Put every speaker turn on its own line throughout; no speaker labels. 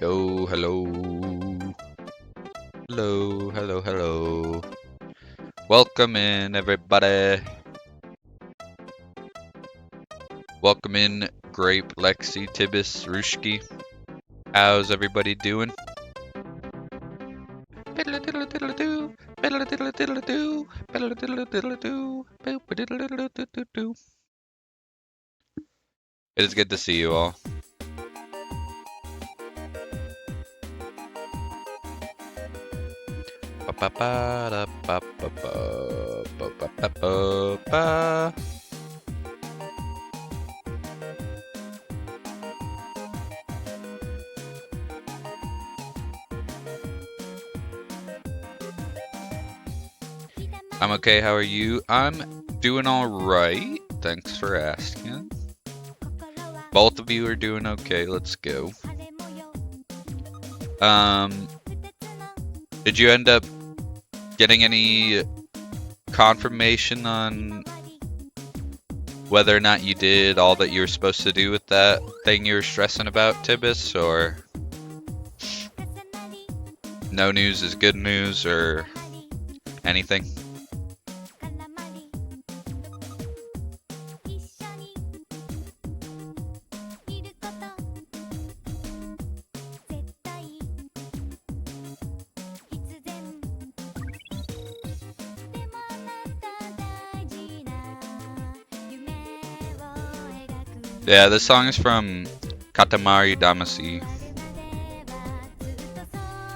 Yo, hello. Hello, hello, hello. Welcome in, everybody. Welcome in, Grape, Lexi, Tibis, Rushki. How's everybody doing? Biddle-a-diddle-a-diddle-a-doo, biddle-a-diddle-a-diddle-a-doo, biddle-a-diddle-a-diddle-a-doo, boop-a-diddle-a-diddle-a-doo-doo. It is good to see you all. Ba-ba-ba-da-ba-ba-ba, I'm okay, how are you? I'm doing alright. Thanks for asking. Both of you are doing okay, let's go. Did you end up getting any confirmation on whether or not you did all that you were supposed to do with that thing you were stressing about, Tibis, or no news is good news, or anything? Yeah, this song is from Katamari Damacy.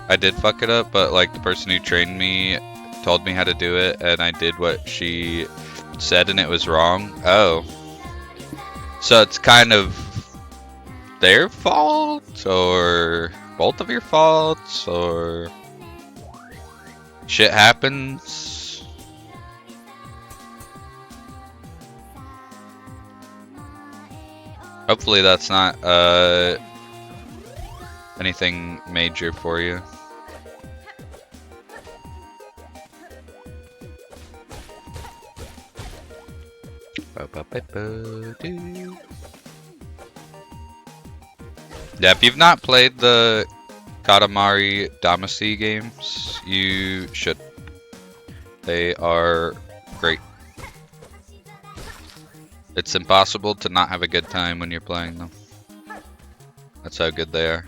I did fuck it up, but like the person who trained me told me how to do it, and I did what she said, and it was wrong. Oh. So it's kind of their fault, or both of your faults, or shit happens? Hopefully that's not anything major for you. Yeah, if you've not played the Katamari Damacy games, you should. They are great. It's impossible to not have a good time when you're playing them. That's how good they are.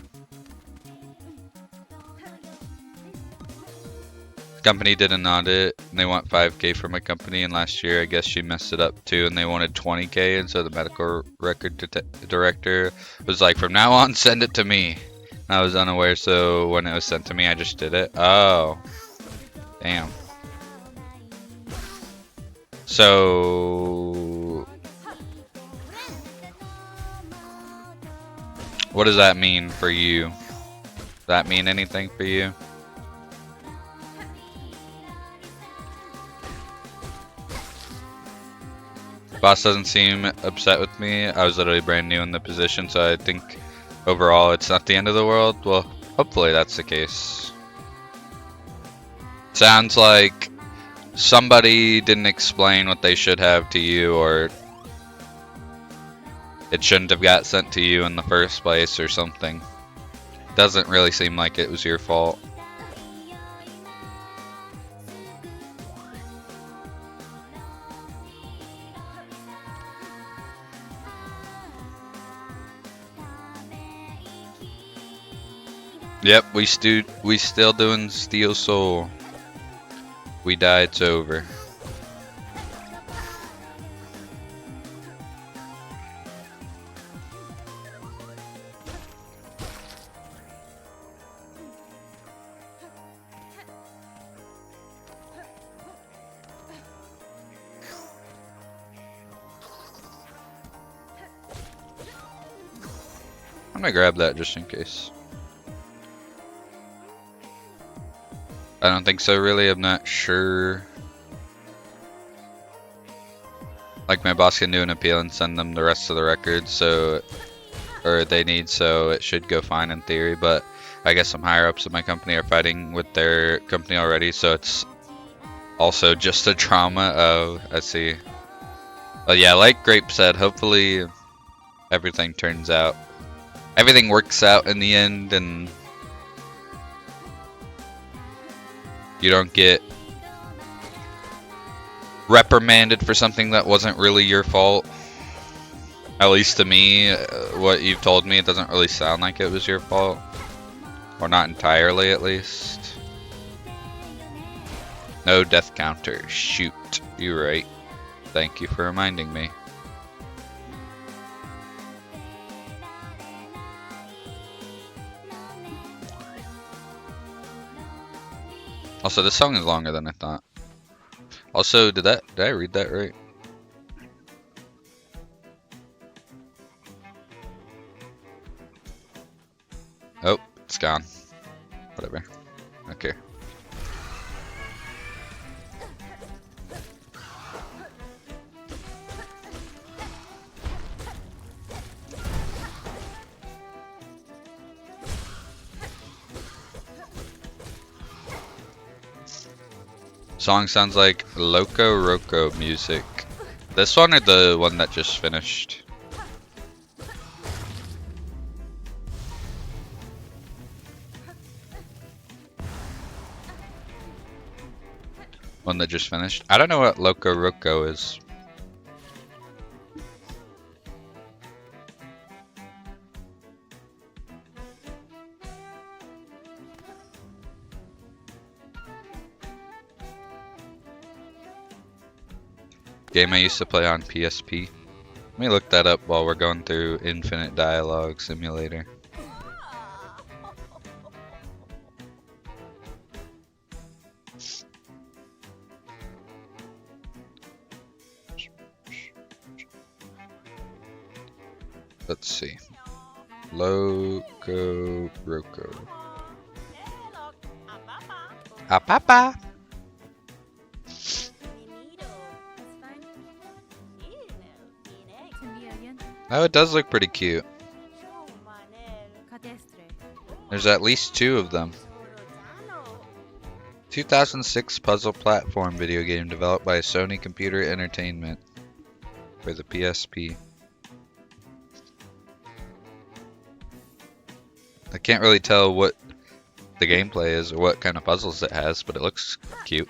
The company did an audit, and they want 5K for my company, and last year I guess she messed it up too, and they wanted 20K, and so the medical record director was like, from now on, send it to me. And I was unaware, so when it was sent to me, I just did it. Oh. Damn. So What does that mean for you? Does that mean anything for you? Boss doesn't seem upset with me. I was literally brand new in the position, so I think overall it's not the end of the world. Well, hopefully that's the case. Sounds like somebody didn't explain what they should have to you, or it shouldn't have got sent to you in the first place or something. Doesn't really seem like it was your fault. Yep, we still doing Steel Soul. We died, it's over. I'm gonna grab that just in case. I don't think so, really. I'm not sure. Like, my boss can do an appeal and send them the rest of the records, so, or they need, so it should go fine in theory. But I guess some higher ups in my company are fighting with their company already, so it's also just a trauma of, I see. But yeah, like Grape said, hopefully everything turns out. Everything works out in the end, and you don't get reprimanded for something that wasn't really your fault. At least to me, what you've told me, it doesn't really sound like it was your fault. Or not entirely, at least. No death counter. Shoot. You're right. Thank you for reminding me. Also, this song is longer than I thought. Also, did I read that right? Oh, it's gone. Whatever. Okay. Song sounds like Loco Roco music. This one or the one that just finished? One that just finished? I don't know what Loco Roco is. Game I used to play on PSP. Let me look that up while we're going through Infinite Dialogue Simulator. Let's see. Loco Roco. Apapa. Oh, it does look pretty cute. There's at least 2 of them. 2006 puzzle platform video game developed by Sony Computer Entertainment for the PSP. I can't really tell what the gameplay is or what kind of puzzles it has, but it looks cute.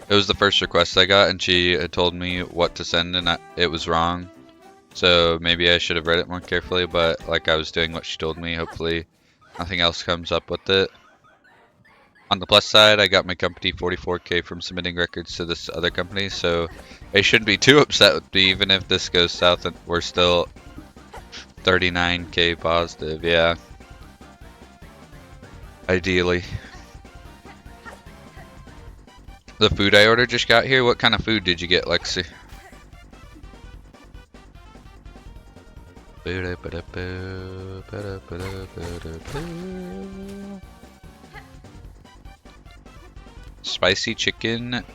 It was the first request I got, and she had told me what to send, and it was wrong. So maybe I should have read it more carefully, but like I was doing what she told me. Hopefully nothing else comes up with it. On the plus side, I got my company 44K from submitting records to this other company, so they shouldn't be too upset with me, even if this goes south and we're still 39K positive, yeah. Ideally. The food I ordered just got here. What kind of food did you get, Lexi? Spicy chicken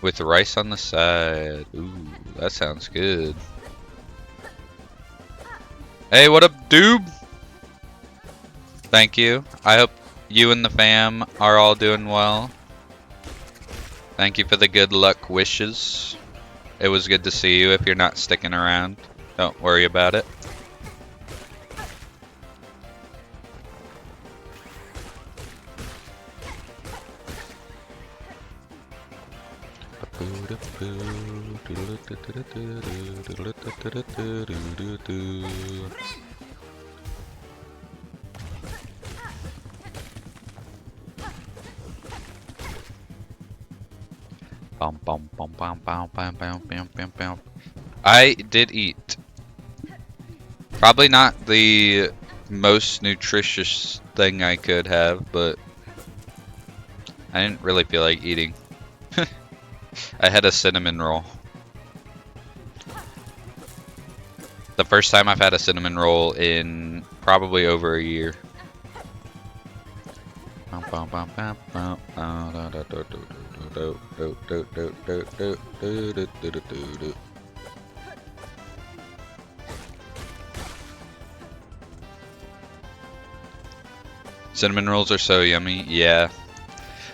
with rice on the side. Ooh, that sounds good. Hey, what up, dude? Thank you. I hope you and the fam are all doing well. Thank you for the good luck wishes. It was good to see you. If you're not sticking around, don't worry about it. I did eat. Probably not the most nutritious thing I could have, but I didn't really feel like eating. I had a cinnamon roll. The first time I've had a cinnamon roll in probably over a year. Cinnamon rolls are so yummy, yeah.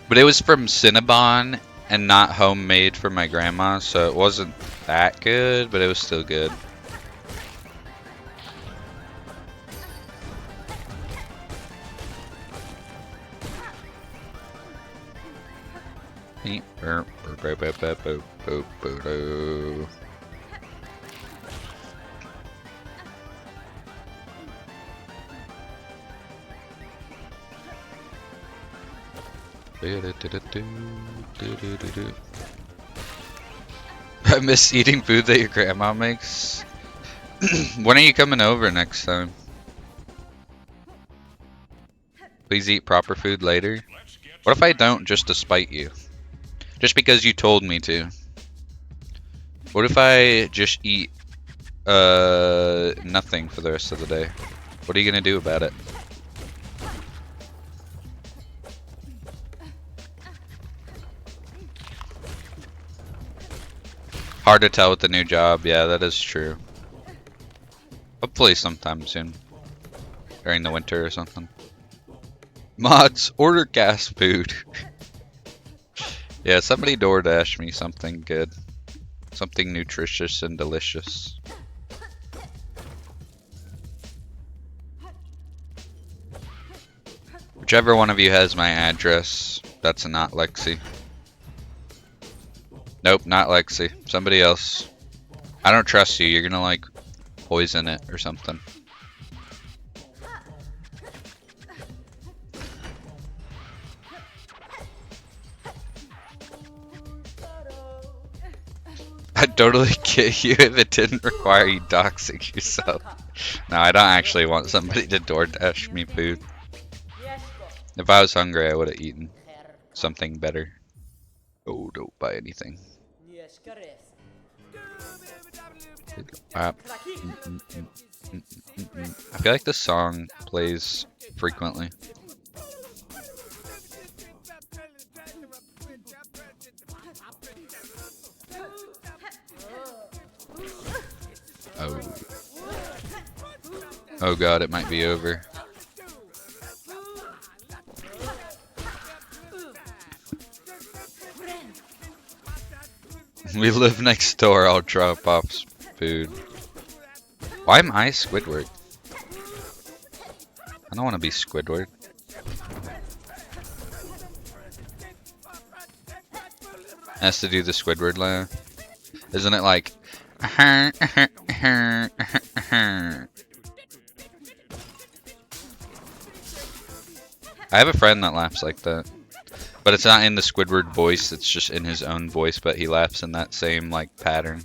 But it was from Cinnabon and not homemade from my grandma, so it wasn't that good, but it was still good. I miss eating food that your grandma makes. When are you coming over next time? Please eat proper food later. What if I don't, just to spite you? Just because you told me to. What if I just eat nothing for the rest of the day? What are you gonna do about it? Hard to tell with the new job. Yeah, that is true. Hopefully sometime soon. During the winter or something. Mods, order gas food. Yeah, somebody DoorDash me something good. Something nutritious and delicious. Whichever one of you has my address, that's not Lexi. Nope, not Lexi. Somebody else. I don't trust you. You're gonna like poison it or something. I'd totally get you if it didn't require you doxing yourself. No, I don't actually want somebody to DoorDash me food. If I was hungry, I would have eaten something better. Oh, don't buy anything. I feel like this song plays frequently. Oh. Oh god, it might be over. We live next door, I'll drop off food. Why am I Squidward? I don't want to be Squidward. Has to do the Squidward laugh. Isn't it like... I have a friend that laughs like that. But it's not in the Squidward voice, it's just in his own voice, but he laughs in that same, like, pattern.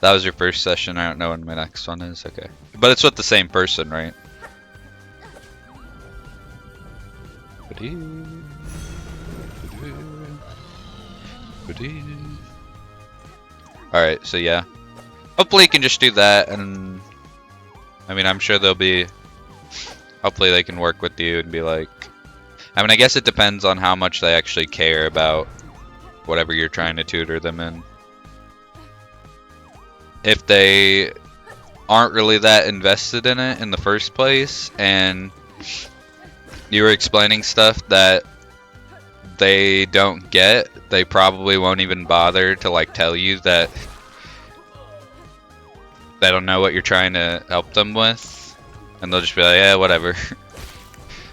That was your first session. I don't know when my next one is. Okay. But it's with the same person, right? Alright, so yeah. Hopefully you can just do that, and I mean, I'm sure they'll be, hopefully they can work with you and be like, I mean, I guess it depends on how much they actually care about whatever you're trying to tutor them in. If they aren't really that invested in it in the first place, and you were explaining stuff that they don't get, they probably won't even bother to like tell you that they don't know what you're trying to help them with, and they'll just be like, yeah, whatever.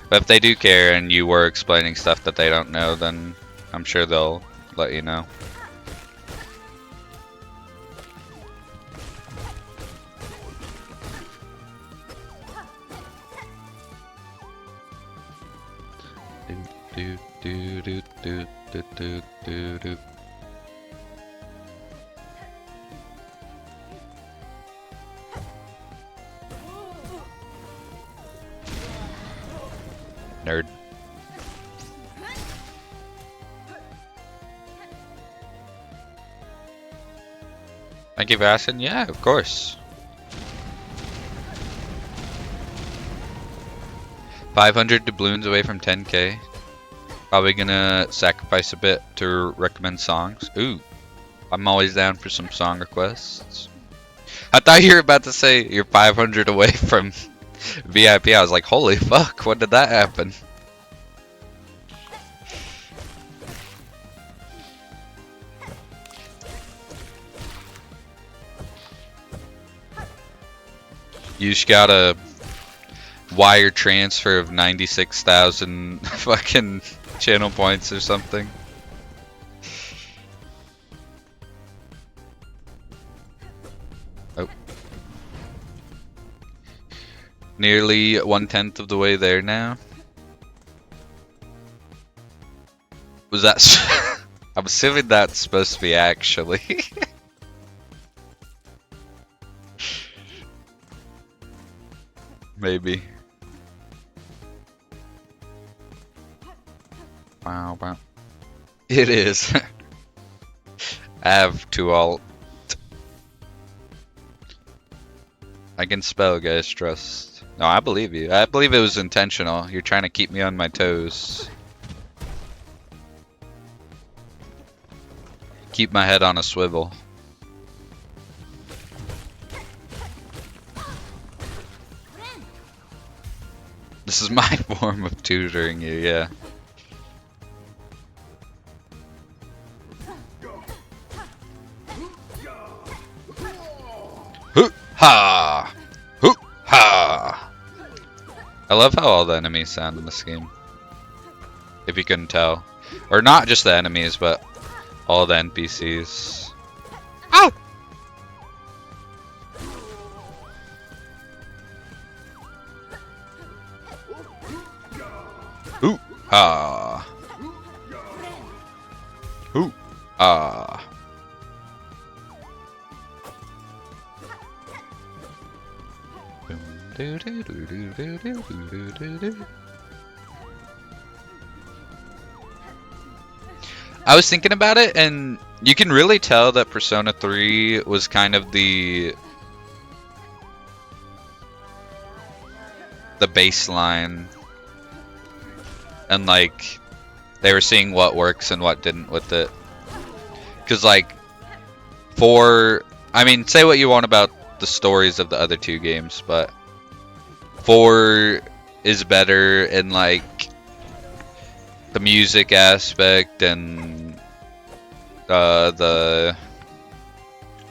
But if they do care and you were explaining stuff that they don't know, then I'm sure they'll let you know. Do do do do do do do do. Nerd. Thank you for asking. Yeah, of course. 500 doubloons away from 10k. Probably gonna sacrifice a bit to recommend songs. Ooh, I'm always down for some song requests. I thought you were about to say you're 500 away from VIP. I was like, holy fuck, when did that happen? You just got a wire transfer of 96,000 fucking channel points or something. Oh. Nearly 1/10 of the way there now. Was that... I'm assuming that's supposed to be actually. Maybe. Wow, wow. It is. I have to alt. I can spell, guys, trust. No, I believe you. I believe it was intentional. You're trying to keep me on my toes. Keep my head on a swivel. This is my form of tutoring you, yeah. Ha! Ha! I love how all the enemies sound in this game. If you couldn't tell. Or not just the enemies, but all the NPCs. Ow! Ooh! Ha! Ooh! Ah! I was thinking about it, and you can really tell that Persona 3 was kind of the baseline, and like they were seeing what works and what didn't with it. Because like I mean, say what you want about the stories of the other two games, but 4 is better in like the music aspect and well,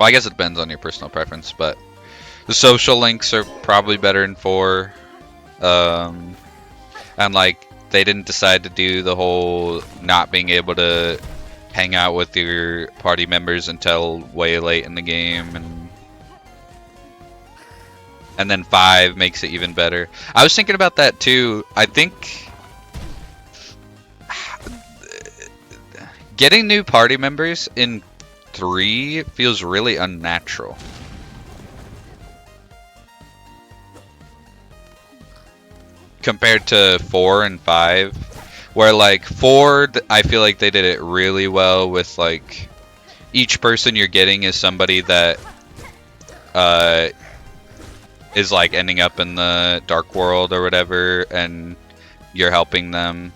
I guess it depends on your personal preference, but the social links are probably better in 4. And like they didn't decide to do the whole not being able to hang out with your party members until way late in the game, and then 5 makes it even better. I was thinking about that too. I think getting new party members in 3 feels really unnatural. Compared to 4 and 5, where like 4, I feel like they did it really well with like each person you're getting is somebody that is like ending up in the dark world or whatever, and you're helping them.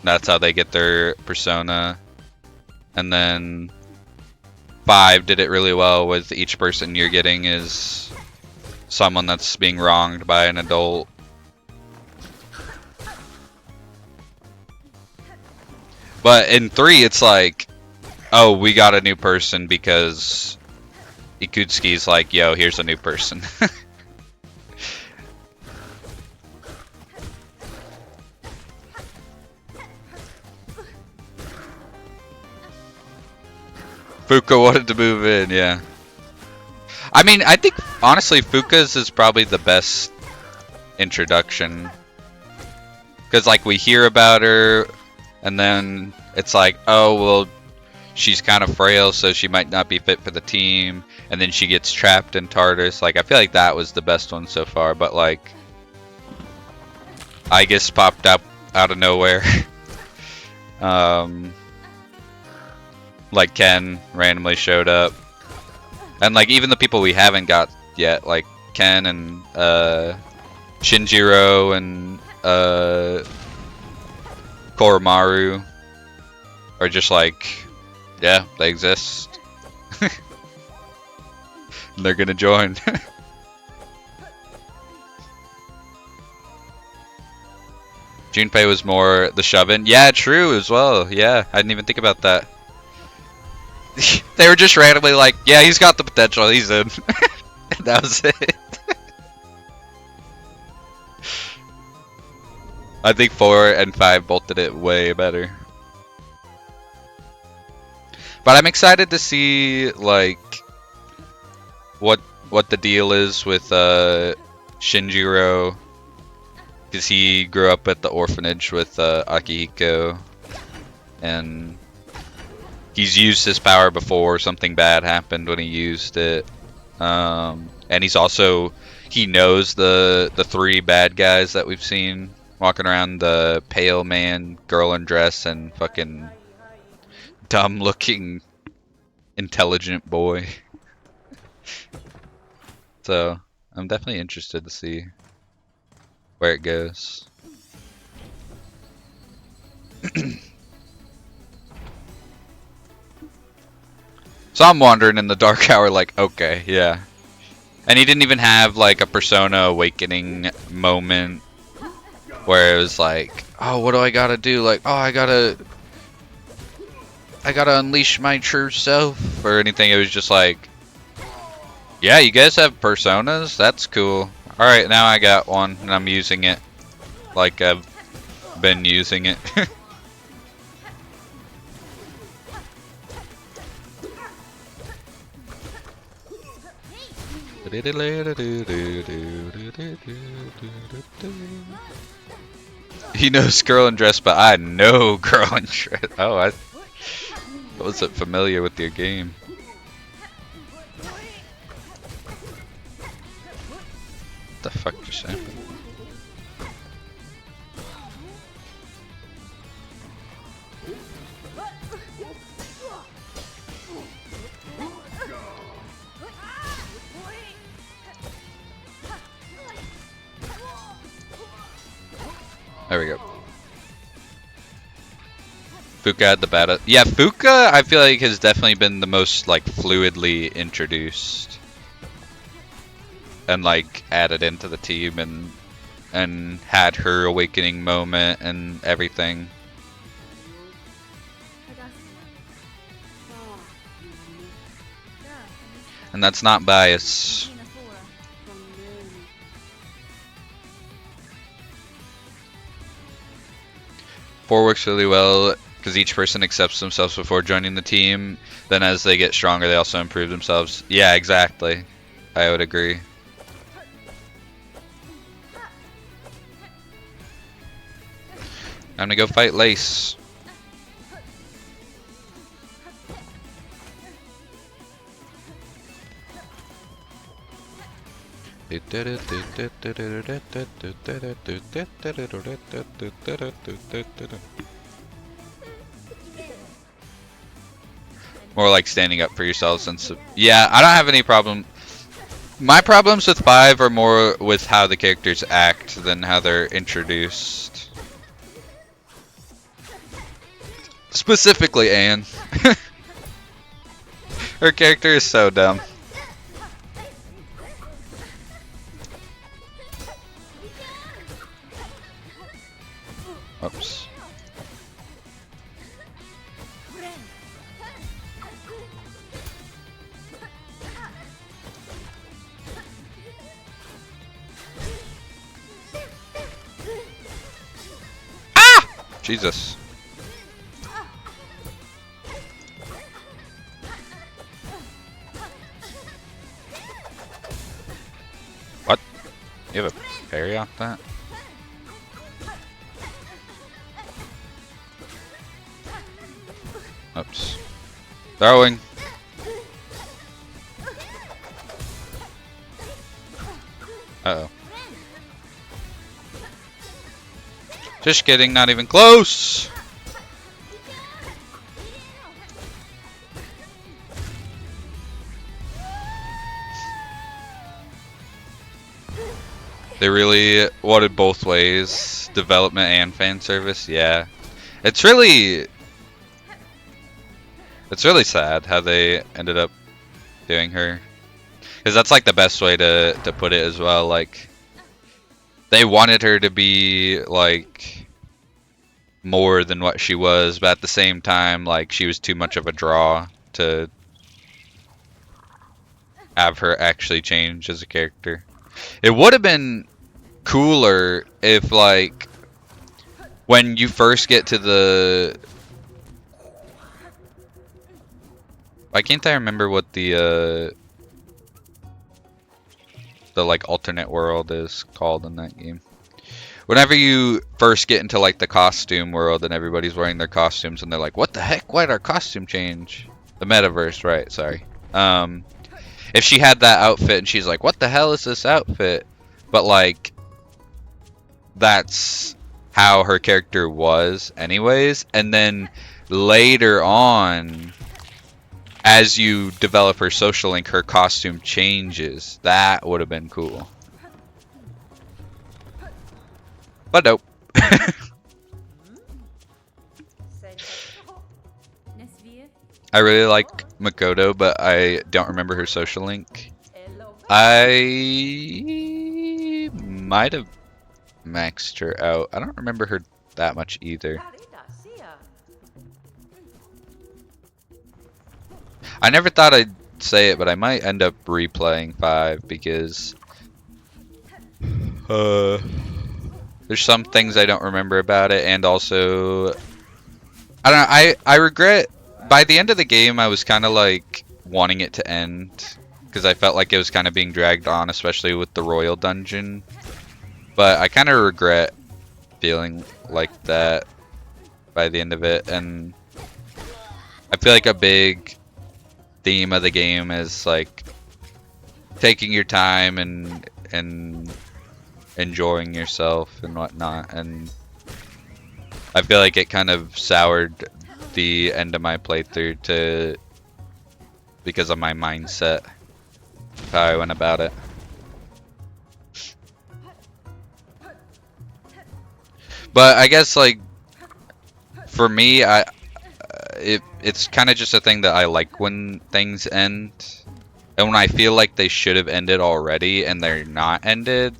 That's how they get their persona. And then 5 did it really well with each person you're getting is someone that's being wronged by an adult. But in 3, it's like, oh, we got a new person because Ikutsuki's like, yo, here's a new person. Fuka wanted to move in, yeah. I mean, I think, honestly, Fuka's is probably the best introduction. Because, like, we hear about her, and then it's like, oh, well, she's kind of frail, so she might not be fit for the team. And then she gets trapped in Tartarus. Like, I feel like that was the best one so far. But, like, I guess popped up out of nowhere. Like, Ken randomly showed up. And, like, even the people we haven't got yet, like Ken and Shinjiro and Koromaru, are just like, yeah, they exist. And they're gonna join. Junpei was more the shove-in. Yeah, true as well. Yeah, I didn't even think about that. They were just randomly like, yeah, he's got the potential, he's in. And that was it. I think 4 and 5 both did it way better. But I'm excited to see, like, what the deal is with Shinjiro. Because he grew up at the orphanage with Akihiko. And he's used his power before. Something bad happened when he used it. And he's also, he knows the 3 bad guys that we've seen walking around, the pale man, girl in dress, and fucking dumb looking intelligent boy. So I'm definitely interested to see where it goes. So I'm wandering in the dark hour like, okay, yeah. And he didn't even have like a Persona Awakening moment where it was like, oh, what do I gotta do? Like, oh, I gotta unleash my true self or anything. It was just like, yeah, you guys have personas? That's cool. Alright, now I got one and I'm using it like I've been using it. He knows girl in dress, but I know girl in dress. Oh, I wasn't familiar with your game. What the fuck just happened? There we go. Fuka had the bad. Yeah, Fuka, I feel like has definitely been the most like fluidly introduced and like added into the team and had her awakening moment and everything. And that's not bias. 4 works really well because each person accepts themselves before joining the team. Then as they get stronger, they also improve themselves. Yeah, exactly. I would agree. Time to go fight Lace. More like standing up for yourselves and yeah, I don't have any problem. My problems with 5 are more with how the characters act than how they're introduced. Specifically Anne. Her character is so dumb. Oops. Ah! Jesus. What? You have a parry off that? Oops. Throwing. Uh-oh. Just kidding, not even close! They really wanted both ways, development and fan service. Yeah, it's really sad how they ended up doing her, because that's like the best way to put it as well. Like, they wanted her to be like more than what she was, but at the same time, like, she was too much of a draw to have her actually change as a character. It would have been cooler if, like, when you first get to the... Why can't I remember what the like alternate world is called in that game? Whenever you first get into like the costume world and everybody's wearing their costumes and they're like, what the heck? Why'd our costume change? The metaverse, right? Sorry. If she had that outfit and she's like, what the hell is this outfit? But like, that's how her character was anyways. And then later on, as you develop her social link, her costume changes. That would have been cool. But nope. I really like Makoto, but I don't remember her social link. I might have maxed her out. I don't remember her that much either. I never thought I'd say it, but I might end up replaying 5 because there's some things I don't remember about it, and also I don't know, I regret by the end of the game I was kind of like wanting it to end because I felt like it was kind of being dragged on, especially with the Royal Dungeon. But I kind of regret feeling like that by the end of it, and I feel like a big theme of the game is like taking your time and enjoying yourself and whatnot, and I feel like it kind of soured the end of my playthrough because of my mindset, how I went about it. But I guess like for me, it's kind of just a thing that I like when things end, and when I feel like they should have ended already and they're not ended,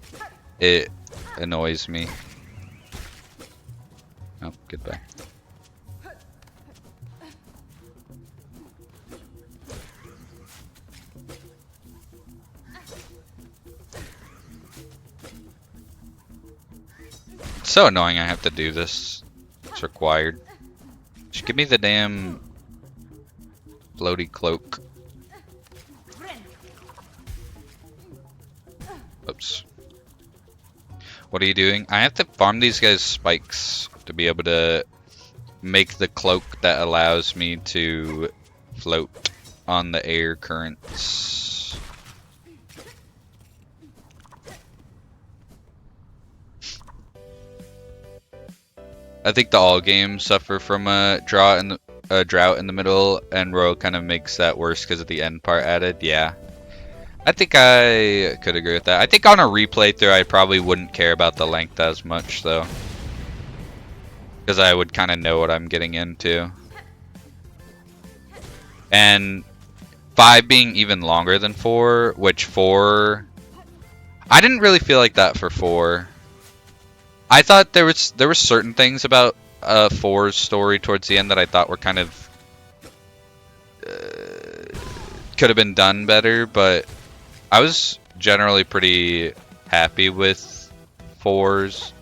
it annoys me. Oh, goodbye. It's so annoying I have to do this. It's required. Just give me the damn floaty cloak. Oops. What are you doing? I have to farm these guys' spikes to be able to make the cloak that allows me to float on the air currents. I think the all games suffer from a drought in the middle, and Royal kind of makes that worse because of the end part added. Yeah, I think I could agree with that. I think on a replay through, I probably wouldn't care about the length as much though, because I would kind of know what I'm getting into. And 5 being even longer than 4, which 4, I didn't really feel like that for 4. I thought there were certain things about 4's story towards the end that I thought were kind of could have been done better, but I was generally pretty happy with 4's.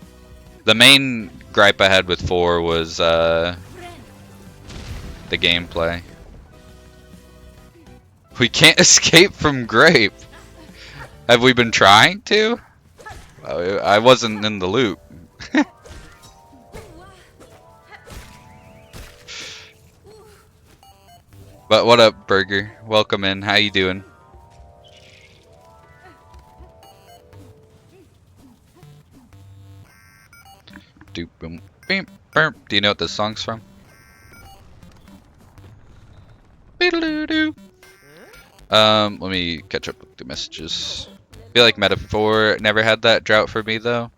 The main gripe I had with 4 was the gameplay. We can't escape from Grape. Have we been trying to? I wasn't in the loop. But what up, Burger? Welcome in. How you doing? Do boom, beep, burp. Do you know what this song's from? Let me catch up with the messages. I feel like Metaphor never had that drought for me though.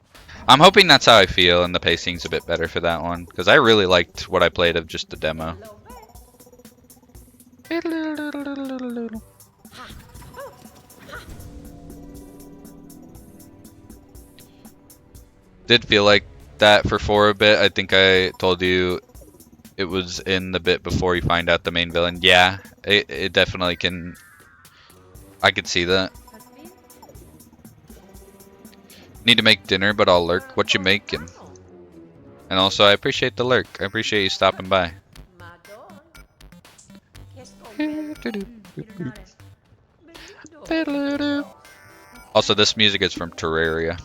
I'm hoping that's how I feel, and the pacing's a bit better for that one, because I really liked what I played of just the demo. Did feel like that for 4 a bit. I think I told you it was in the bit before you find out the main villain. Yeah, it definitely can. I could see that. Need to make dinner, but I'll lurk. What you making? And also, I appreciate the lurk. I appreciate you stopping by. Also, this music is from Terraria.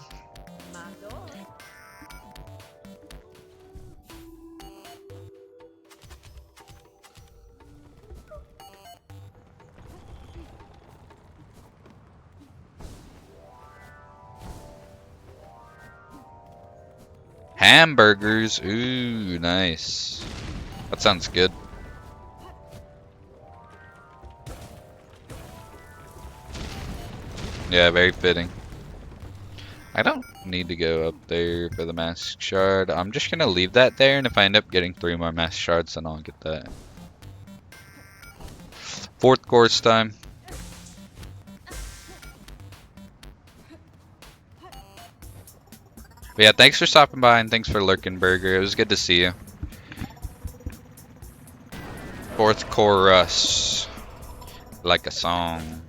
Hamburgers. Ooh, nice. That sounds good. Yeah, very fitting. I don't need to go up there for the mask shard. I'm just gonna leave that there, and if I end up getting 3 more mask shards, then I'll get that. 4th course time. But yeah, thanks for stopping by, and thanks for lurking, Burger. It was good to see you. 4th chorus. Like a song.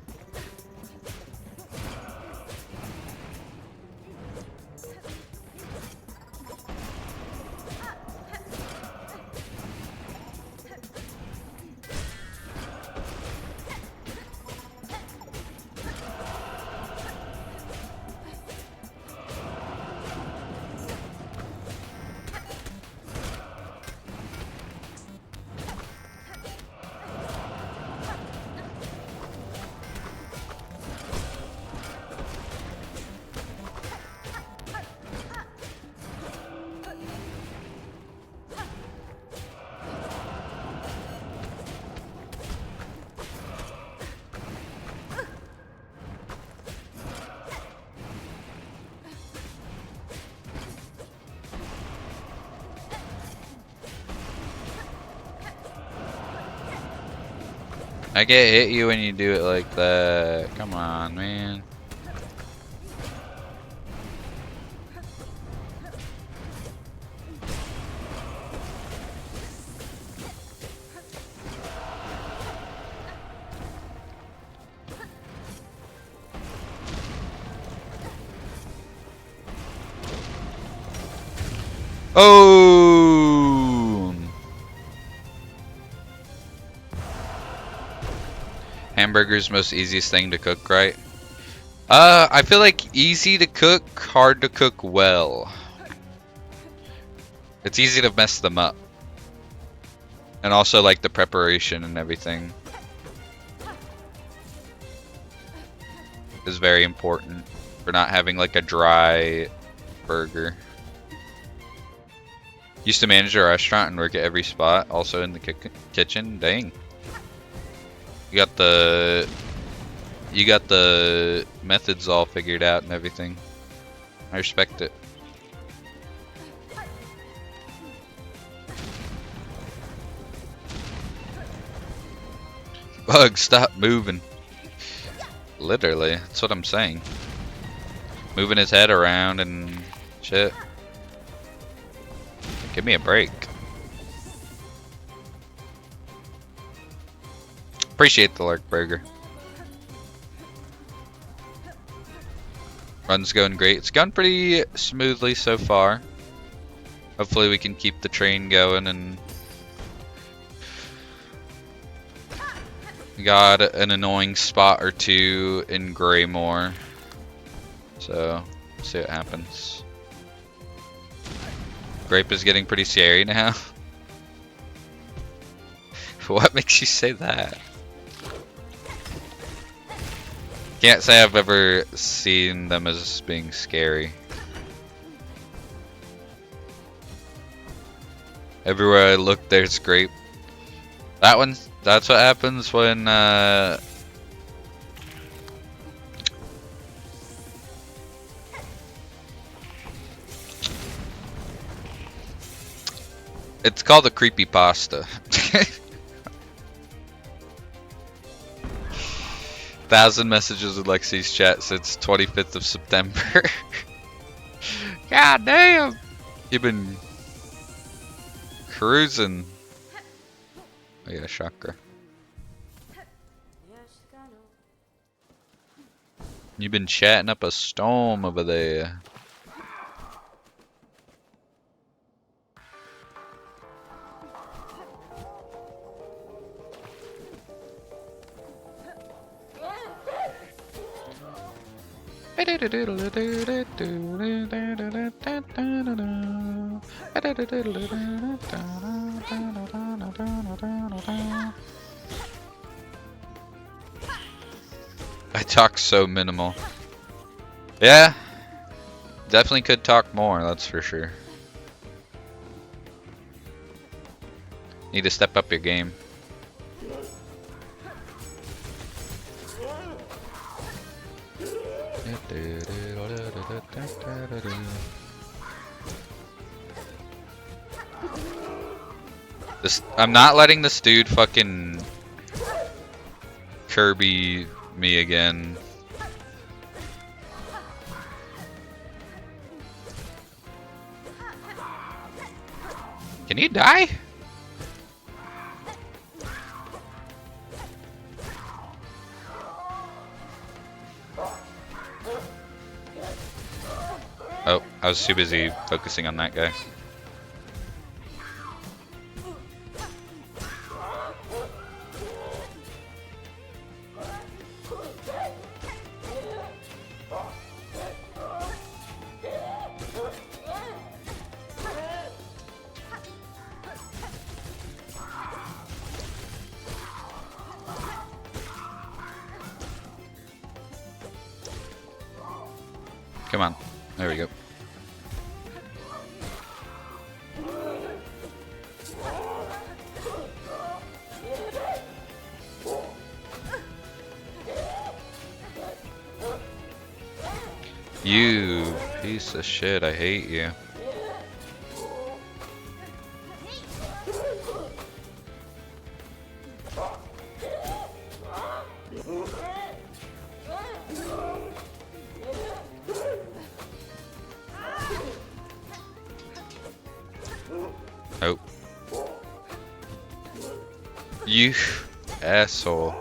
I can't hit you when you do it like that. Come on, man. Oh! Hamburger's most easiest thing to cook, right? I feel like easy to cook, hard to cook well. It's easy to mess them up. And also like the preparation and everything is very important for not having like a dry burger. Used to manage a restaurant and work at every spot, also in the kitchen. Dang. You got the methods all figured out and everything. I respect it. Bug, stop moving. Literally, that's what I'm saying. Moving his head around and shit. Give me a break. Appreciate the Lurk Burger. Run's going great. It's gone pretty smoothly so far. Hopefully we can keep the train going, and we got an annoying spot or two in Greymore. So, see what happens. Grape is getting pretty scary now. What makes you say that? Can't say I've ever seen them as being scary. Everywhere I look, there's Grape. That one, that's what happens when it's called a creepypasta. 1,000 messages in Lexi's chat since 25th of September. God damn! You've been cruising. Oh yeah, chakra. You've been chatting up a storm over there. I talk so minimal. Yeah, definitely could talk more, that's for sure. Need to step up your game. I'm not letting this dude fucking Kirby me again. Can you die? Oh, I was too busy focusing on that guy. Come on. There we go. You piece of shit, I hate you. Oh. You asshole.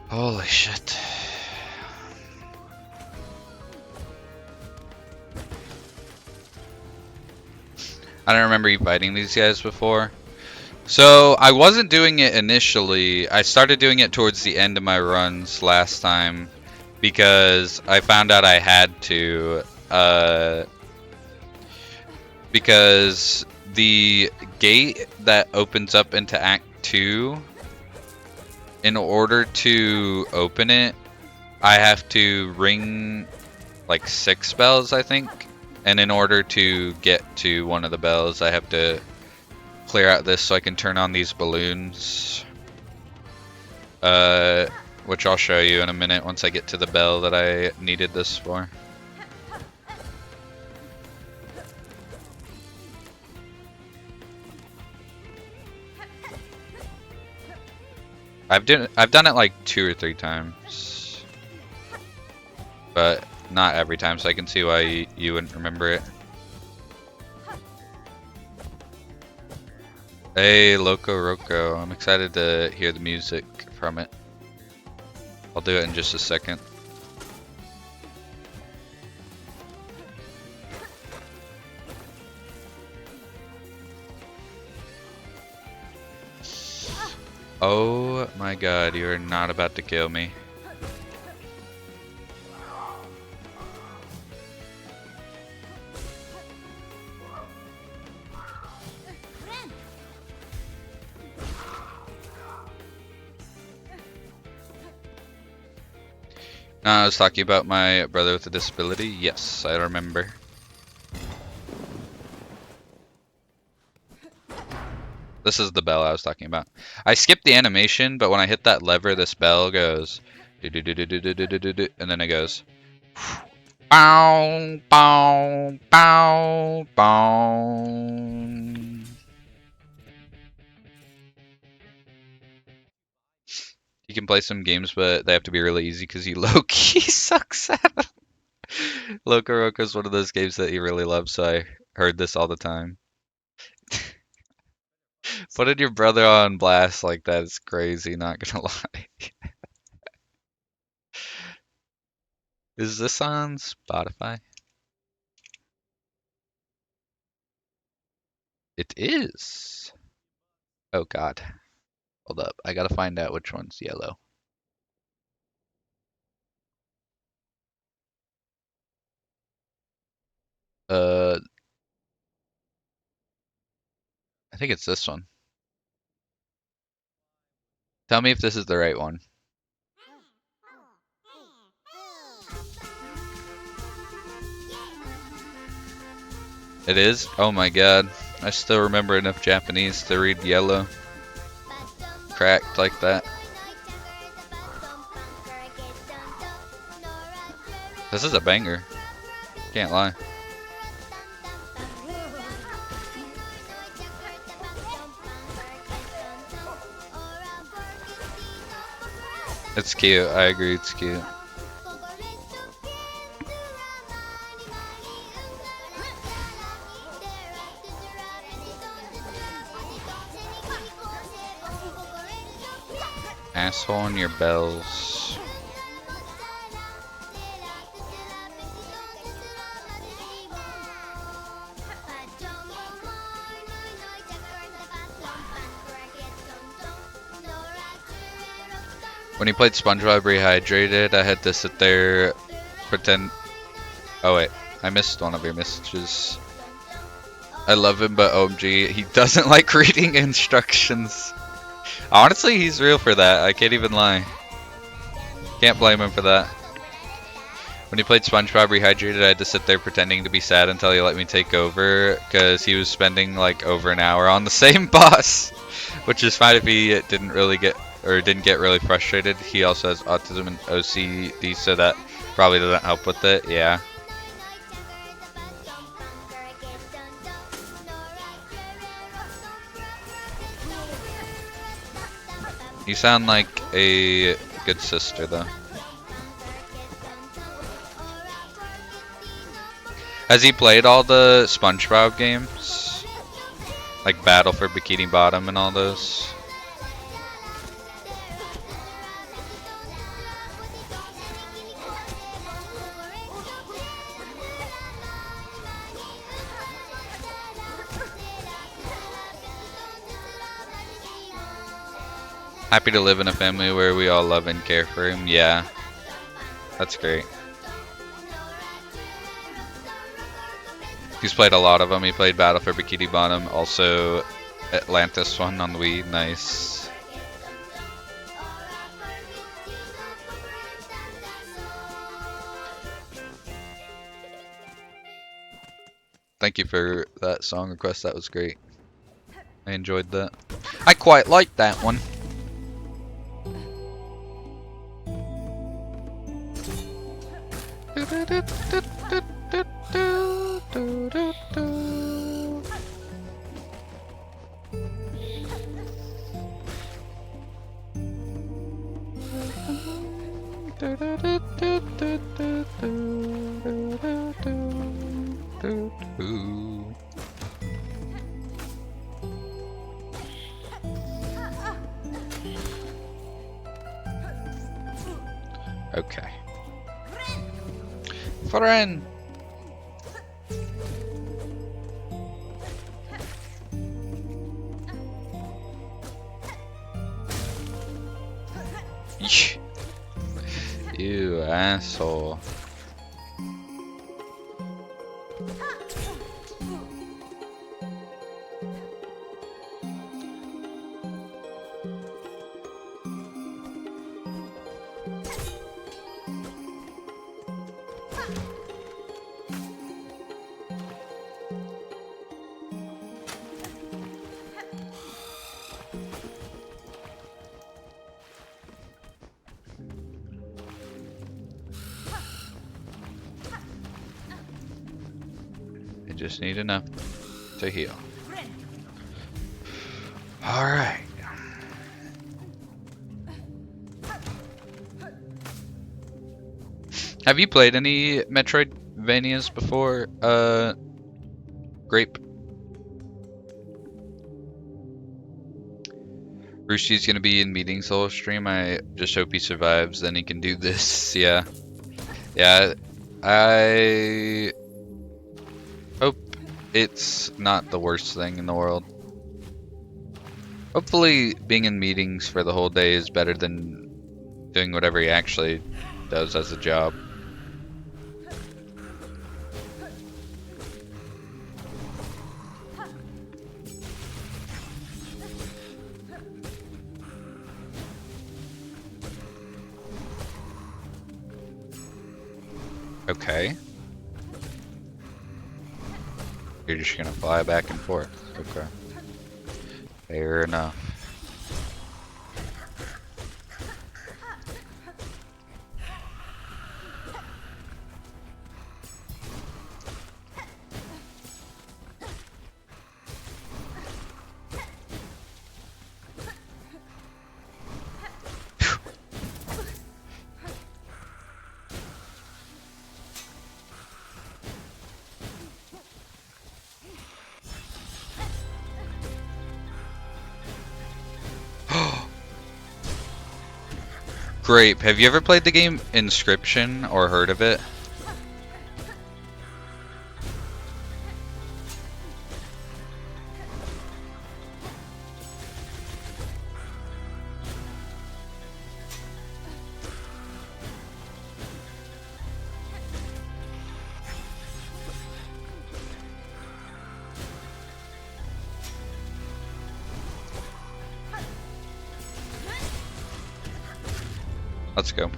Holy shit. I don't remember you fighting these guys before. So, I wasn't doing it initially. I started doing it towards the end of my runs last time because I found out I had to. Because the gate that opens up into Act 2, in order to open it, I have to ring like 6 bells, I think, And in order to get to one of the bells, I have to clear out this so I can turn on these balloons. Which I'll show you in a minute once I get to the bell that I needed this for. I've done it like 2 or 3 times, but not every time, so I can see why you wouldn't remember it. Hey, Loco Roco, I'm excited to hear the music from it. I'll do it in just a second. Oh my god, you are not about to kill me. I was talking about my brother with a disability. Yes, I remember. This is the bell I was talking about. I skipped the animation, but when I hit that lever, this bell goes do do do do do do do do do, and then it goes bow bow bow bow. You can play some games, but they have to be really easy because he low-key sucks at them. Loco Roco is one of those games that he really loves, so I heard this all the time. Putting your brother on blast like that is crazy, not gonna lie. Is this on Spotify? It is. Oh god. Hold up. I gotta find out which one's yellow. Uh, I think it's this one. Tell me if this is the right one. It is? Oh my god. I still remember enough Japanese to read yellow. Cracked like that. This is a banger. Can't lie. It's cute. I agree, it's cute. Asshole on your bells. When he played SpongeBob Rehydrated, I had to sit there, pretend... Oh wait, I missed one of your messages. I love him, but OMG, he doesn't like reading instructions. Honestly, he's real for that. I can't even lie. Can't blame him for that. When he played SpongeBob Rehydrated, I had to sit there pretending to be sad until he let me take over, because he was spending like over an hour on the same boss, which is fine if he didn't get really frustrated. He also has autism and OCD, so that probably doesn't help with it. Yeah. You sound like a good sister, though. Has he played all the SpongeBob games? Like Battle for Bikini Bottom and all those? Happy to live in a family where we all love and care for him. Yeah, that's great. He's played a lot of them. He played Battle for Bikini Bottom, also Atlantis one on the Wii. Nice. Thank you for that song request. That was great. I enjoyed that. I quite liked that one. Okay. Friend. You asshole. I just need enough to heal. Alright. Have you played any Metroidvanias before, Grape? Rooshi's gonna be in meeting solo stream. I just hope he survives, then he can do this. Yeah. Yeah, I hope it's not the worst thing in the world. Hopefully being in meetings for the whole day is better than doing whatever he actually does as a job. Okay. You're just gonna fly back and forth. Okay. Fair enough. Grape, have you ever played the game Inscription or heard of it? Let's go.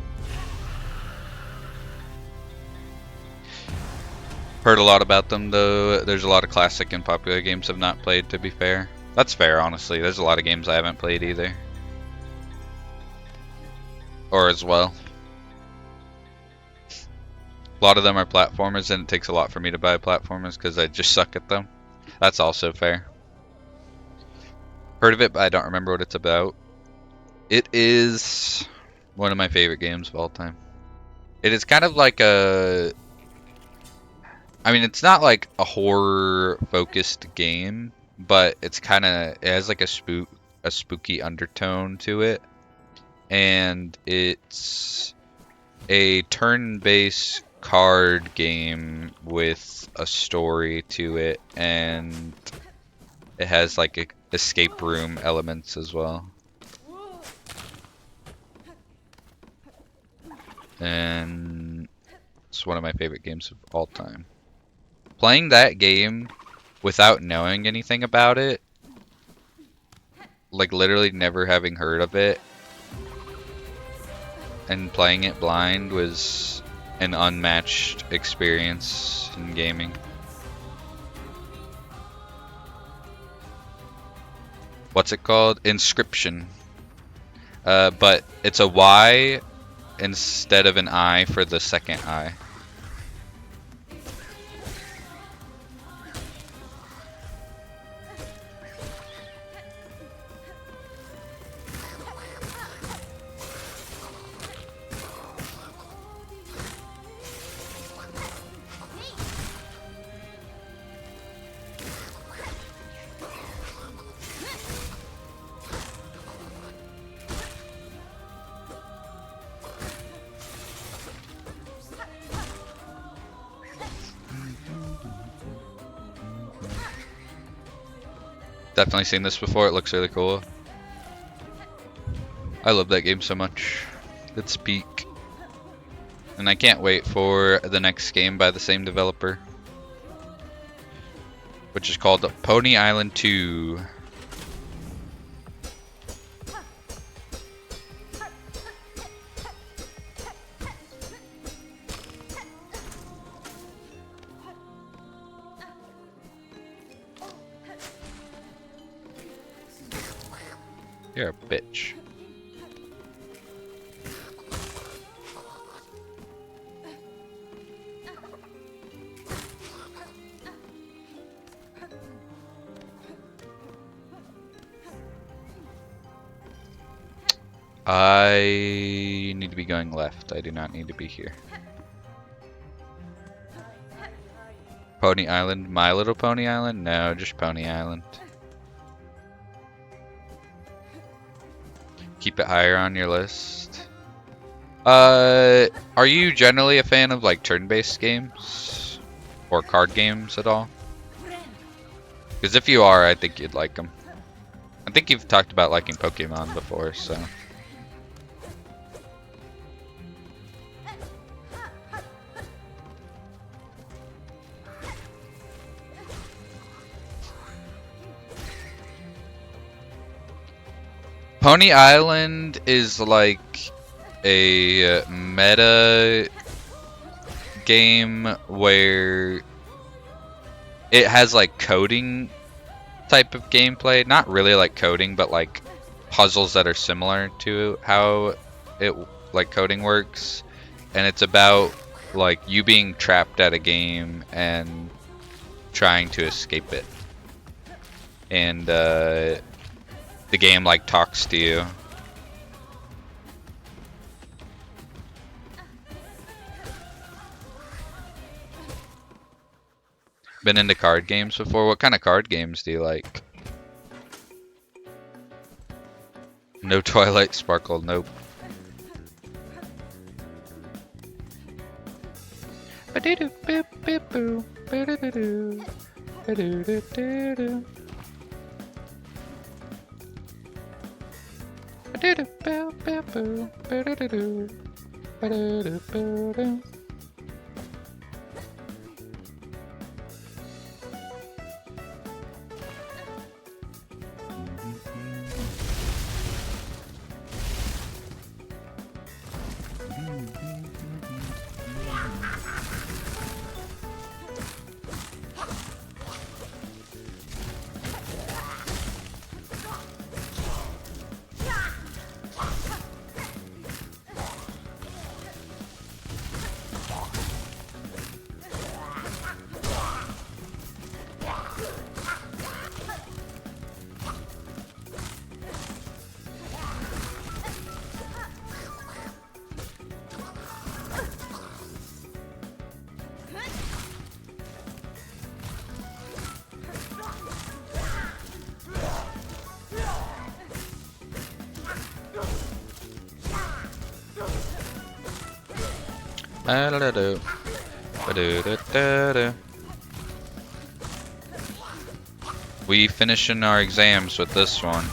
Heard a lot about them though. There's a lot of classic and popular games I've not played, to be fair. That's fair, honestly. There's a lot of games I haven't played either. Or as well. A lot of them are platformers and it takes a lot for me to buy platformers because I just suck at them. That's also fair. Heard of it, but I don't remember what it's about. It is one of my favorite games of all time. It is kind of like a... I mean, it's not like a horror-focused game, but it's kind of... It has like a spooky undertone to it. And it's a turn-based card game with a story to it, and it has like escape room elements as well. And it's one of my favorite games of all time. Playing that game without knowing anything about it, like literally never having heard of it, and playing it blind was an unmatched experience in gaming. what's it called? Inscription. But it's a Y instead of an I for the second I. Definitely seen this before. It looks really cool. I love that game so much. It's peak. And I can't wait for the next game by the same developer, which is called Pony Island 2. You're a bitch. I need to be going left. I do not need to be here. Pony Island? My Little Pony Island? No, just Pony Island. Keep it higher on your list. Are you generally a fan of like turn-based games? Or card games at all? Because if you are, I think you'd like them. I think you've talked about liking Pokemon before, so... Pony Island is like a meta game where it has like coding type of gameplay. Not really like coding, but like puzzles that are similar to how it like coding works. And it's about like you being trapped at a game and trying to escape it. And the game like talks to you. Been into card games before? What kind of card games do you like? No Twilight Sparkle, nope. We finishing our exams with this one.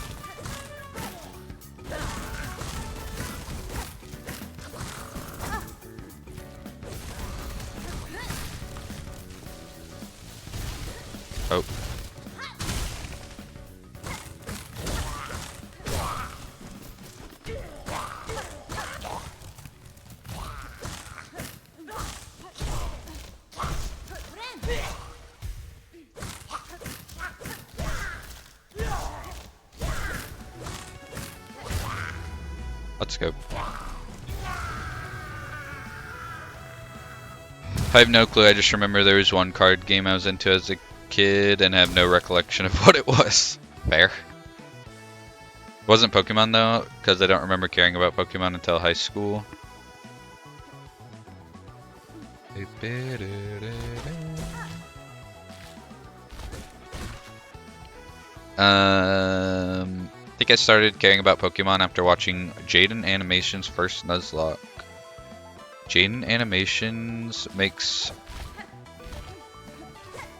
Oh. Let's go. I have no clue. I just remember there was one card game I was into as a kid and have no recollection of what it was. Fair. It wasn't Pokemon though, because I don't remember caring about Pokemon until high school. I think I started caring about Pokemon after watching Jaden Animation's first Nuzlocke. Jaden Animations makes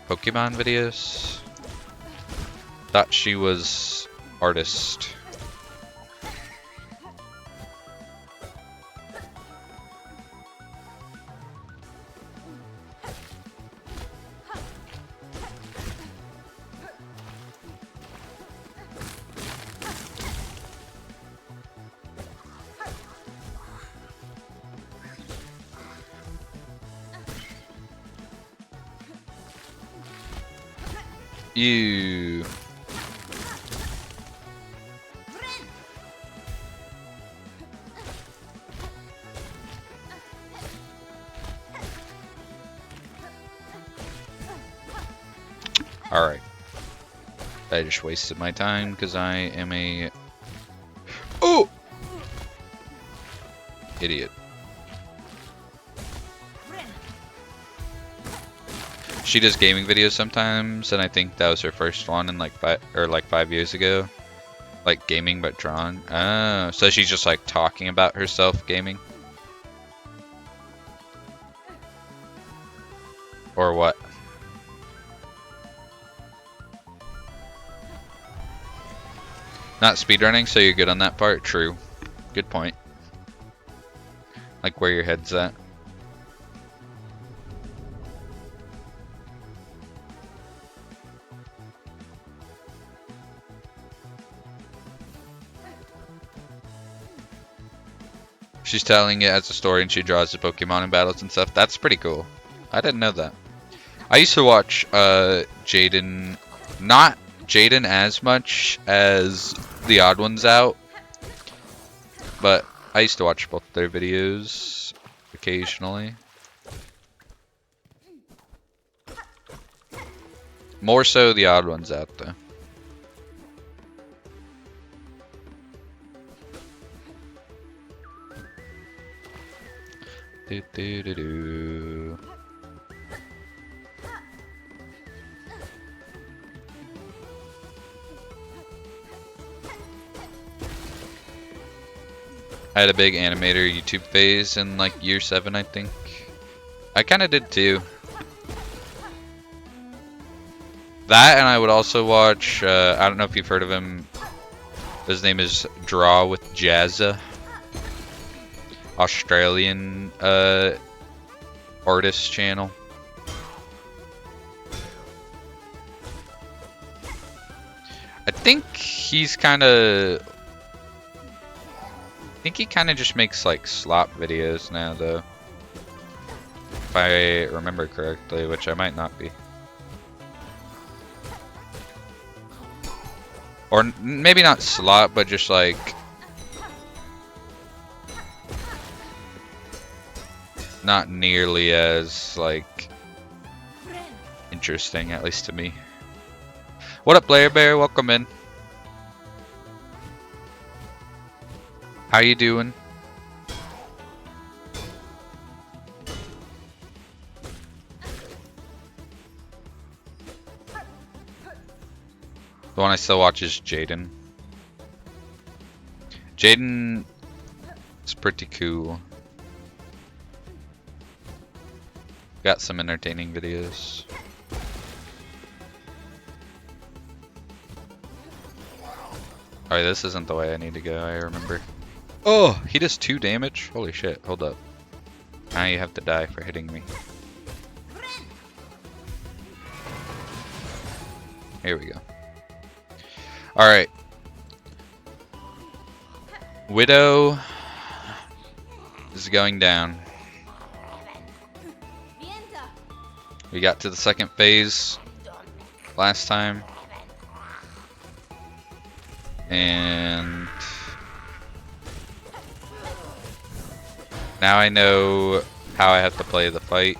Pokemon videos. Thought she was artist. You. Alright. I just wasted my time because I am a... Oh! Idiot. She does gaming videos sometimes, and I think that was her first one in like 5 years ago. Like gaming but drawn. Oh, so she's just like talking about herself gaming? Or what? Not speedrunning, so you're good on that part? True. Good point. Like where your head's at. She's telling it as a story and she draws the Pokemon in battles and stuff. That's pretty cool. I didn't know that. I used to watch Jaden, not Jaden as much as the Odd Ones Out, but I used to watch both their videos occasionally. More so the Odd Ones Out though. Do, do, do, do. I had a big animator YouTube phase in like year 7, I think. I kind of did too. That, and I would also watch, I don't know if you've heard of him. His name is Draw with Jazza. Australian artist channel. I think he's kind of... I think he kind of just makes like slop videos now though. If I remember correctly, which I might not be. Or maybe not slop, but just like... not nearly as like interesting, at least to me. What up, Player Bear? Welcome in. How you doing? The one I still watch is Jaden. Jaden is pretty cool. Got some entertaining videos. Alright, this isn't the way I need to go, I remember. Oh, he does 2 damage? Holy shit, hold up. Now you have to die for hitting me. Here we go. Alright. Widow is going down. We got to the second phase last time. Now I know how I have to play the fight.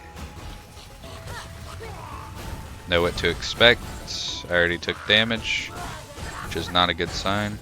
Know what to expect. I already took damage, which is not a good sign.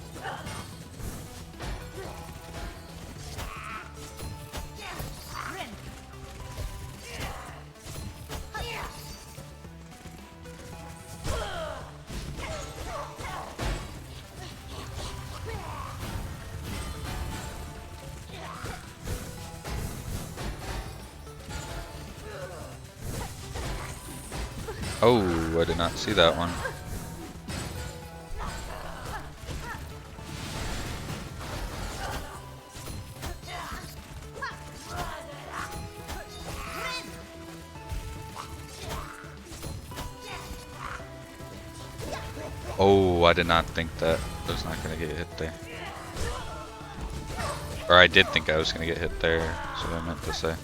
Oh, I did not see that one. Oh, I did not think that I was not going to get hit there. Or I did think I was going to get hit there, that's what I meant to say.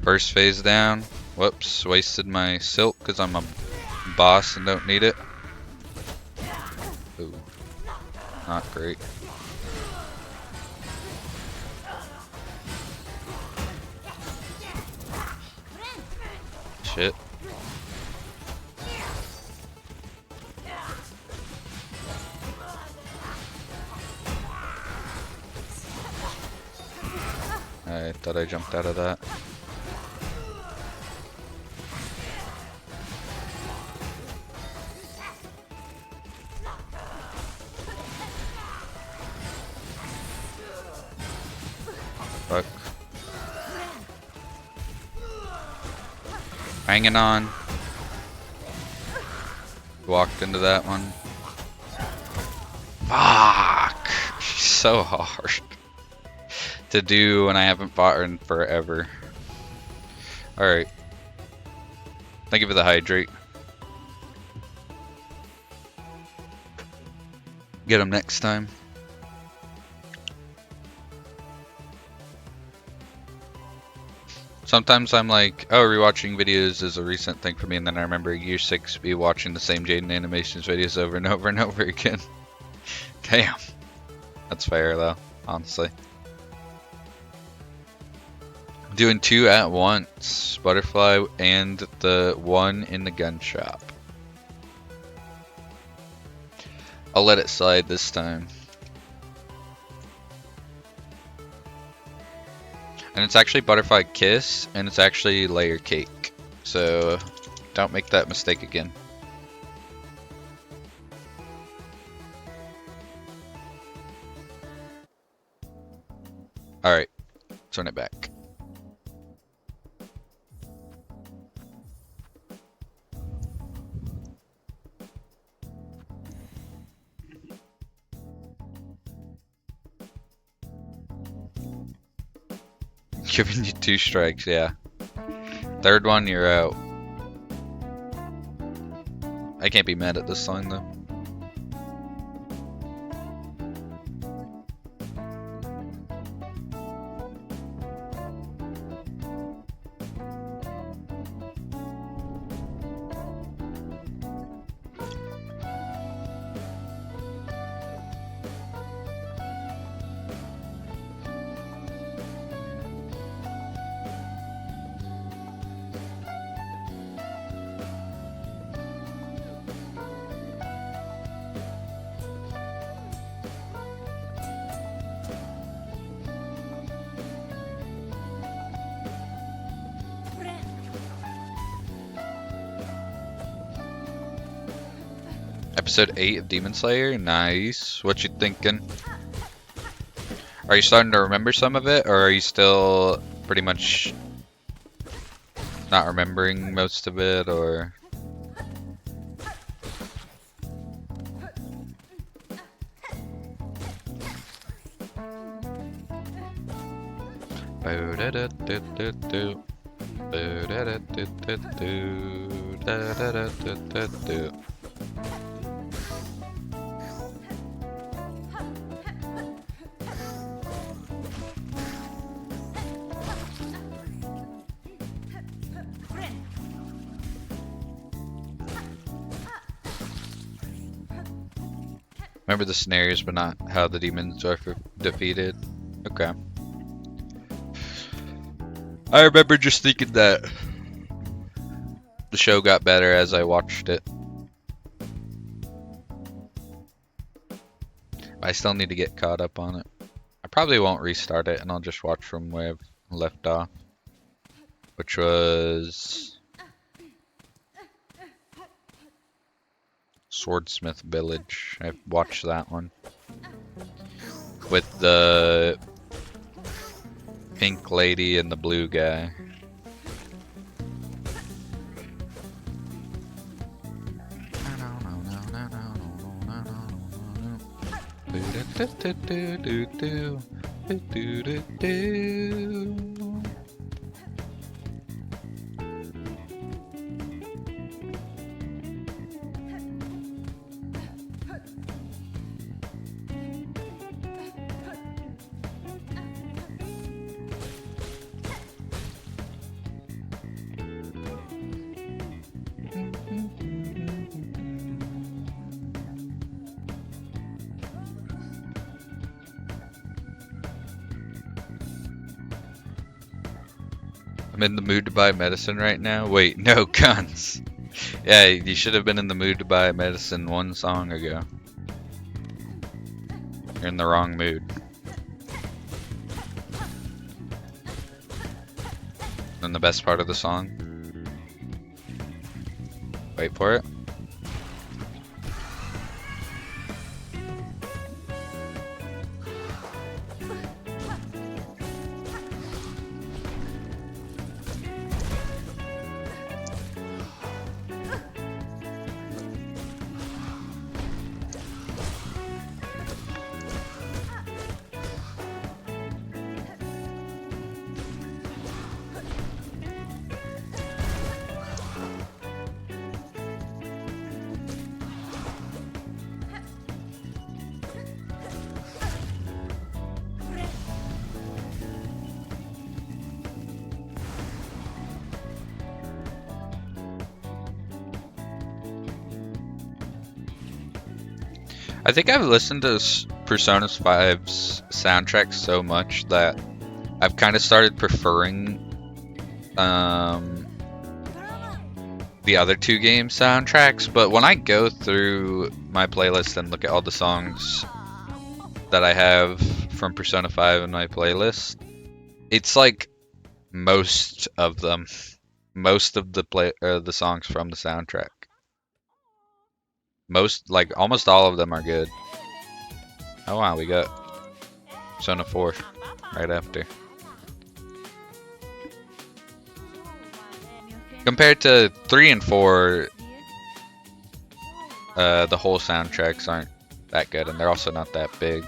First phase down. Whoops, wasted my silk because I'm a boss and don't need it. Ooh, not great. Shit. I thought I jumped out of that. Fuck. Hanging on. Walked into that one. Fuck! She's so hard to do when I haven't fought her in forever. Alright. Thank you for the hydrate. Get him next time. Sometimes I'm like, oh, rewatching videos is a recent thing for me, and then I remember year 6 be watching the same Jaden Animations videos over and over and over again. Damn. That's fair though, honestly. Doing 2 at once. Butterfly and the one in the gun shop. I'll let it slide this time. And it's actually Butterfly Kiss, and it's actually Layer Cake. So, don't make that mistake again. Alright, turn it back. Giving you 2 strikes, yeah. Third one, you're out. I can't be mad at this song though. Episode 8 of Demon Slayer, nice. What you thinking? Are you starting to remember some of it, or are you still pretty much not remembering most of it, or? Remember the scenarios, but not how the demons are defeated. Okay. I remember just thinking that the show got better as I watched it. I still need to get caught up on it. I probably won't restart it, and I'll just watch from where I've left off, which was Swordsmith Village. I've watched that one with the pink lady and the blue guy. I'm in the mood to buy medicine right now. Wait, no, guns. Yeah, you should have been in the mood to buy medicine one song ago. You're in the wrong mood. And the best part of the song. Wait for it. I think I've listened to Persona 5's soundtrack so much that I've kind of started preferring the other two game soundtracks, but when I go through my playlist and look at all the songs that I have from Persona 5 in my playlist, it's like most of them, most of the songs from the soundtrack. Almost all of them are good. Oh wow, we got Persona 4 right after. Compared to 3 and 4, the whole soundtracks aren't that good, and they're also not that big.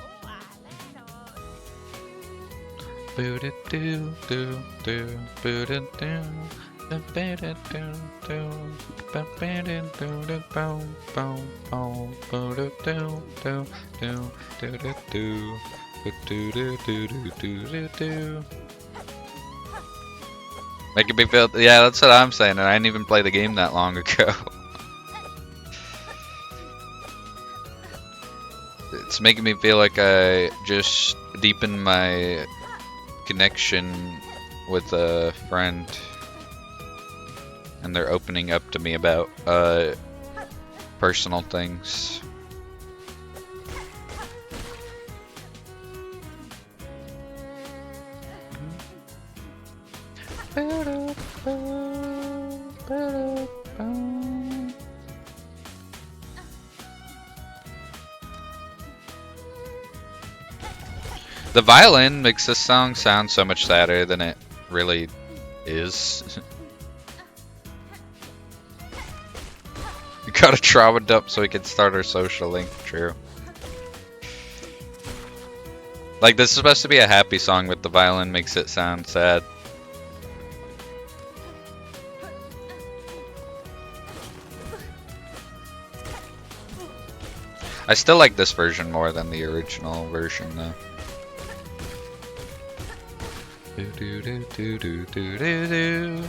Making me feel, yeah, that's what I'm saying, and I didn't even play the game that long ago. It's making me feel like I just deepened my connection with a friend, and they're opening up to me about personal things. The violin makes this song sound so much sadder than it really is. We got a trauma dump so we can start our social link. True. Like, this is supposed to be a happy song, but the violin makes it sound sad. I still like this version more than the original version, though. Do do do do do do do.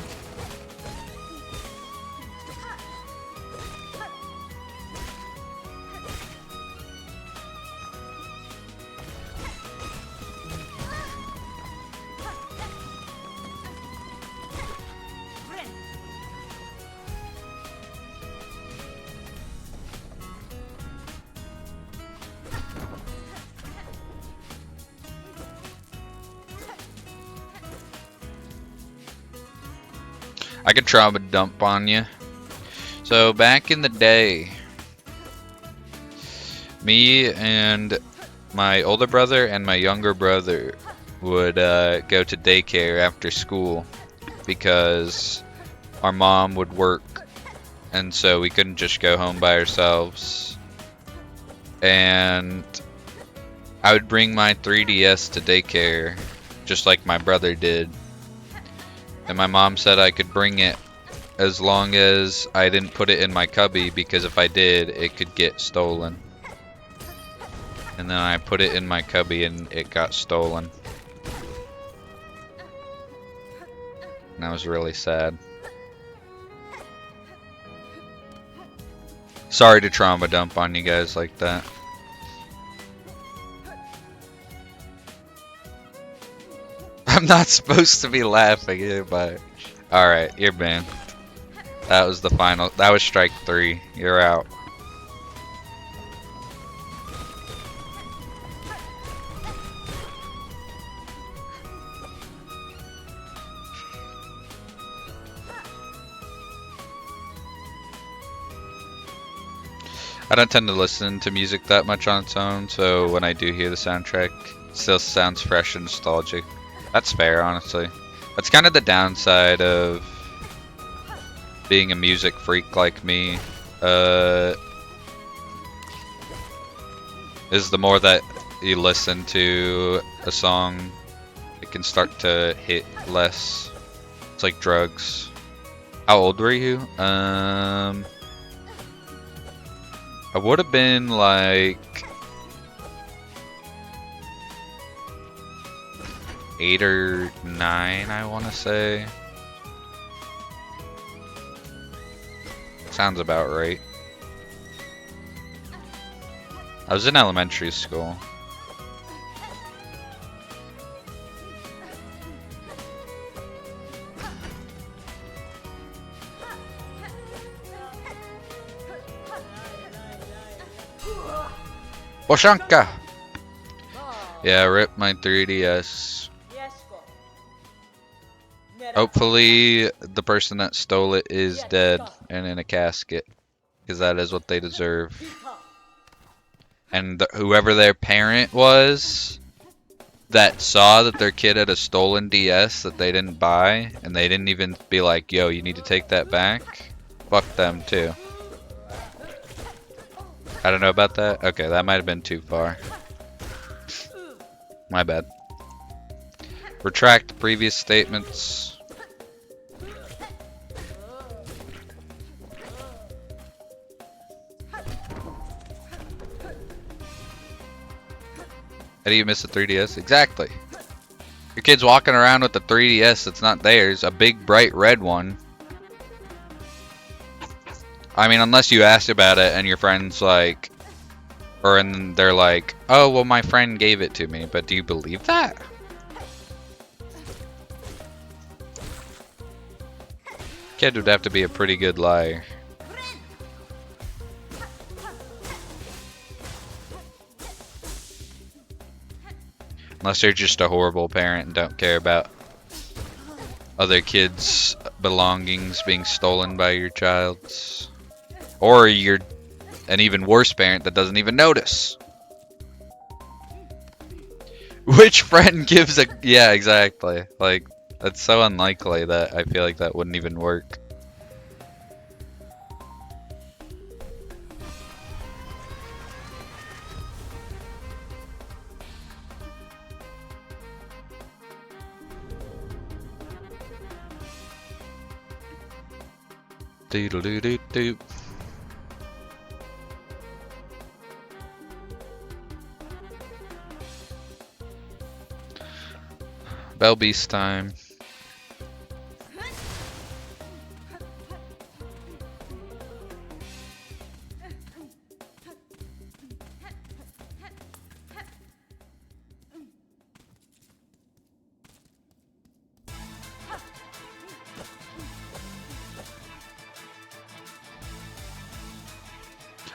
I could trauma dump on you. So back in the day, me and my older brother and my younger brother would go to daycare after school because our mom would work, and so we couldn't just go home by ourselves. And I would bring my 3DS to daycare, just like my brother did. And my mom said I could bring it as long as I didn't put it in my cubby, because if I did, it could get stolen. And then I put it in my cubby and it got stolen. And I was really sad. Sorry to trauma dump on you guys like that. I'm not supposed to be laughing, but alright, you're banned. That was the final. That was strike 3. You're out. I don't tend to listen to music that much on its own, so when I do hear the soundtrack, it still sounds fresh and nostalgic. That's fair, honestly. That's kind of the downside of being a music freak like me. Is the more that you listen to a song, it can start to hit less. It's like drugs. How old were you? I would have been like 8 or 9, I want to say. Sounds about right. I was in elementary school. Boshanka! Yeah, rip my 3DS. Hopefully the person that stole it is dead and in a casket, because that is what they deserve. And whoever their parent was that saw that their kid had a stolen DS that they didn't buy, and they didn't even be like, yo, you need to take that back, fuck them too. I don't know about that. Okay, that might have been too far. My bad. Retract previous statements. How do you miss a 3DS? Exactly. Your kid's walking around with a 3DS that's not theirs, a big bright red one. I mean, unless you ask about it and your friend's like, and they're like, oh, well, my friend gave it to me. But do you believe that? Kid would have to be a pretty good liar. Unless you're just a horrible parent and don't care about other kids' belongings being stolen by your child's. Or you're an even worse parent that doesn't even notice. Which friend gives a... Yeah, exactly. Like, that's so unlikely that I feel like that wouldn't even work. Doodle doo doo doo. Bell Beast time.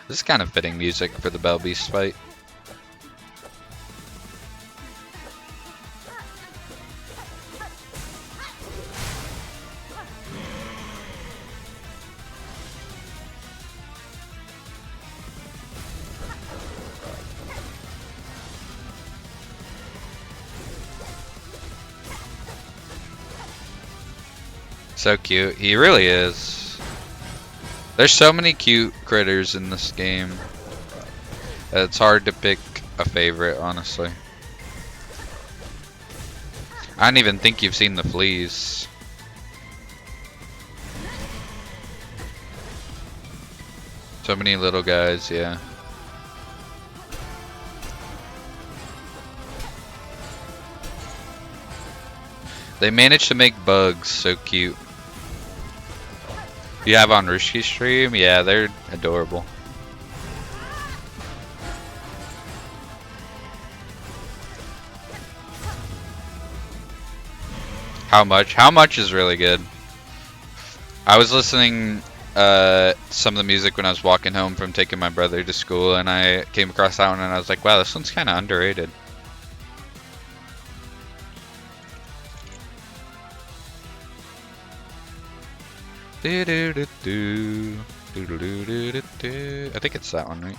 This is kind of fitting music for the Bell Beast fight. So cute. He really is. There's so many cute critters in this game. It's hard to pick a favorite, honestly. I don't even think you've seen the fleas. So many little guys, yeah. They managed to make bugs so cute. You have on Rishki's stream? Yeah, they're adorable. How much? How much is really good. I was listening some of the music when I was walking home from taking my brother to school, and I came across that one and I was like, wow, this one's kind of underrated. I think it's that one, right?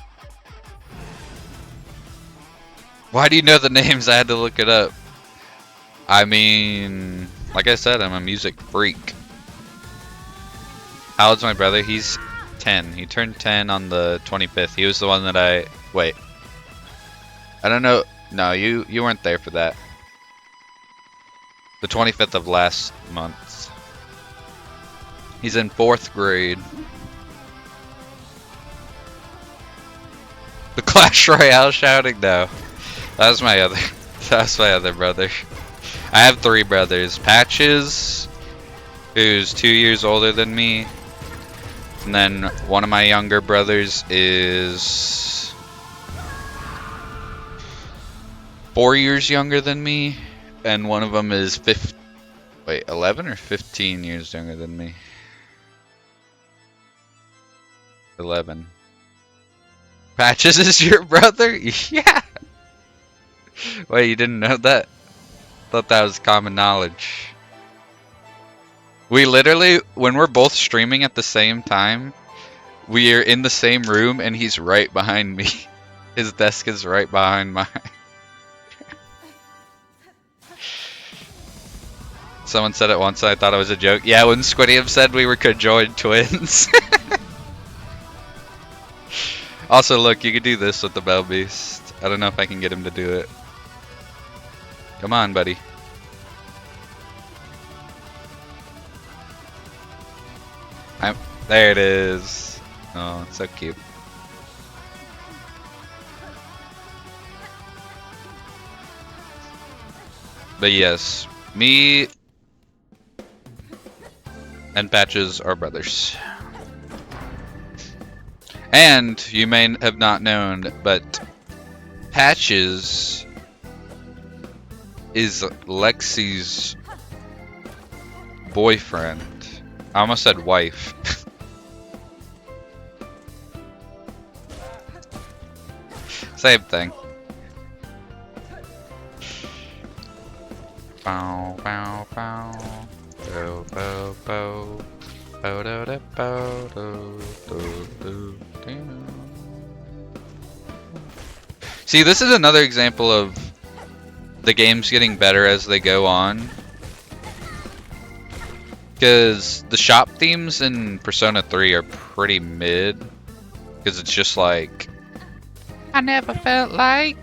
Why do you know the names? I had to look it up. I mean, like I said, I'm a music freak. How old's my brother? He's 10. He turned 10 on the 25th. He was the one that I... Wait. I don't know. No, you weren't there for that. The 25th of last month. He's in 4th grade. The Clash Royale shouting? No. That was my other brother. I have 3 brothers. Patches, who's 2 years older than me. And then one of my younger brothers is 4 years younger than me. And one of them is 11 or 15 years younger than me. 11. Patches is your brother? Yeah. Wait, you didn't know that? Thought that was common knowledge. We literally, when we're both streaming at the same time, we are in the same room and he's right behind me. His desk is right behind mine. Someone said it once and I thought it was a joke. Yeah, when Squidium said we were conjoined twins. Also, look, you could do this with the Bell Beast. I don't know if I can get him to do it. Come on, buddy. There it is. Oh, it's so cute. But yes, me and Patches are brothers. And you may have not known, but Patches is Lexi's boyfriend. I almost said wife. Same thing. Bow, bow, bow. Bow, bow, bow. Bow, da, da, bow, do, do, do, do. See, this is another example of the games getting better as they go on. Because the shop themes in Persona 3 are pretty mid. Because it's just like, I never felt like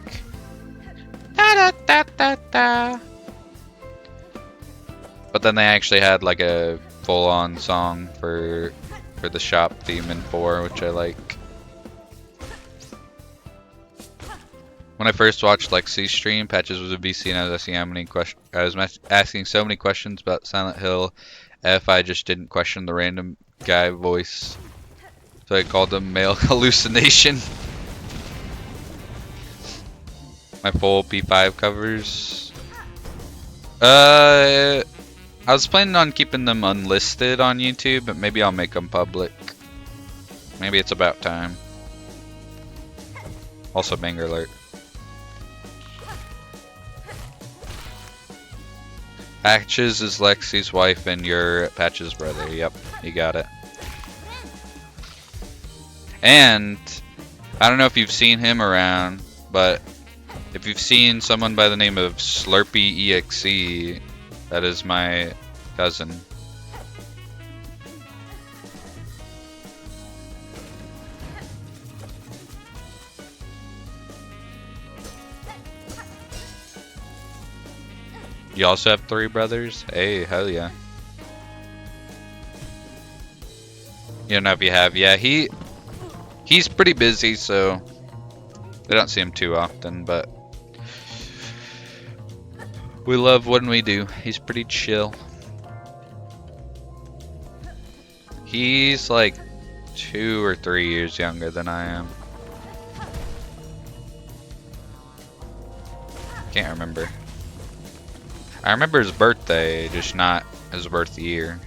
da da da da da. But then they actually had like a full-on song for the shop theme in 4, which I like. When I first watched Lexi's stream, Patches was a VC, and I was asking asking so many questions about Silent Hill. If I just didn't question the random guy voice, so I called him Male Hallucination. My full P5 covers. I was planning on keeping them unlisted on YouTube, but maybe I'll make them public. Maybe it's about time. Also, banger alert. Patches is Lexi's wife and you're Patches' brother. Yep, you got it. And I don't know if you've seen him around, but if you've seen someone by the name of Slurpee EXE, that is my cousin. You also have 3 brothers? Hey, hell yeah. You don't know if you have. Yeah, he's pretty busy, so I don't see him too often, but we love when we do. He's pretty chill. He's like 2 or 3 years younger than I am. Can't remember. I remember his birthday, just not his birth year.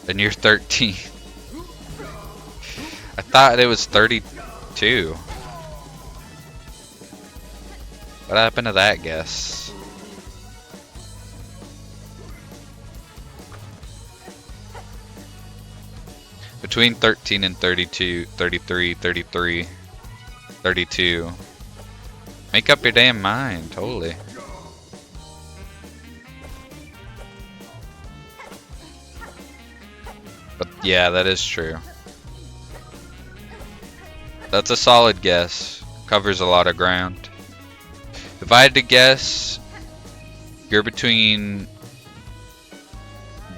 And you're 13. I thought it was 32. What happened to that guess? Between 13 and 32, 33, 33, 32. Make up your damn mind, totally. But yeah, that is true. That's a solid guess. Covers a lot of ground. If I had to guess, you're between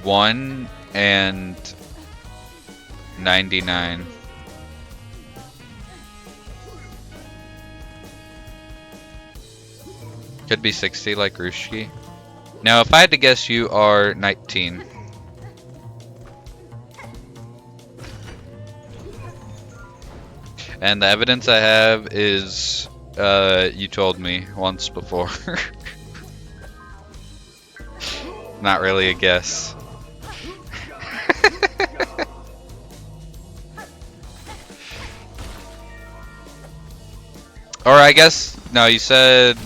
1 and 99. Could be 60 like Rushki. Now, if I had to guess, you are 19. And the evidence I have is, you told me once before. Not really a guess. Or I guess, no, you said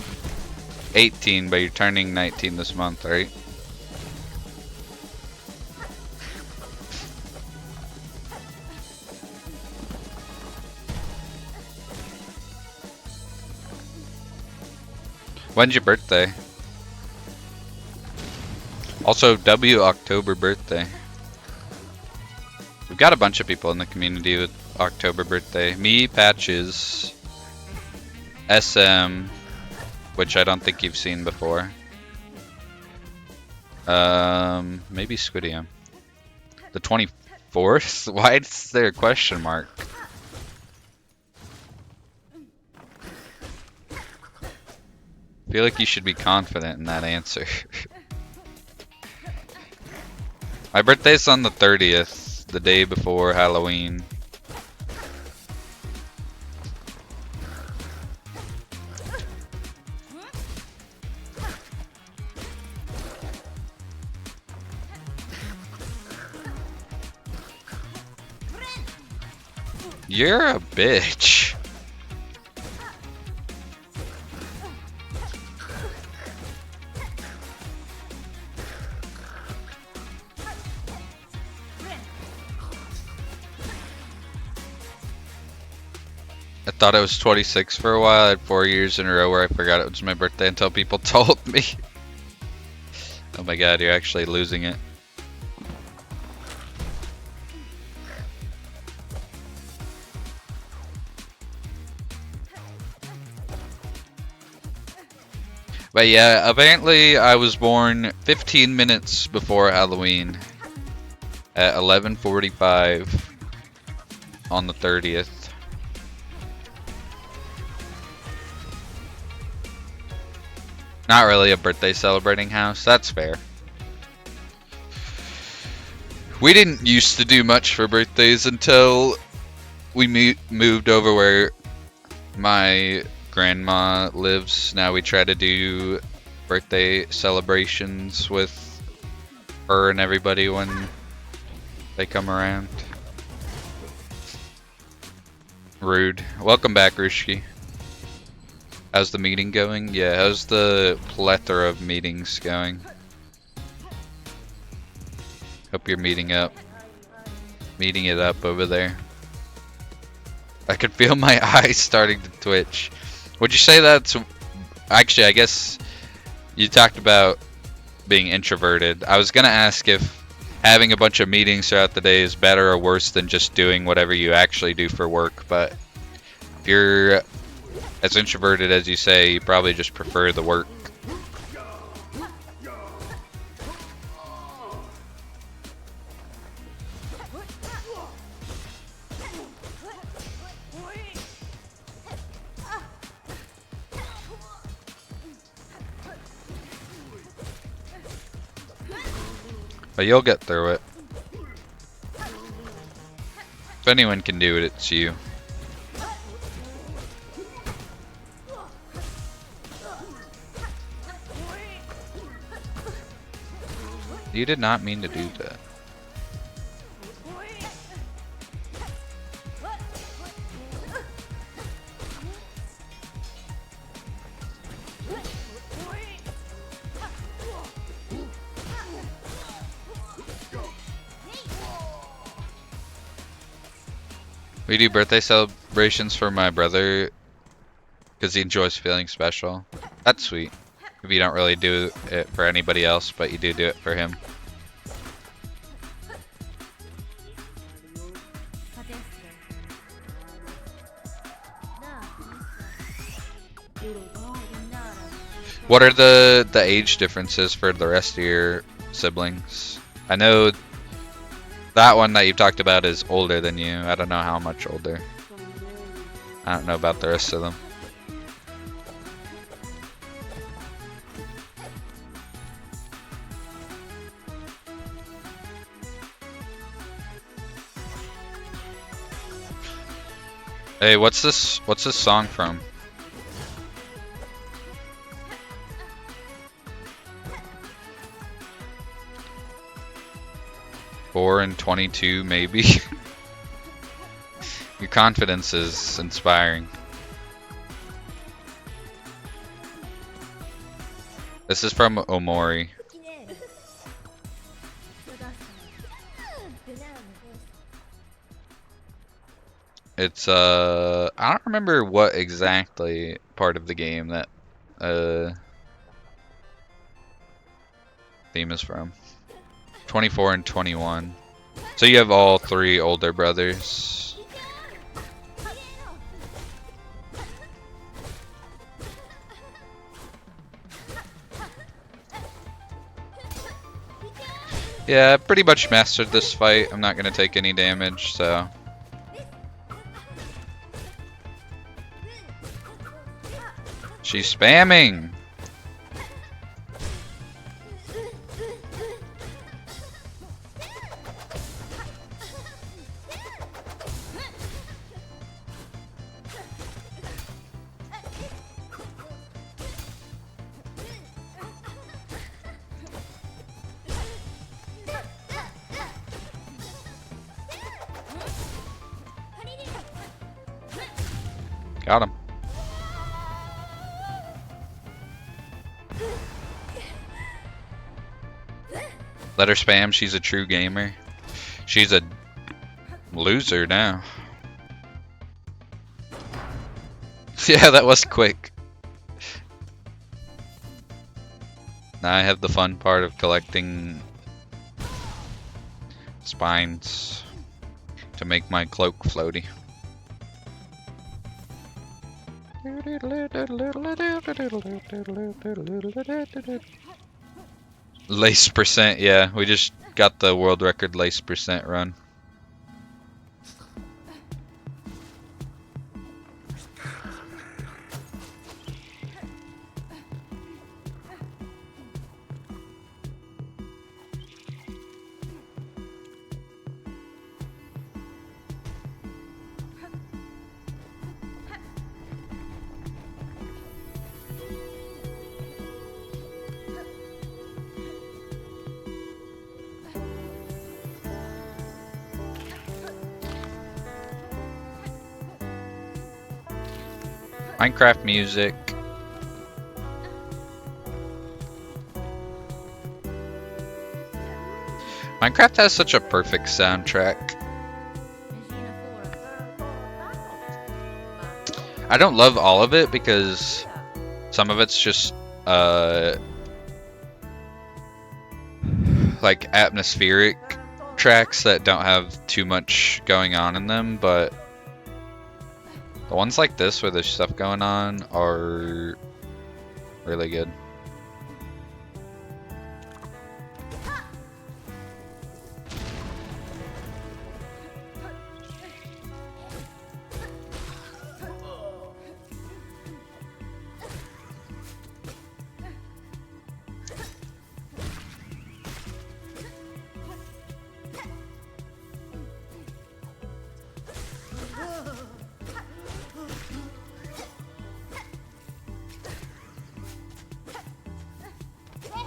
18, but you're turning 19 this month, right? When's your birthday? Also, W October birthday. We've got a bunch of people in the community with October birthday. Me, Patches, SM, which I don't think you've seen before. Maybe Squidium. The 24th? Why is there a question mark? I feel like you should be confident in that answer. My birthday's on the 30th, the day before Halloween. You're a bitch. I thought it was 26 for a while. I had 4 years in a row where I forgot it was my birthday until people told me. Oh my god, you're actually losing it. But yeah, apparently I was born 15 minutes before Halloween at 11:45 on the 30th. Not really a birthday celebrating house, that's fair. We didn't used to do much for birthdays until we moved over where my grandma lives. Now we try to do birthday celebrations with her and everybody when they come around. Rude. Welcome back, Rushki. How's the meeting going? Yeah, how's the plethora of meetings going? Hope you're meeting it up over there. I could feel my eyes starting to twitch. Would you say that's... Actually, I guess you talked about being introverted. I was gonna ask if having a bunch of meetings throughout the day is better or worse than just doing whatever you actually do for work, but if you're as introverted as you say, you probably just prefer the work. But you'll get through it. If anyone can do it, it's you. You did not mean to do that. We do birthday celebrations for my brother because he enjoys feeling special. That's sweet. If you don't really do it for anybody else, but you do it for him. What are the age differences for the rest of your siblings? I know that one that you've talked about is older than you. I don't know how much older. I don't know about the rest of them. Hey, what's this song from? Four and 22, maybe. Your confidence is inspiring. This is from Omori. It's I don't remember what exactly part of the game that theme is from. 24 and 21. So you have all three older brothers. Yeah, I pretty much mastered this fight. I'm not gonna take any damage, so. She's spamming! Got him. Let her spam, she's a true gamer. She's a loser now. Yeah, that was quick. Now I have the fun part of collecting spines to make my cloak floaty. Lace percent, yeah. We just got the world record lace percent run. Minecraft music. Minecraft has such a perfect soundtrack. I don't love all of it because some of it's just like atmospheric tracks that don't have too much going on in them, but The ones like this where there's stuff going on are really good.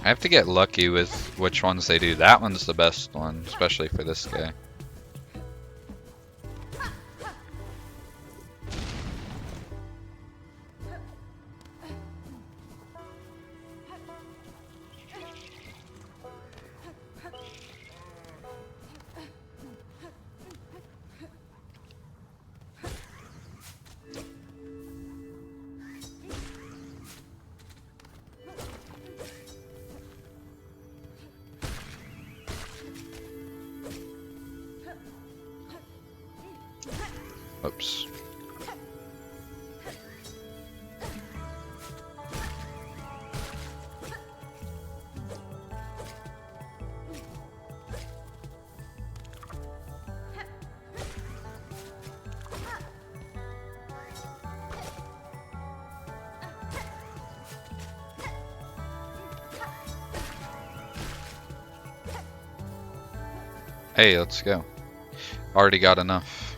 I have to get lucky with which ones they do. That one's the best one, especially for this guy. Oops. Hey, let's go. Already got enough.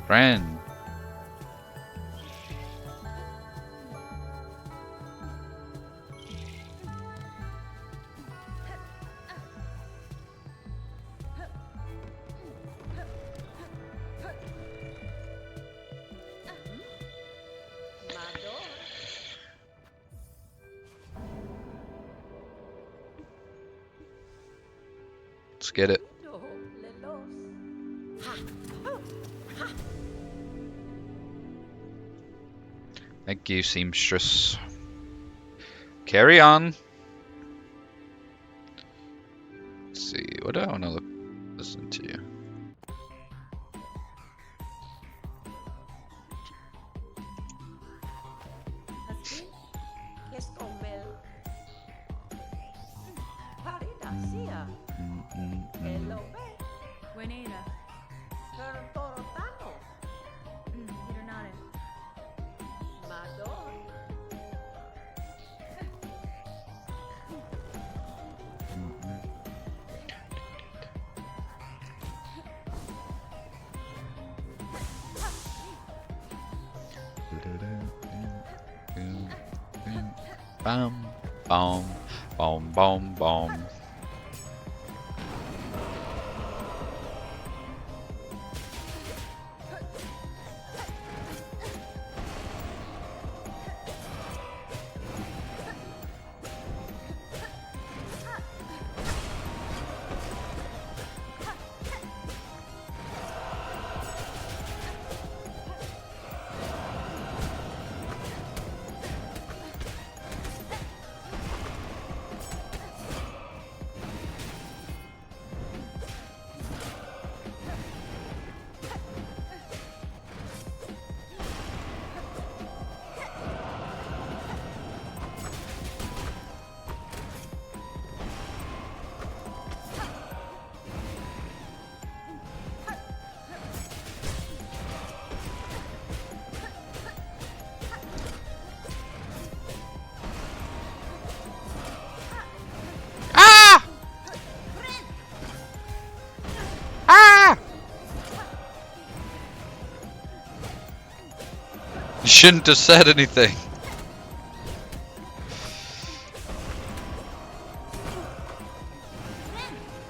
Friend. Let's get it. Thank you, seamstress. Carry on. Let's see, what do I want to listen to? Bam, bom, bom, bom, bom. You shouldn't have said anything.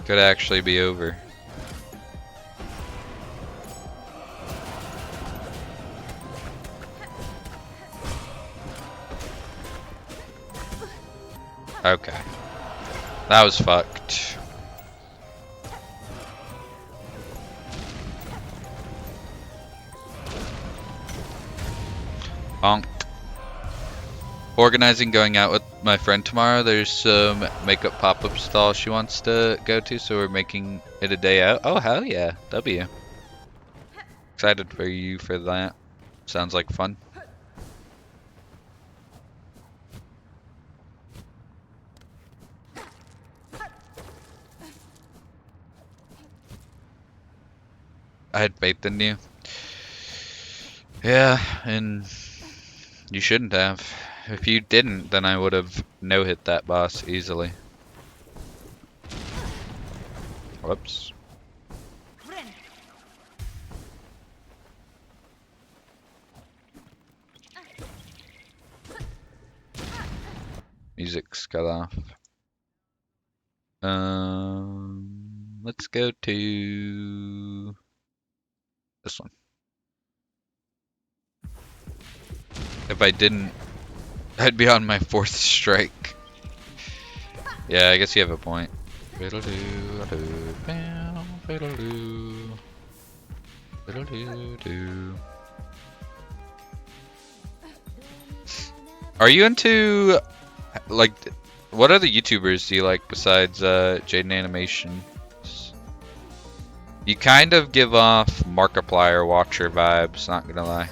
Could actually be over. Okay. That was fucked. Bonk. Organizing going out with my friend tomorrow. There's some makeup pop-up stall she wants to go to, so we're making it a day out. Oh hell yeah, W. Excited for you for that. Sounds like fun. I had faith in you. Yeah, and you shouldn't have. If you didn't, then I would have no-hit that boss easily. Whoops. Music's cut off. Let's go to this one. If I didn't, I'd be on my 4th strike. Yeah, I guess you have a point. Are you into, like, what other YouTubers do you like besides Jaden Animation? You kind of give off Markiplier Watcher vibes, not gonna lie.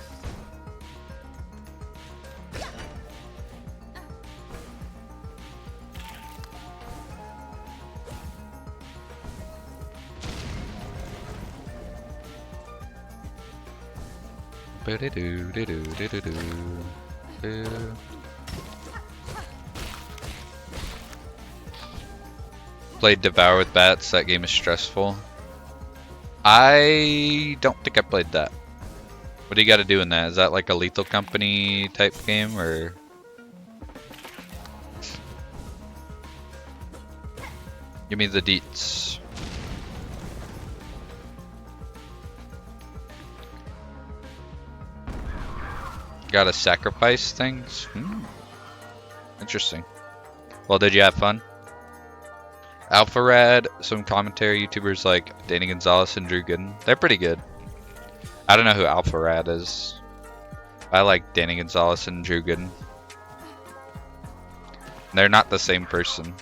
Played Devour with Bats. That game is stressful. I don't think I played that. What do you got to do in that? Is that like a Lethal Company type game, or? Give me the deets. Gotta sacrifice things? Interesting. Well, did you have fun? Alpharad, some commentary YouTubers like Danny Gonzalez and Drew Gooden. They're pretty good. I don't know who Alpharad is. I like Danny Gonzalez and Drew Gooden. They're not the same person.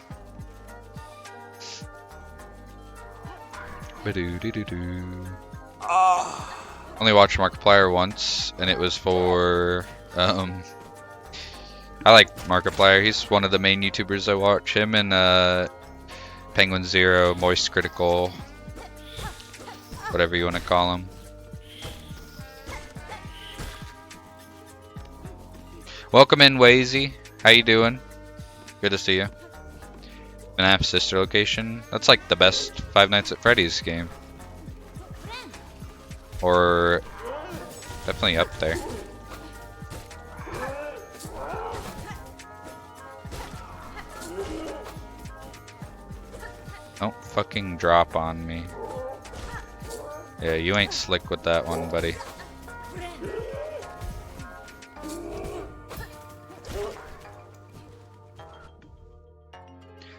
Only watched Markiplier once, and it was for I like Markiplier. He's one of the main YouTubers I watch. Him and Penguin Zero, Moist Critical, whatever you want to call him. Welcome in, Wazy. How you doing? Good to see you. And I have Sister Location. That's like the best Five Nights at Freddy's game. Or definitely up there. Don't fucking drop on me. Yeah, you ain't slick with that one, buddy.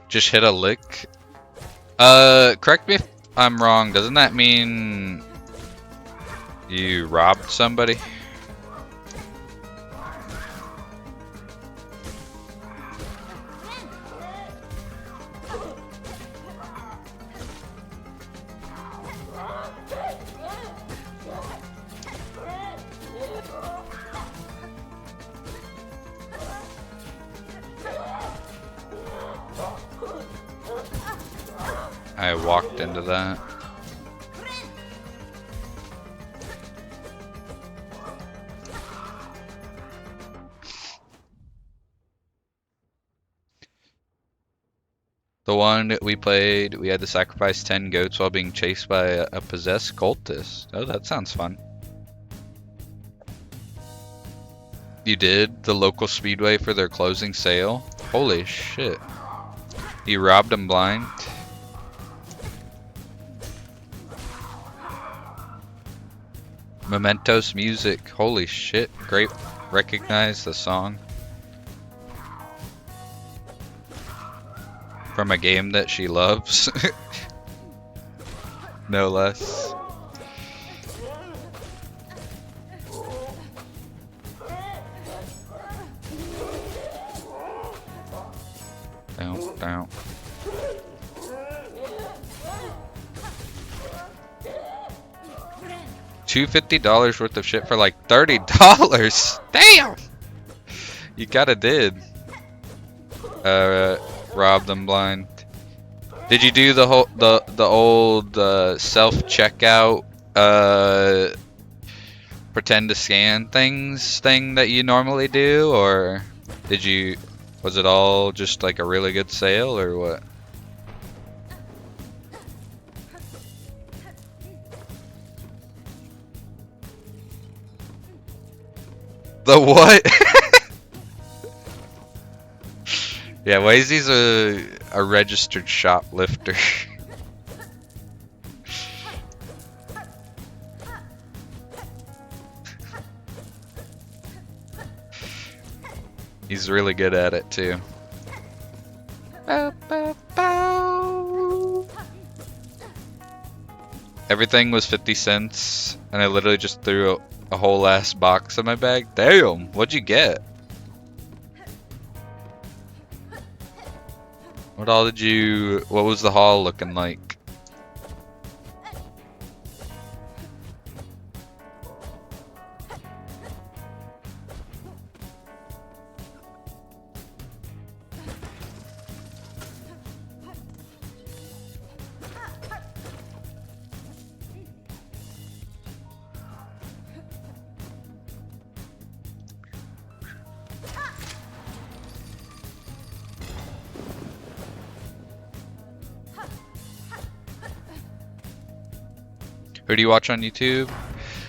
Just hit a lick. Correct me if I'm wrong. Doesn't that mean you robbed somebody? I walked into that. The one that we played, we had to sacrifice 10 goats while being chased by a possessed cultist. Oh, that sounds fun. You did? The local speedway for their closing sale? Holy shit. You robbed them blind? Mementos music. Holy shit. Great. Recognize the song. From a game that she loves. No less. $250 worth of shit for like $30. Damn! You gotta did. Rob them blind. Did you do the whole the old self checkout pretend to scan thing that you normally do, or was it all just like a really good sale or what? The what? Yeah, Wazy's a registered shoplifter. He's really good at it too. Everything was 50 cents, and I literally just threw a whole ass box in my bag. Damn, what'd you get? What was the haul looking like? Who do you watch on YouTube?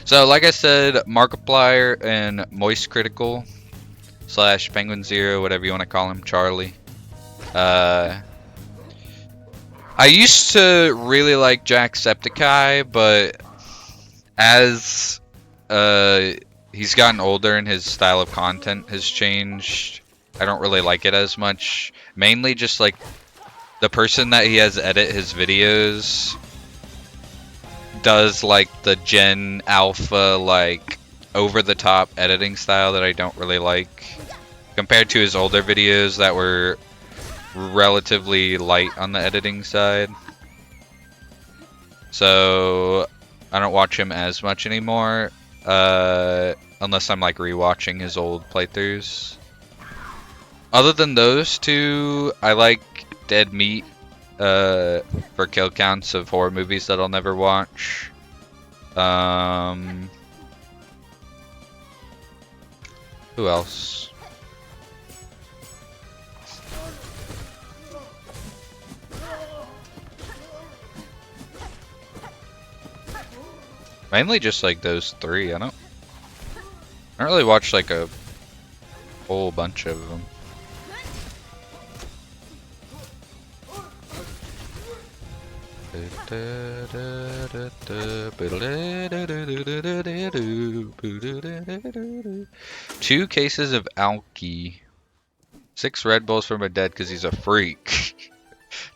So, like I said, Markiplier and Moist Critical / Penguin Zero, whatever you want to call him, Charlie. I used to really like Jacksepticeye, but as he's gotten older and his style of content has changed, I don't really like it as much. Mainly just like the person that he has edit his videos does like the Gen Alpha, like over the top editing style that I don't really like compared to his older videos that were relatively light on the editing side. So I don't watch him as much anymore, unless I'm like rewatching his old playthroughs. Other than those two, I like Dead Meat for kill counts of horror movies that I'll never watch. Who else? Mainly just like those three. I don't really watch like a whole bunch of them. Two cases of alky. 6 Red Bulls for my dad because he's a freak.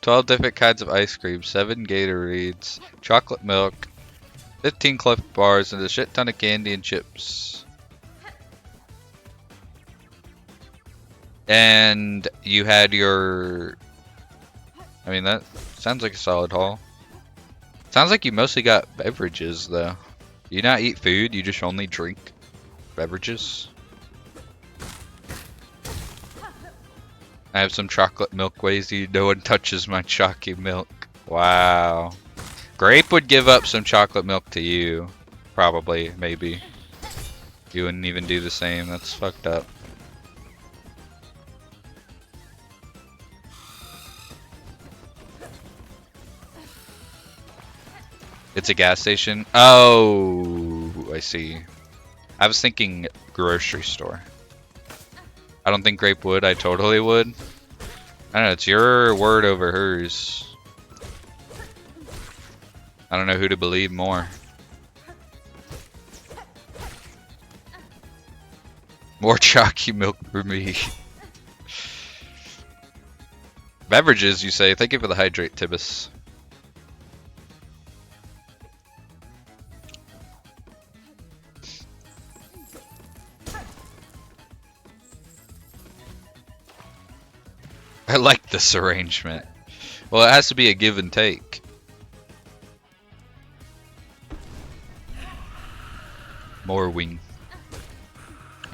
12 different kinds of ice cream. 7 Gatorades. Chocolate milk. 15 Cliff Bars and a shit ton of candy and chips. And you had your... I mean, that sounds like a solid haul. Sounds like you mostly got beverages, though. You not eat food, you just only drink beverages. I have some chocolate milk, Wazy. No one touches my chalky milk. Wow. Grape would give up some chocolate milk to you. Probably, maybe. You wouldn't even do the same. That's fucked up. It's a gas station? Oh, I see. I was thinking grocery store. I don't think Grape would. I totally would. I don't know. It's your word over hers. I don't know who to believe more. More chalky milk for me. Beverages, you say? Thank you for the hydrate, Tibbus. I like this arrangement. Well, it has to be a give and take. More wing.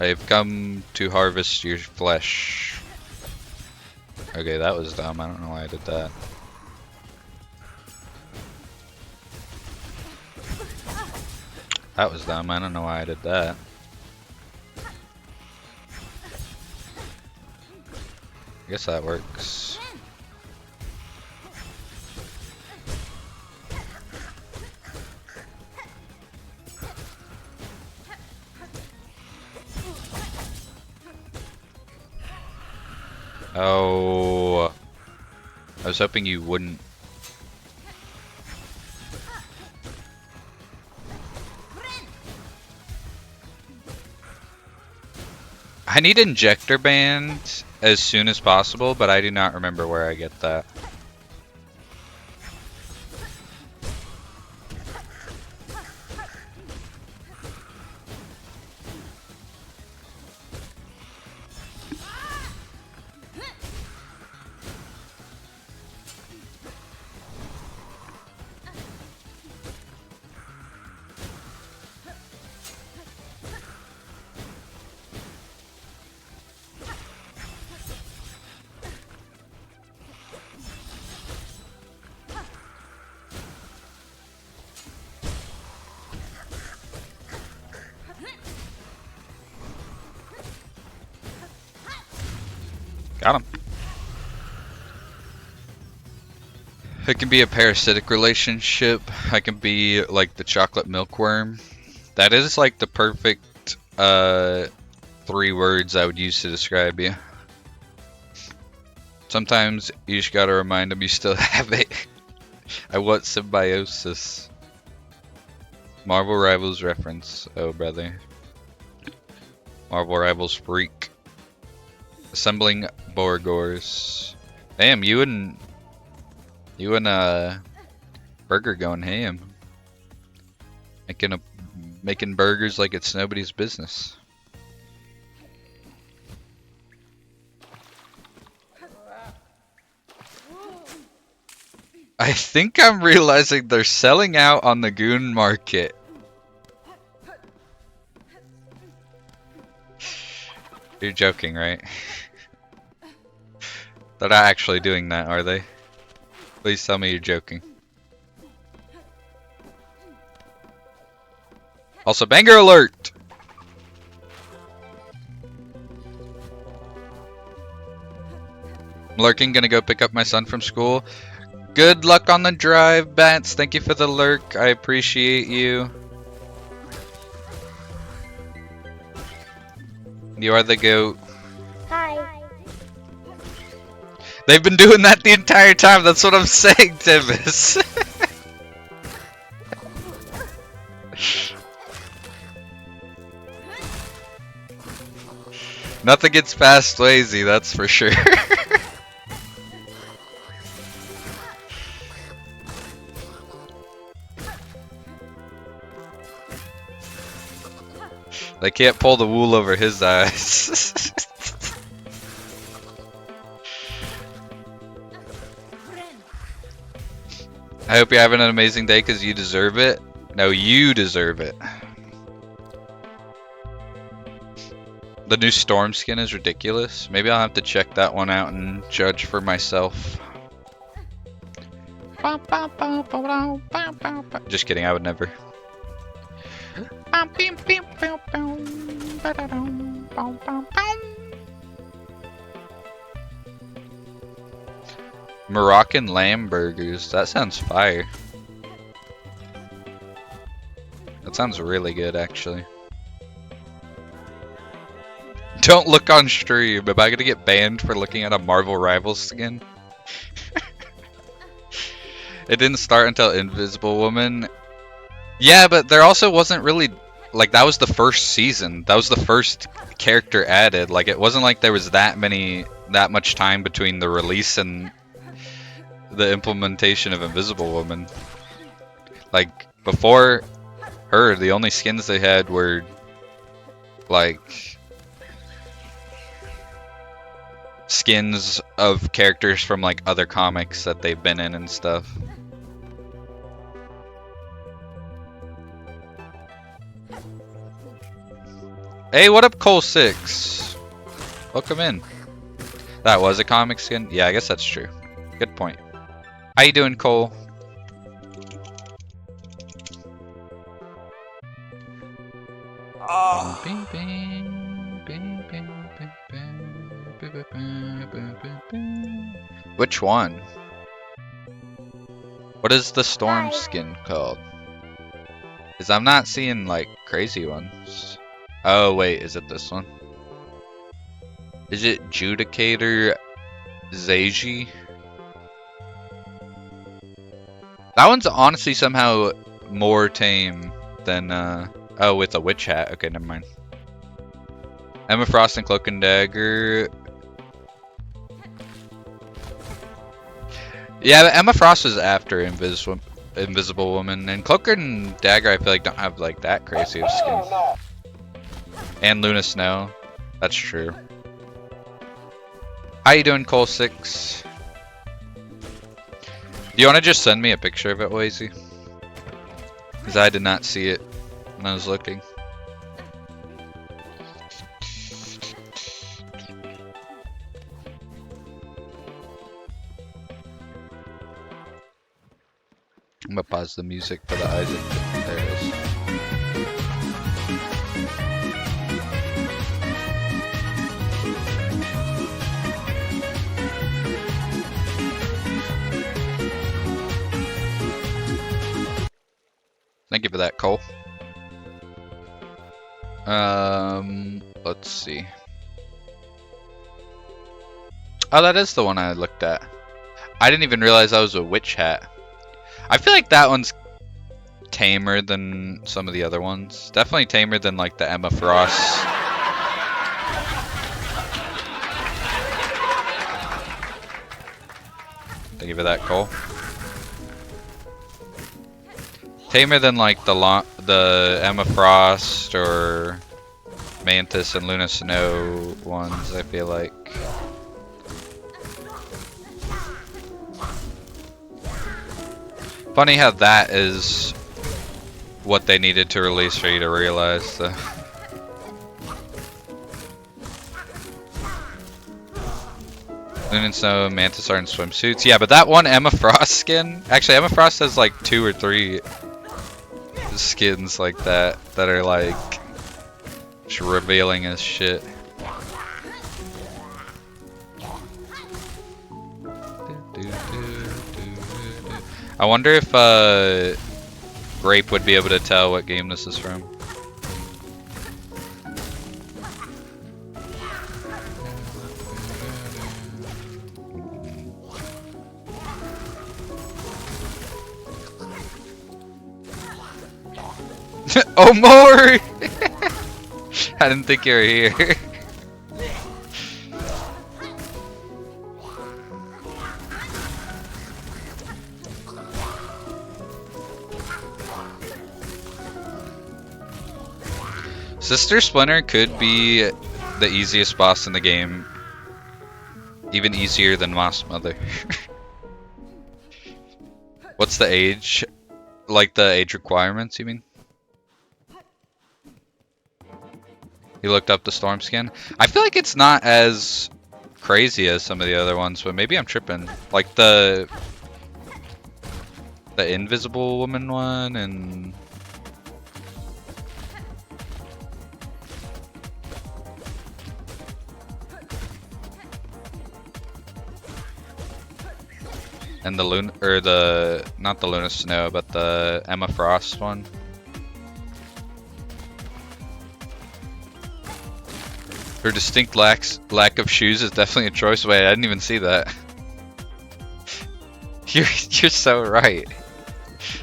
I have come to harvest your flesh. Okay, that was dumb. I don't know why I did that. That was dumb. I don't know why I did that. I guess that works. Oh, I was hoping you wouldn't. I need injector band as soon as possible, but I do not remember where I get that. Got him. It can be a parasitic relationship. I can be like the chocolate milkworm. That is like the perfect 3 words I would use to describe you. Sometimes you just gotta remind them you still have it. I want symbiosis. Marvel Rivals reference. Oh, brother. Marvel Rivals freak. Assembling Borgors. Damn, you and Burger going ham. Making burgers like it's nobody's business. I think I'm realizing they're selling out on the Goon Market. You're joking, right? They're not actually doing that, are they? Please tell me you're joking. Also, banger alert! I'm lurking, gonna go pick up my son from school. Good luck on the drive, Bats. Thank you for the lurk. I appreciate you. You are the goat.
Hi.
They've been doing that the entire time. That's what I'm saying, Tibbs. Nothing gets past Lazy, that's for sure. They can't pull the wool over his eyes. I hope you're having an amazing day because you deserve it. No, you deserve it. The new Storm skin is ridiculous. Maybe I'll have to check that one out and judge for myself. Just kidding, I would never. Moroccan lamb burgers. That sounds fire. That sounds really good, actually. Don't look on stream. Am I gonna get banned for looking at a Marvel Rivals skin? It didn't start until Invisible Woman. Yeah, but there also wasn't really... Like, that was the first season. That was the first character added. Like, it wasn't like there was that much time between the release and the implementation of Invisible Woman. Like, before her, the only skins they had were, like, skins of characters from, like, other comics that they've been in and stuff. Hey, what up, Cole 6? Welcome in. That was a comic skin? Yeah, I guess that's true. Good point. How you doing, Cole? Which one? What is the storm skin called? Because I'm not seeing like crazy ones. Oh wait, is it this one? Is it Judicator Zeiji? That one's honestly somehow more tame than oh, with a witch hat. Okay, never mind. Emma Frost and Cloak and Dagger. Yeah, but Emma Frost was after Invisible Woman, and Cloak and Dagger I feel like don't have like that crazy of skins. And Luna Snow. That's true. How you doing, Cole 6? Do you want to just send me a picture of it, Wazy? Because I did not see it when I was looking. I'm gonna pause the music for the Isaac. There it is. Thank you for that, Cole. Let's see. Oh, that is the one I looked at. I didn't even realize that was a witch hat. I feel like that one's tamer than some of the other ones. Definitely tamer than like the Emma Frost. Thank you for that, Cole. Tamer than like the Emma Frost or Mantis and Luna Snow ones, I feel like. Funny how that is what they needed to release for you to realize. So. Luna and Snow and Mantis are in swimsuits. Yeah, but that one Emma Frost skin, actually Emma Frost has like 2 or 3 skins like that are like just revealing as shit. I wonder if Grape would be able to tell what game this is from. Oh, more! I didn't think you were here. Sister Splinter could be the easiest boss in the game. Even easier than Moss Mother. What's the age? Like the age requirements, you mean? You looked up the Storm skin? I feel like it's not as crazy as some of the other ones, but maybe I'm tripping. Like the Invisible Woman one and... And the Luna, or the, not the Luna Snow, but the Emma Frost one. Her distinct lack of shoes is definitely a choice. Wait, I didn't even see that. You're so right.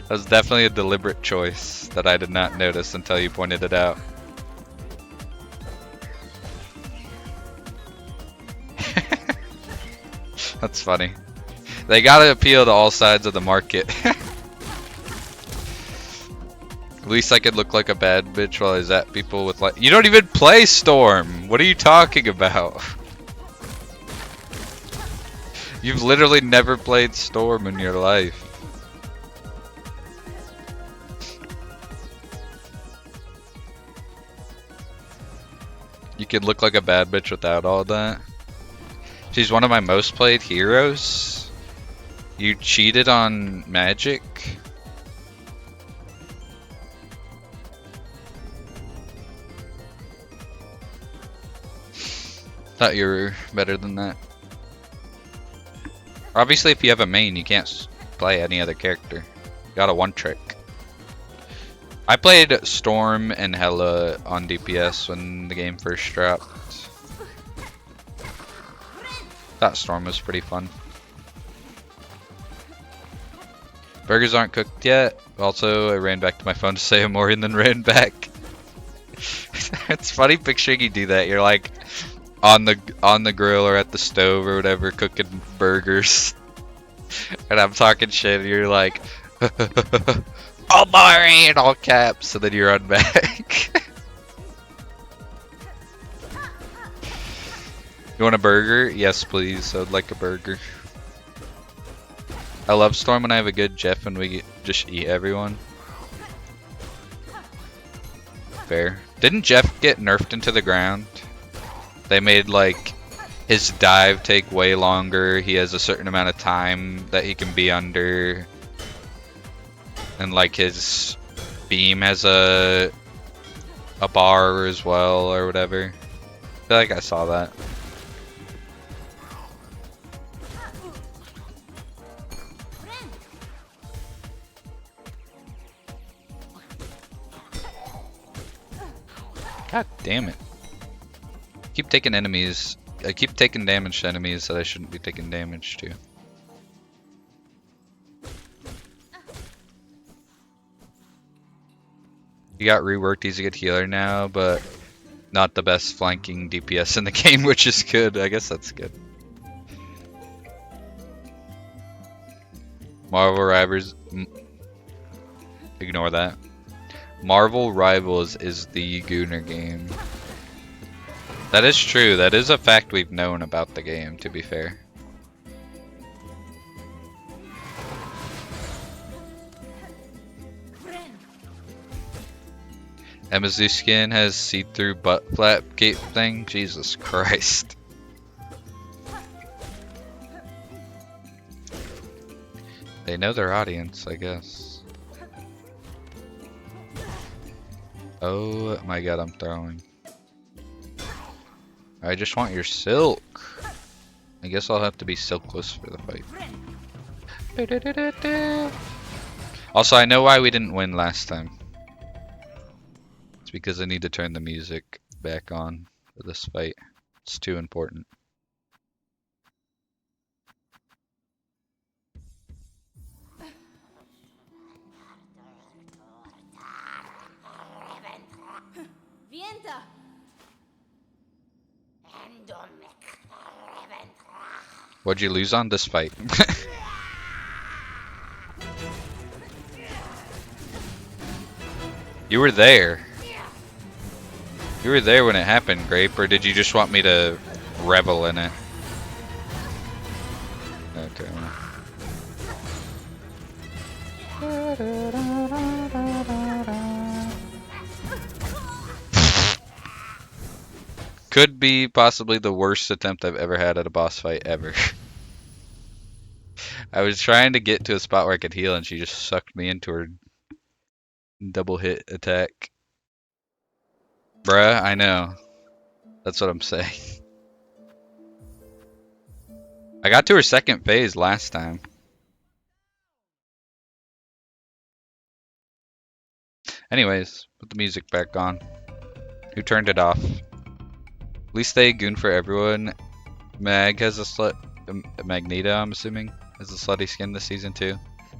That was definitely a deliberate choice that I did not notice until you pointed it out. That's funny. They gotta appeal to all sides of the market. At least I could look like a bad bitch while I zap people with like. You don't even play Storm! What are you talking about? You've literally never played Storm in your life. could look like a bad bitch without all that. She's one of my most played heroes. You cheated on magic. Thought you were better than that. Obviously, if you have a main, you can't play any other character. You got a one trick. I played Storm and Hela on DPS when the game first dropped. That Storm was pretty fun. Burgers aren't cooked yet. Also, I ran back to my phone to say more and then ran back. It's funny picturing you do that. You're like on the grill or at the stove or whatever cooking burgers. And I'm talking shit and you're like oh boy, in all caps, and then you run back. You want a burger? Yes, please. I'd like a burger. I love Storm when I have a good Jeff and we just eat everyone. Fair. Didn't Jeff get nerfed into the ground? They made like his dive take way longer. He has a certain amount of time that he can be under. And like his beam has a bar as well or whatever. I feel like I saw that. God damn it. Keep taking enemies. I keep taking damage to enemies that I shouldn't be taking damage to. He got reworked, he's a good healer now, but not the best flanking DPS in the game, which is good. I guess that's good. Marvel Rivals. Ignore that. Marvel Rivals is the Gooner game. That is true. That is a fact we've known about the game, to be fair. Emma's skin has see-through butt flap cape thing. Jesus Christ. They know their audience, I guess. Oh my god, I'm throwing. I just want your silk. I guess I'll have to be silkless for the fight. Also, I know why we didn't win last time. It's because I need to turn the music back on for this fight. It's too important. What'd you lose on this fight? You were there. You were there when it happened, Grape, or did you just want me to revel in it? Okay. Could be possibly the worst attempt I've ever had at a boss fight ever. I was trying to get to a spot where I could heal and she just sucked me into her double hit attack. Bruh, I know. That's what I'm saying. I got to her second phase last time. Anyways, put the music back on. Who turned it off? At least they goon for everyone. Mag has a slut. Magneto, I'm assuming, has a slutty skin this season too.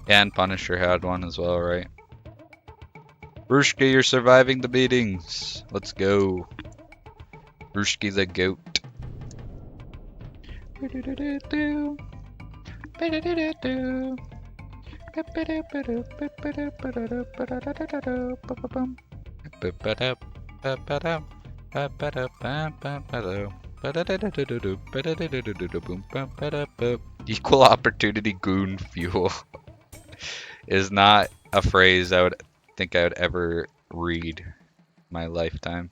Yeah, and Punisher had one as well, right? Rushki, you're surviving the beatings. Let's go. Rushki the goat. Equal opportunity goon fuel is not a phrase I would think I would ever read in my lifetime.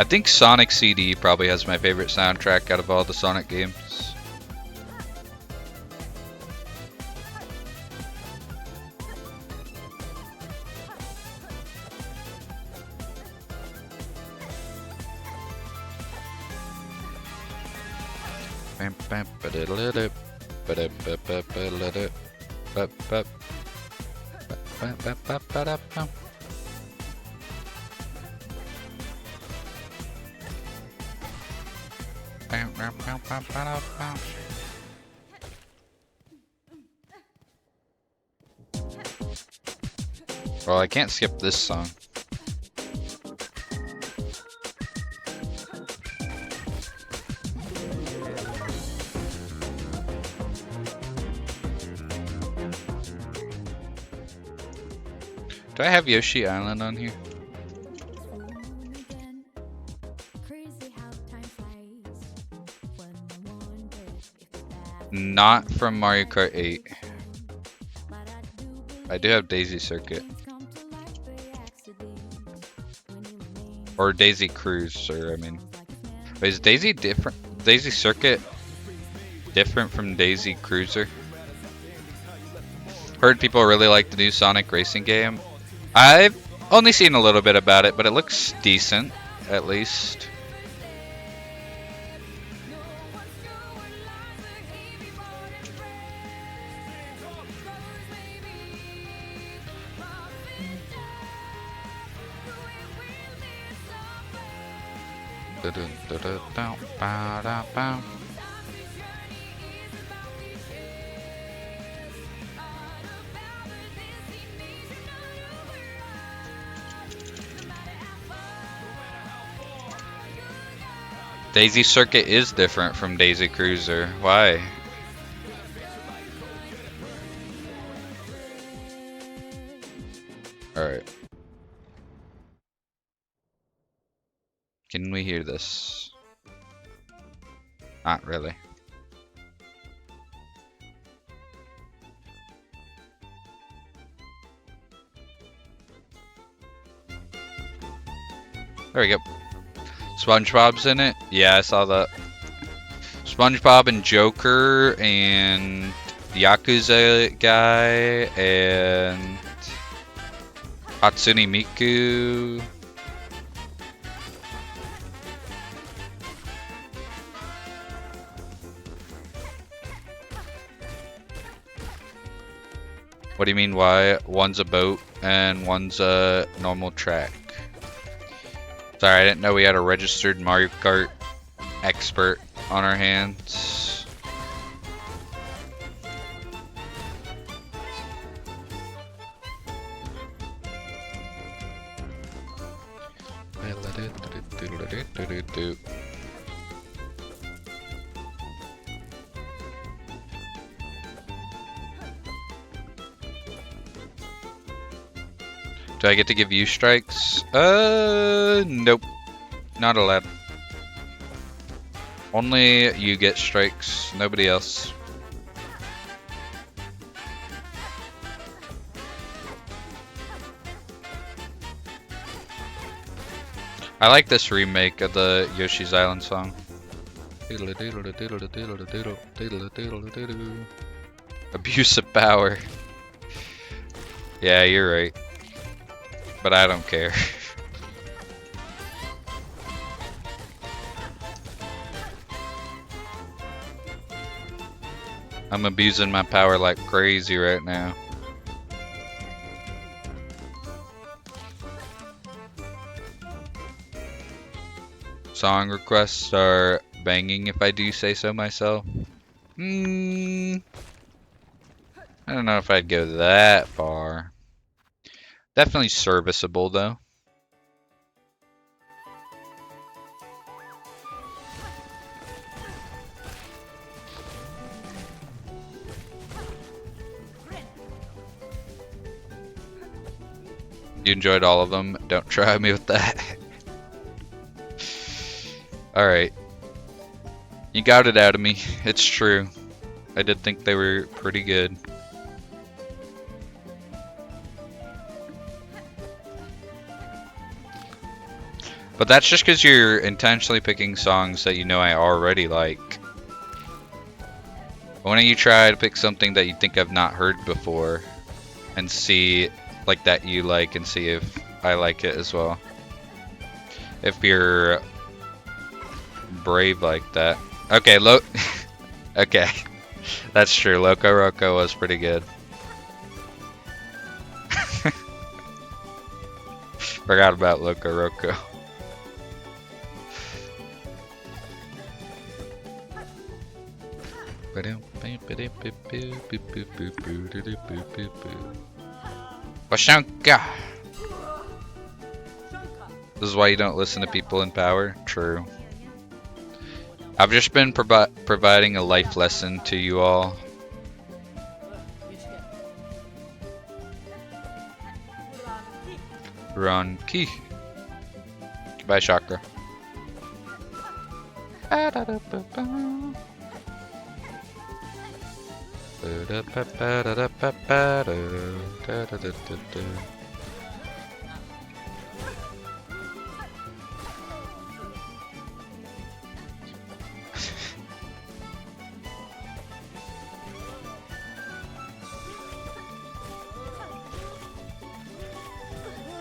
I think Sonic CD probably has my favorite soundtrack out of all the Sonic games. Well, I can't skip this song. Do I have Yoshi Island on here? Not from Mario Kart 8. I do have Daisy Circuit. Or Daisy Cruiser, I mean. Wait, is Daisy different? Daisy Circuit different from Daisy Cruiser? Heard people really like the new Sonic racing game. I've only seen a little bit about it, but it looks decent, at least. Daisy Circuit is different from Daisy Cruiser. Why? Alright. Can we hear this? Not really. There we go. SpongeBob's in it? Yeah, I saw that. SpongeBob and Joker and the Yakuza guy and Hatsune Miku. What do you mean why? One's a boat and one's a normal track. Sorry, I didn't know we had a registered Mario Kart expert on our hands. Do I get to give you strikes? Nope. Not allowed. Only you get strikes, nobody else. I like this remake of the Yoshi's Island song. Abuse of power. Yeah, you're right. But I don't care. I'm abusing my power like crazy right now. Song requests are banging if I do say so myself. I don't know if I'd go that far. Definitely serviceable though. You enjoyed all of them? Don't try me with that. Alright. You got it out of me. It's true. I did think they were pretty good. But that's just because you're intentionally picking songs that you know I already like. Why don't you try to pick something that you think I've not heard before and see like that you like and see if I like it as well. If you're brave like that. Okay, okay. That's true. Loco Roco was pretty good. Forgot about Loco Roco. Washanka. This is why you don't listen to people in power? True. I've just been providing a life lesson to you all. Run key. Goodbye, Chakra.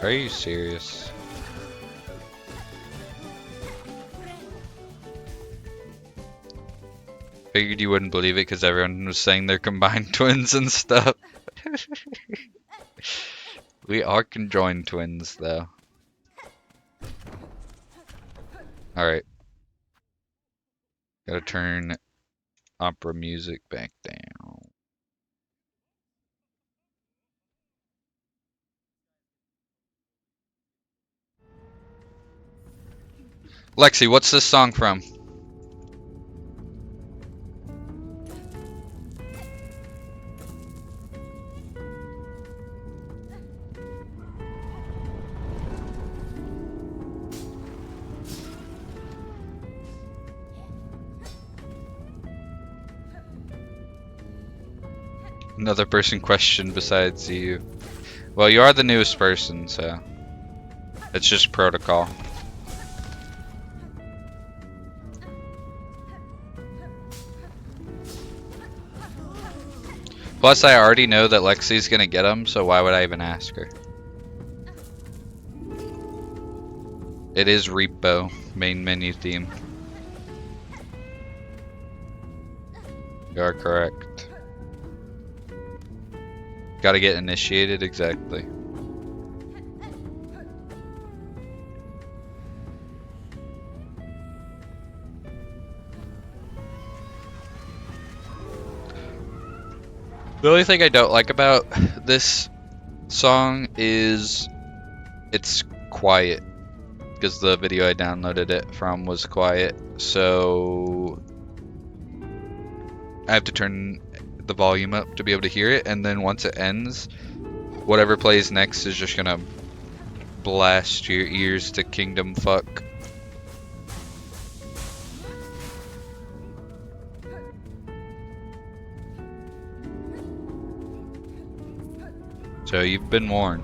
Are you serious? Figured you wouldn't believe it because everyone was saying they're combined twins and stuff. We are conjoined twins, though. Alright. Gotta turn opera music back down. Lexi, what's this song from? Another person questioned besides you. Well, you are the newest person, so it's just protocol. Plus, I already know that Lexi's gonna get him, so why would I even ask her? It is Repo, main menu theme. You are correct. Gotta get initiated, exactly. The only thing I don't like about this song is it's quiet. Because the video I downloaded it from was quiet. So I have to turn the volume up to be able to hear it. And then once it ends, whatever plays next is just gonna blast your ears to Kingdom Fuck. So you've been warned.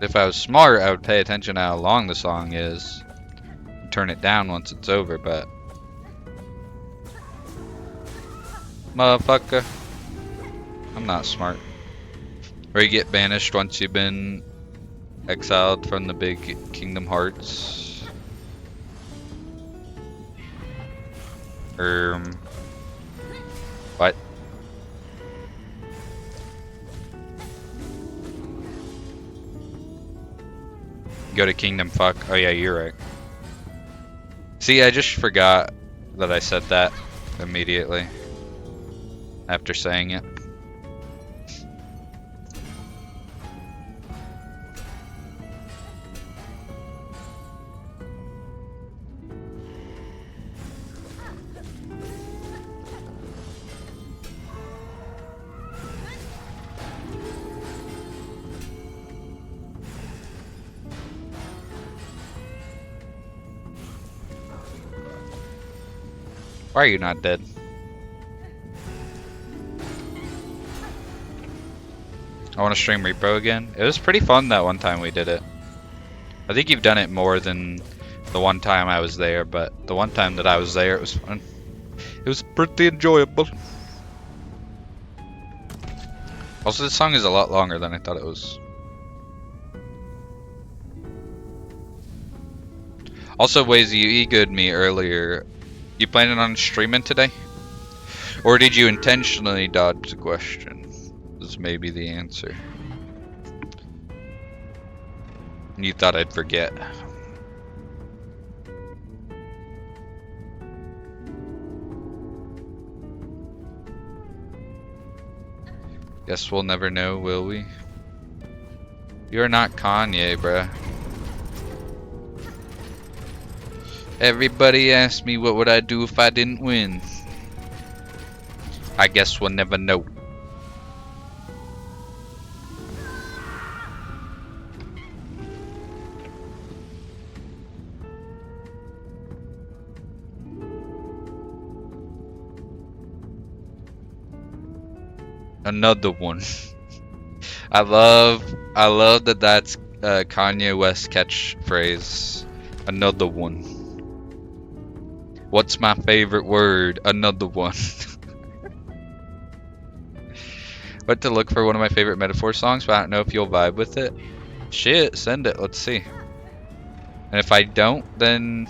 If I was smart, I would pay attention to how long the song is. And turn it down once it's over, but... Motherfucker. I'm not smart. Or you get banished once you've been exiled from the big Kingdom Hearts. What? Go to Kingdom Fuck. Oh yeah, you're right. See, I just forgot that I said that immediately after saying it. Why are you not dead? I want to stream Repo again. It was pretty fun that one time we did it. I think you've done it more than the one time I was there, but the one time that I was there, it was fun. It was pretty enjoyable. Also, this song is a lot longer than I thought it was. Also, Waze, you e-good me earlier. You planning on streaming today? Or did you intentionally dodge the question? This may be the answer. And you thought I'd forget. Guess we'll never know, will we? You're not Kanye, bruh. Everybody asked me what would I do if I didn't win. I guess we'll never know. Another one. I love that that's Kanye West catchphrase. Another one. What's my favorite word? Another one. What to look for one of my favorite metaphor songs, but I don't know if you'll vibe with it. Shit, send it. Let's see. And if I don't, then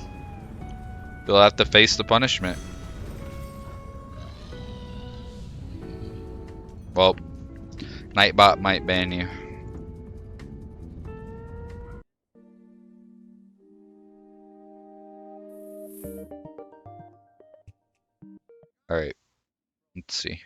you'll have to face the punishment. Well, Nightbot might ban you. Alright, let's see.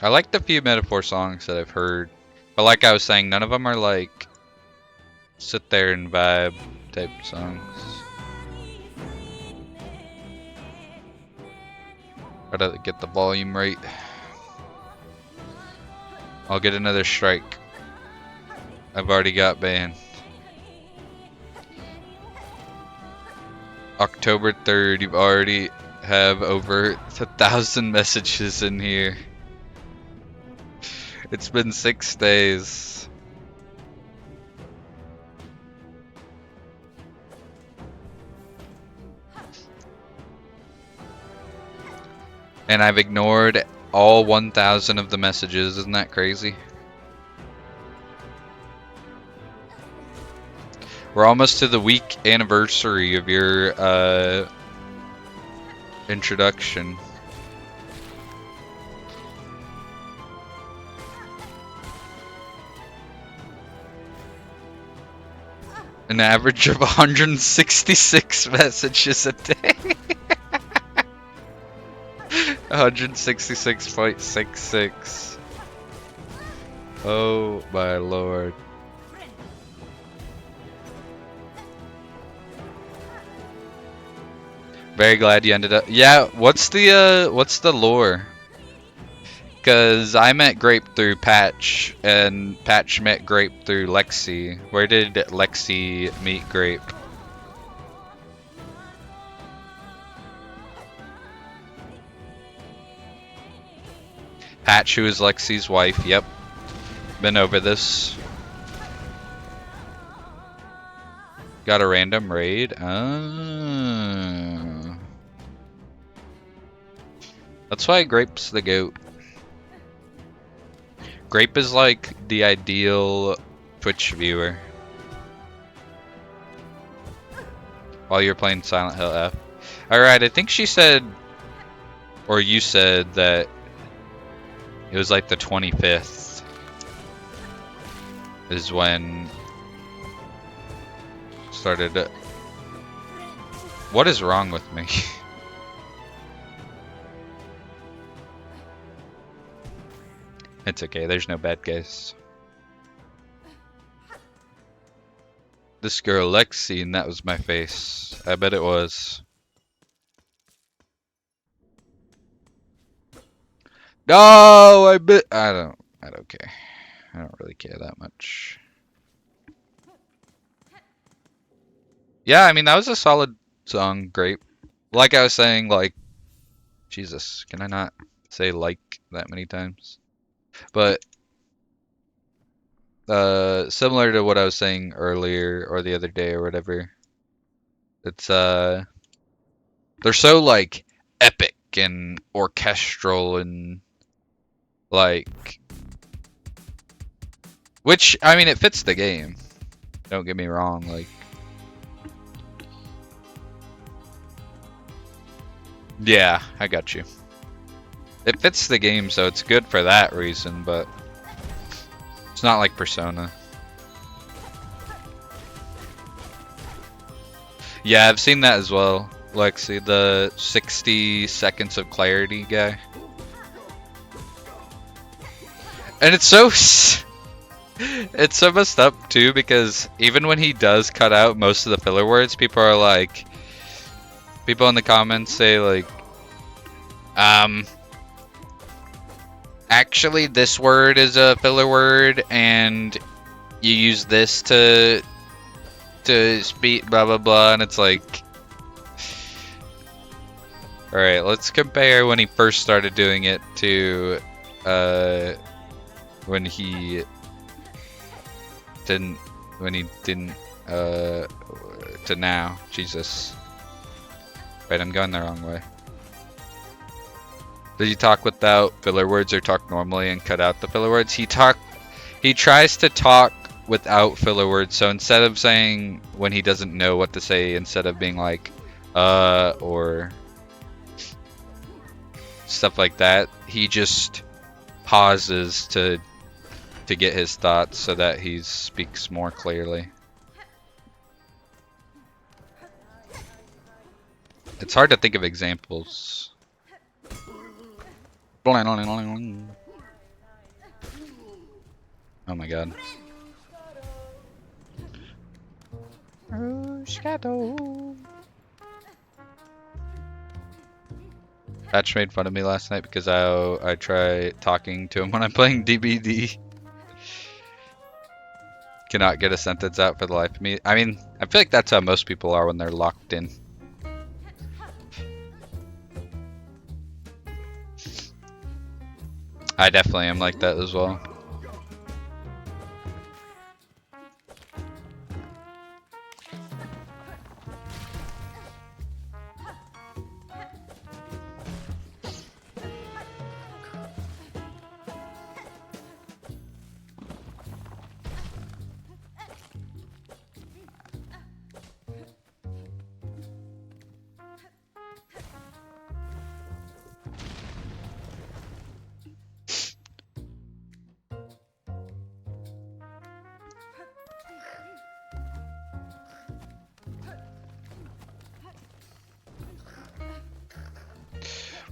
I like the few metaphor songs that I've heard, but like I was saying, none of them are like sit there and vibe type songs. Gotta get the volume right. I'll get another strike. I've already got banned. October 3rd, you've already have over 1,000 messages in here. It's been 6 days. And I've ignored all 1,000 of the messages. Isn't that crazy? We're almost to the week anniversary of your introduction. An average of 166 messages a day. 166.66. Oh my lord. Very glad you ended up. Yeah, what's the lore? Cause I met Grape through Patch, and Patch met Grape through Lexi. Where did Lexi meet Grape? Patch, who is Lexi's wife. Yep, been over this. Got a random raid. Oh. That's why Grape's the GOAT. Grape is like the ideal Twitch viewer. While you're playing Silent Hill F. Alright, I think she said, or you said that it was like the 25th is when started. What is wrong with me? It's okay, there's no bad guys. This girl Lexi, and that was my face. I bet it was. No, I don't care. I don't really care that much. Yeah, I mean that was a solid song. Great. Like I was saying, like Jesus, can I not say like that many times? But similar to what I was saying earlier or the other day or whatever, it's they're so like epic and orchestral and like which I mean it fits the game. Don't get me wrong, like yeah, I got you. It fits the game, so it's good for that reason, but it's not like Persona. Yeah, I've seen that as well. Lexi, the 60 seconds of clarity guy. And it's so it's so messed up too because even when he does cut out most of the filler words, people are like people in the comments say like um actually this word is a filler word and you use this to speak blah blah blah and it's like all right, let's compare when he first started doing it to when he didn't to now. Jesus. Wait, I'm going the wrong way. Did he talk without filler words or talk normally and cut out the filler words? He tries to talk without filler words. So instead of saying when he doesn't know what to say, instead of being like or stuff like that, he just pauses to get his thoughts so that he speaks more clearly. It's hard to think of examples. Oh my god. Patch made fun of me last night because I try talking to him when I'm playing DBD. Cannot get a sentence out for the life of me. I mean, I feel like that's how most people are when they're locked in. I definitely am like that as well.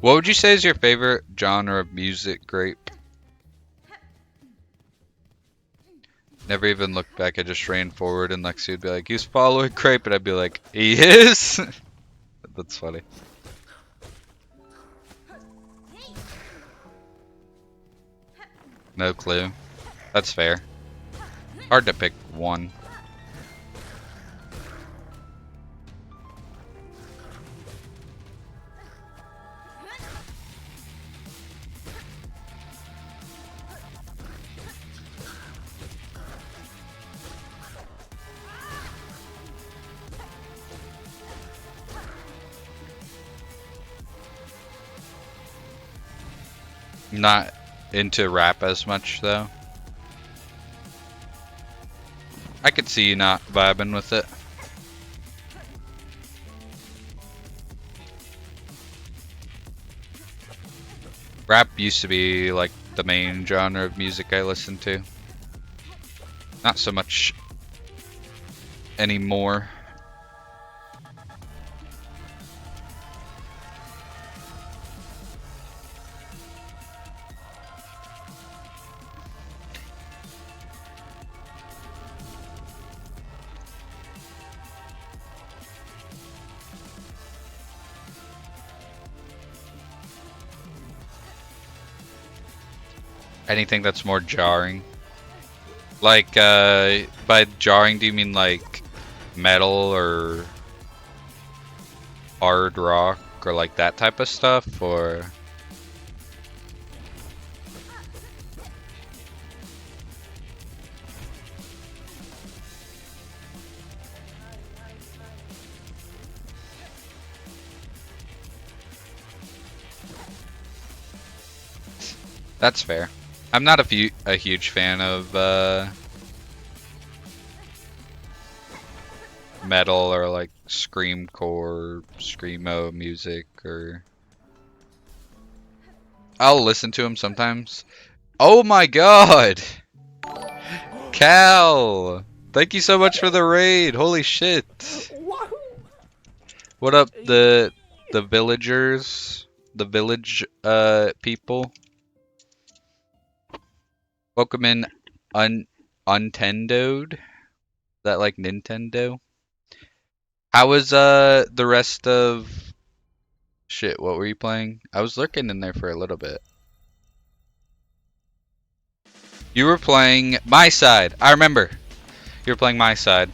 What would you say is your favorite genre of music, Grape? Never even looked back, I just ran forward and Lexi would be like, he's following Grape, and I'd be like, he is? That's funny. No clue. That's fair. Hard to pick one. Not into rap as much though. I could see you not vibing with it. Rap used to be like the main genre of music I listened to. Not so much anymore. Anything that's more jarring. Like, by jarring, do you mean like metal or hard rock or like that type of stuff, or that's fair. I'm not a huge fan of metal or like screamcore, screamo music, or I'll listen to them sometimes. Oh my god! Cal! Thank you so much for the raid. Holy shit. What up, the villagers? The village people? Welcome in Untendoed. Is that like Nintendo? How was the rest of shit, what were you playing? I was lurking in there for a little bit. You were playing My Side. I remember. You were playing My Side.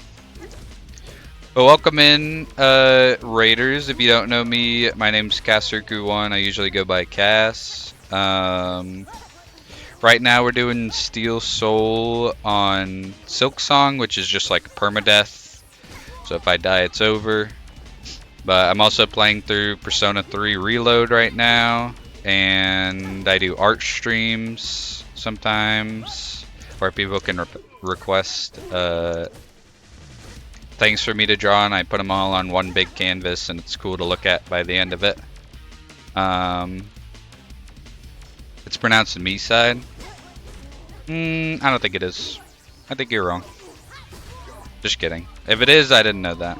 But welcome in, Raiders. If you don't know me, my name's Casserku1. I usually go by Cass. Right now we're doing Steel Soul on Silksong, which is just like permadeath. So if I die, it's over. But I'm also playing through Persona 3 Reload right now. And I do art streams sometimes where people can request things for me to draw, and I put them all on one big canvas, and it's cool to look at by the end of it. It's pronounced Me Side. I don't think it is. I think you're wrong. Just kidding. If it is, I didn't know that.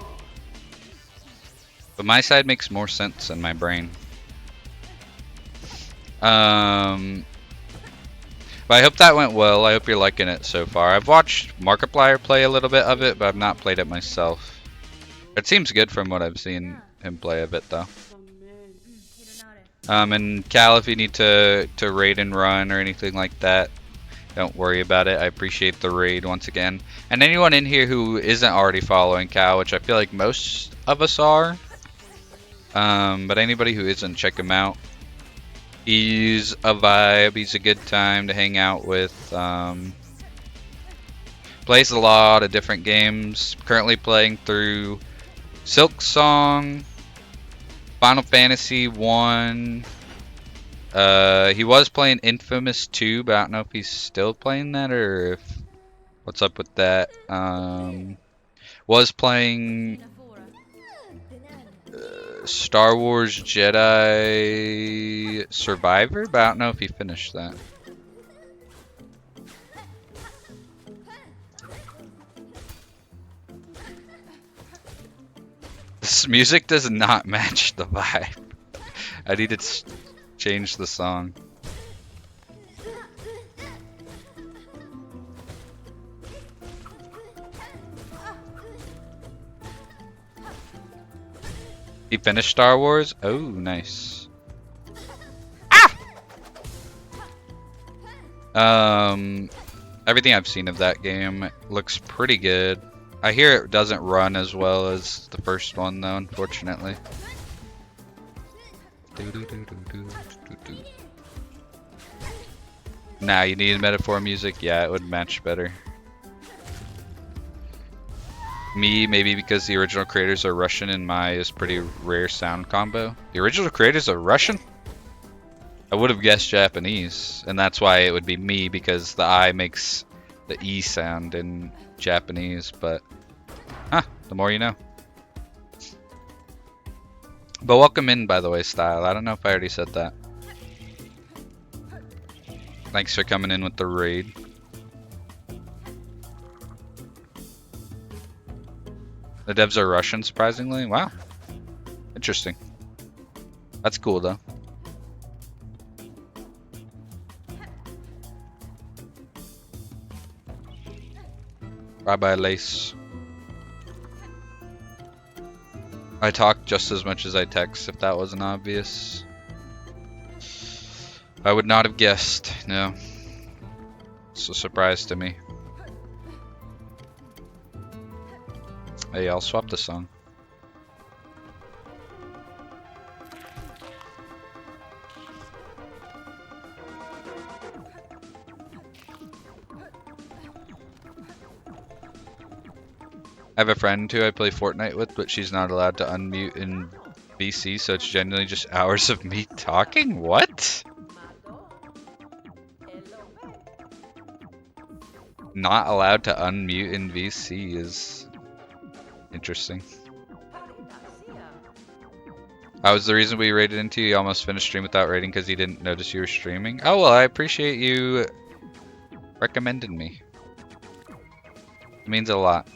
But My Side makes more sense in my brain. But I hope that went well. I hope you're liking it so far. I've watched Markiplier play a little bit of it, but I've not played it myself. It seems good from what I've seen him play a bit, though. And Cal, if you need to raid and run or anything like that, don't worry about it. I appreciate the raid once again. And anyone in here who isn't already following Cal, which I feel like most of us are, but anybody who isn't, check him out. He's a vibe. He's a good time to hang out with. Plays a lot of different games. Currently playing through Silksong, Final Fantasy 1. He was playing Infamous 2, but I don't know if he's still playing that or if what's up with that. Was playing Star Wars Jedi Survivor, but I don't know if he finished that. This music does not match the vibe. I need to change the song. He finished Star Wars? Oh, nice. Ah! Everything I've seen of that game looks pretty good. I hear it doesn't run as well as the first one, though, unfortunately. Nah, you need metaphor music? Yeah, it would match better. Me, maybe because the original creators are Russian and my is pretty rare sound combo. The original creators are Russian? I would have guessed Japanese, and that's why it would be me, because the I makes the E sound in Japanese, but the more you know. But welcome in, by the way, Style. I don't know if I already said that. Thanks for coming in with the raid. The devs are Russian, surprisingly. Wow. Interesting. That's cool, though. Bye-bye, Lace. I talk just as much as I text, if that wasn't obvious. I would not have guessed, no. It's a surprise to me. Hey, I'll swap the song. I have a friend who I play Fortnite with, but she's not allowed to unmute in VC, so it's generally just hours of me talking? What? Not allowed to unmute in VC is interesting. That was the reason we raided into you. You almost finished stream without raiding because you didn't notice you were streaming. Oh, well, I appreciate you recommending me. It means a lot.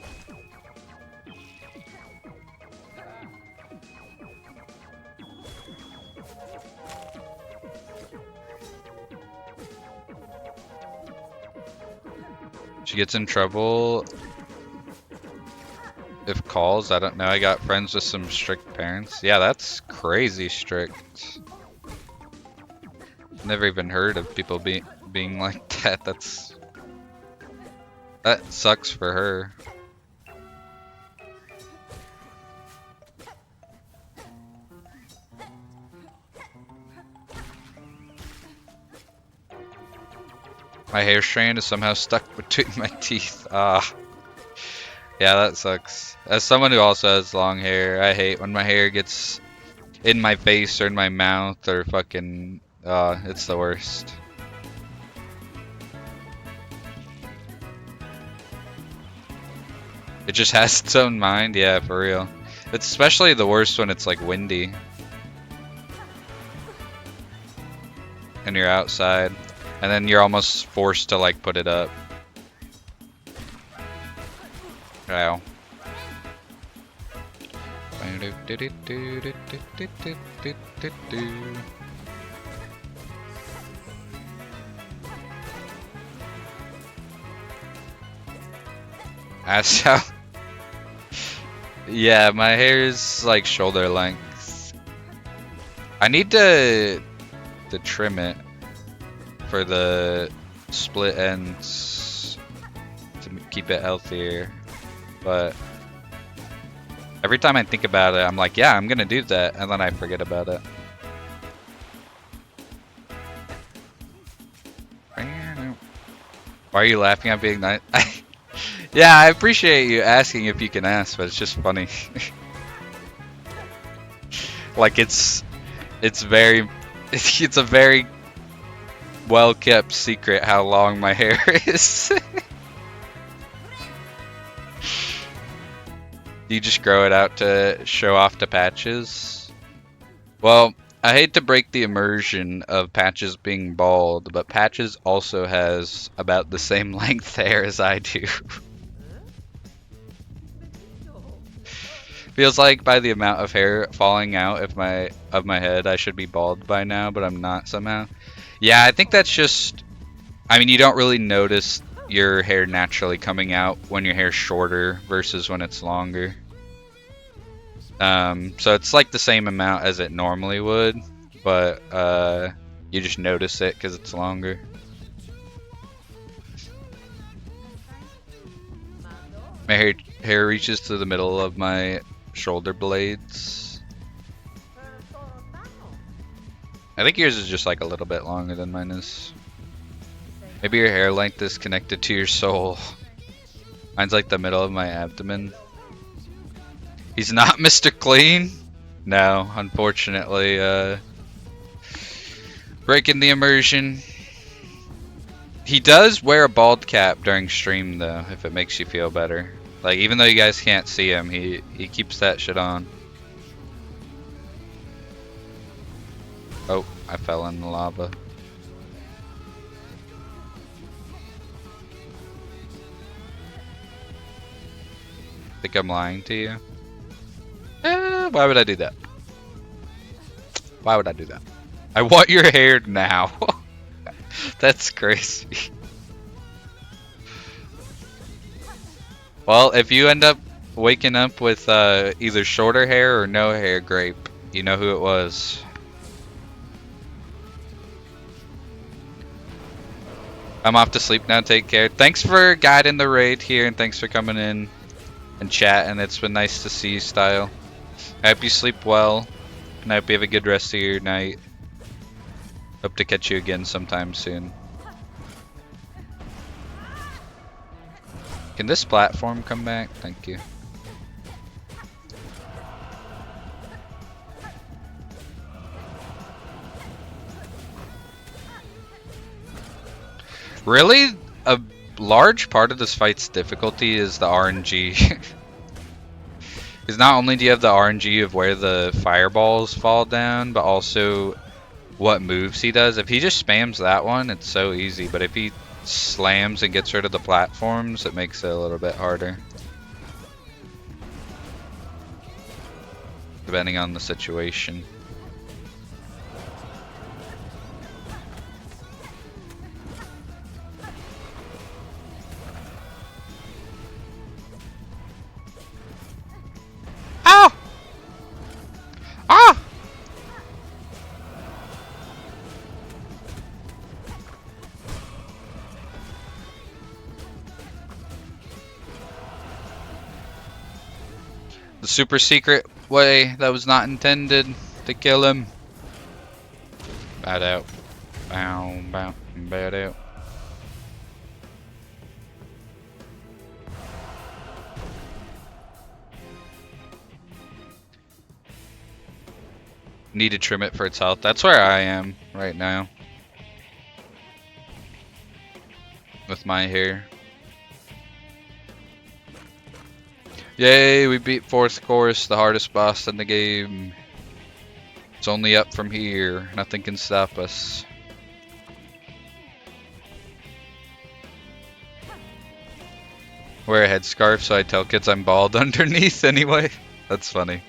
She gets in trouble if calls. I don't know. I got friends with some strict parents. Yeah, that's crazy strict. Never even heard of people being like that. That sucks for her. My hair strand is somehow stuck between my teeth. Ah. Yeah, that sucks. As someone who also has long hair, I hate when my hair gets in my face or in my mouth or fucking... it's the worst. It just has its own mind, yeah, for real. It's especially the worst when it's like windy. And you're outside. And then you're almost forced to like put it up. Wow. That's how. Yeah, my hair is like shoulder length. I need to trim it for the split ends to keep it healthier, but every time I think about it, I'm like, yeah, I'm gonna do that, and then I forget about it. Why are you laughing at being nice? Yeah, I appreciate you asking if you can ask, but it's just funny. Like it's a very well kept secret how long my hair is. You just grow it out to show off to Patches? Well, I hate to break the immersion of Patches being bald, but Patches also has about the same length hair as I do. Feels like by the amount of hair falling out of my head, I should be bald by now, but I'm not somehow. Yeah, I think that's just... I mean, you don't really notice your hair naturally coming out when your hair's shorter versus when it's longer. So it's like the same amount as it normally would, but you just notice it because it's longer. My hair reaches to the middle of my shoulder blades. I think yours is just like a little bit longer than mine is. Maybe your hair length is connected to your soul. Mine's like the middle of my abdomen. He's not Mr. Clean? No, unfortunately. Breaking the immersion. He does wear a bald cap during stream though, if it makes you feel better. Like, even though you guys can't see him, he keeps that shit on. Oh, I fell in the lava. Think I'm lying to you? Why would I do that? Why would I do that? I want your hair now. That's crazy. Well, if you end up waking up with either shorter hair or no hair, Grape, you know who it was. I'm off to sleep now. Take care. Thanks for guiding the raid here, and thanks for coming in. and chat, and it's been nice to see you, Style. I hope you sleep well, and I hope you have a good rest of your night. Hope to catch you again sometime soon. Can this platform come back? Thank you. Really? A large part of this fight's difficulty is the RNG. Because not only do you have the RNG of where the fireballs fall down, but also what moves he does. If he just spams that one, it's so easy. But if he slams and gets rid of the platforms, it makes it a little bit harder. Depending on the situation. Ah! Ah! The super secret way that was not intended to kill him. Bad out. Bow, bow, bad out. Need to trim it for its health. That's where I am right now. With my hair. Yay, we beat fourth course, the hardest boss in the game. It's only up from here. Nothing can stop us. Wear a headscarf so I tell kids I'm bald underneath anyway. That's funny.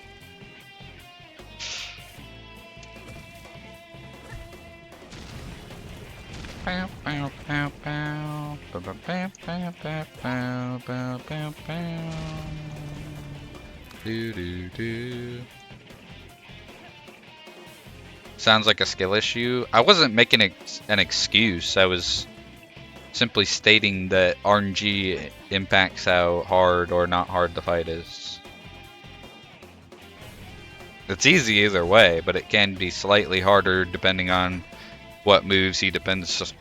Sounds like a skill issue. I wasn't making an excuse. I was simply stating that RNG impacts how hard or not hard the fight is. It's easy either way, but it can be slightly harder depending on what moves he decides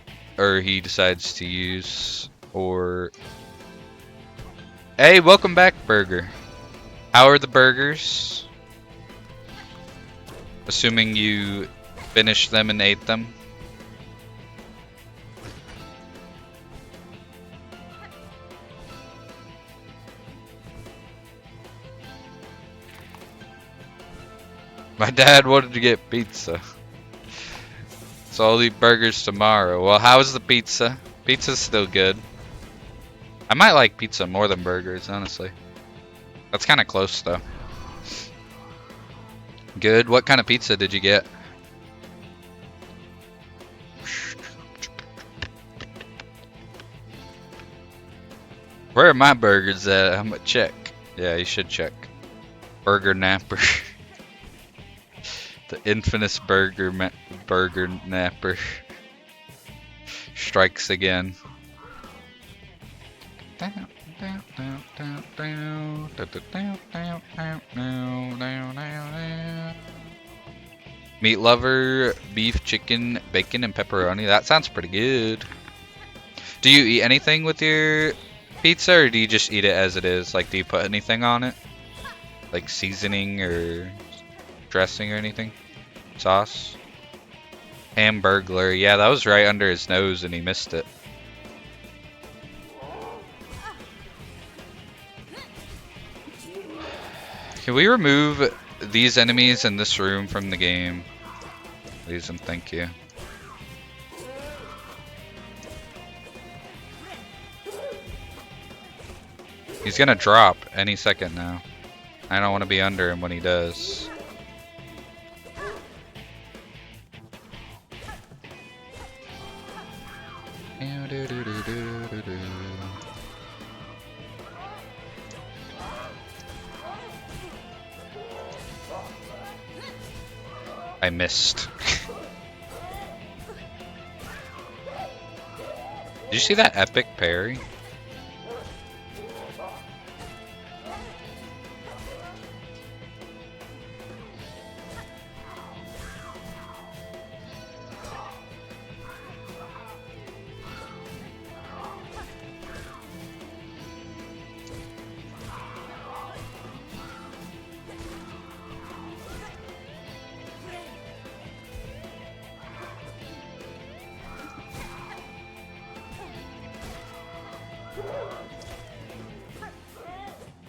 to use. Or hey, welcome back, Burger. How are the burgers? Assuming you finished them and ate them. My dad wanted to get pizza. So I'll eat burgers tomorrow. Well, how's the pizza? Pizza's still good. I might like pizza more than burgers, honestly. That's kind of close, though. Good. What kind of pizza did you get? Where are my burgers at? I'm gonna check. Yeah, you should check. Burger Napper. The infamous Burger Napper strikes again. Meat lover, beef, chicken, bacon, and pepperoni. That sounds pretty good. Do you eat anything with your pizza, or do you just eat it as it is? Like, do you put anything on it? Like seasoning or dressing or anything? Sauce? Hamburglar. Yeah, that was right under his nose and he missed it. Can we remove these enemies in this room from the game? Please and thank you. He's gonna drop any second now. I don't want to be under him when he does. I missed. Did you see that epic parry?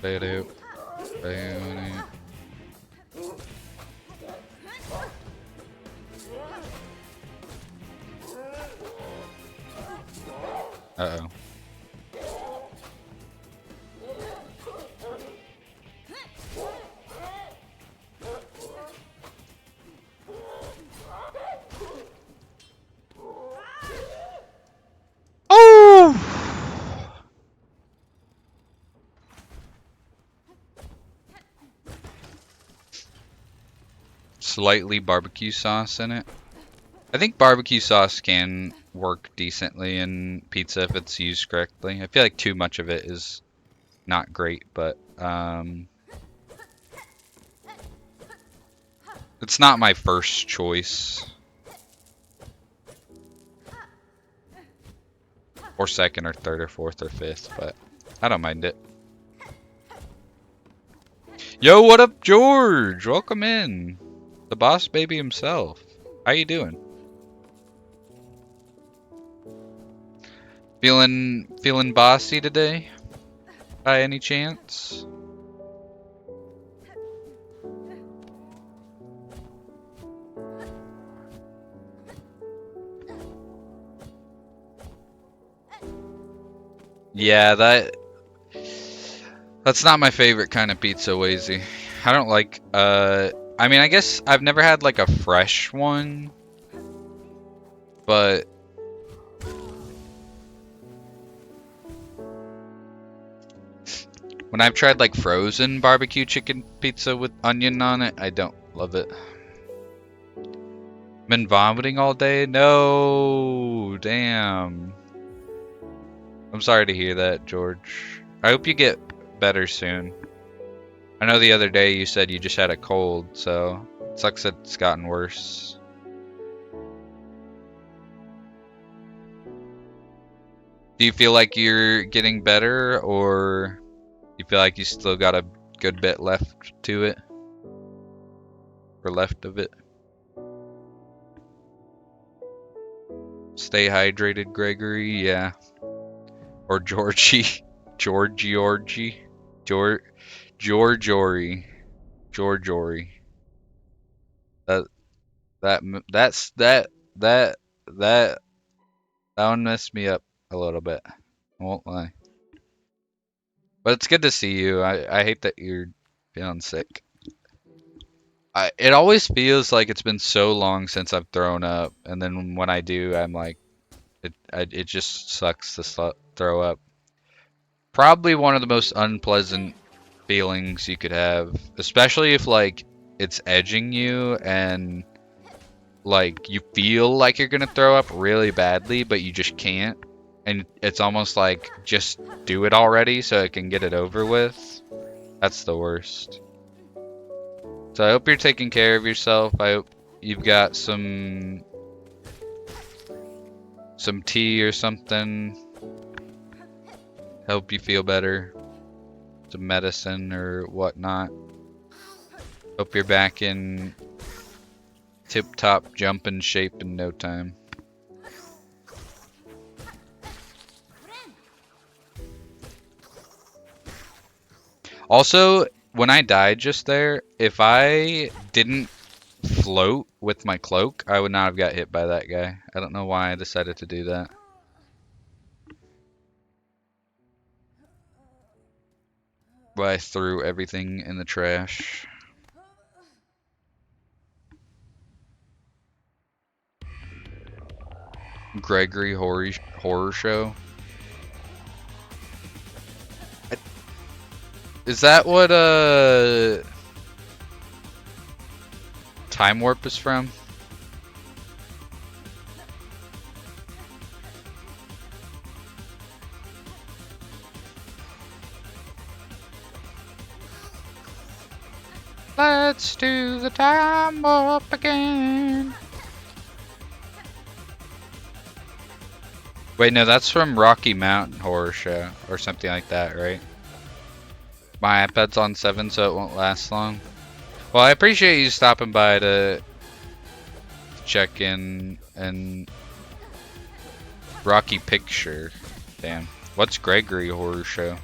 Ba-do, ba-do. Uh-oh. Oh! Slightly barbecue sauce in it. I think barbecue sauce can work decently in pizza if it's used correctly. I feel like too much of it is not great, but it's not my first choice. Or second or third or fourth or fifth, but I don't mind it. Yo, what up, George? Welcome in. The boss baby himself. How you doing? Feeling bossy today? By any chance? Yeah, that's not my favorite kind of pizza, Wazy. I don't like I mean, I guess I've never had like a fresh one, but when I've tried like frozen barbecue chicken pizza with onion on it, I don't love it. Been vomiting all day? No, damn. I'm sorry to hear that, George. I hope you get better soon. I know the other day you said you just had a cold, so it sucks that it's gotten worse. Do you feel like you're getting better, or you feel like you still got a good bit left to it? Or left of it? Stay hydrated, Gregory, yeah. Or Georgie. Georgie. Georgiori. That one messed me up a little bit. I won't lie. But it's good to see you. I hate that you're feeling sick. It always feels like it's been so long since I've thrown up, and then when I do, I'm like, it just sucks to throw up. Probably one of the most unpleasant feelings you could have, especially if like it's edging you and like you feel like you're gonna throw up really badly, but you just can't, and it's almost like just do it already so it can get it over with. That's the worst. So I hope you're taking care of yourself. I hope you've got some tea or something. Help you feel better. Some medicine or whatnot. Hope you're back in tip-top jumping shape in no time. Also, when I died just there, if I didn't float with my cloak, I would not have got hit by that guy. I don't know why I decided to do that. Why I threw everything in the trash. Gregory horror show. Is that what Time Warp is from? Let's do the Time Warp again. Wait, no, that's from Rocky Mountain Horror Show or something like that, right? My iPad's on 7, so it won't last long. Well, I appreciate you stopping by to check in and Rocky Picture. Damn. What's Gregory Horror Show?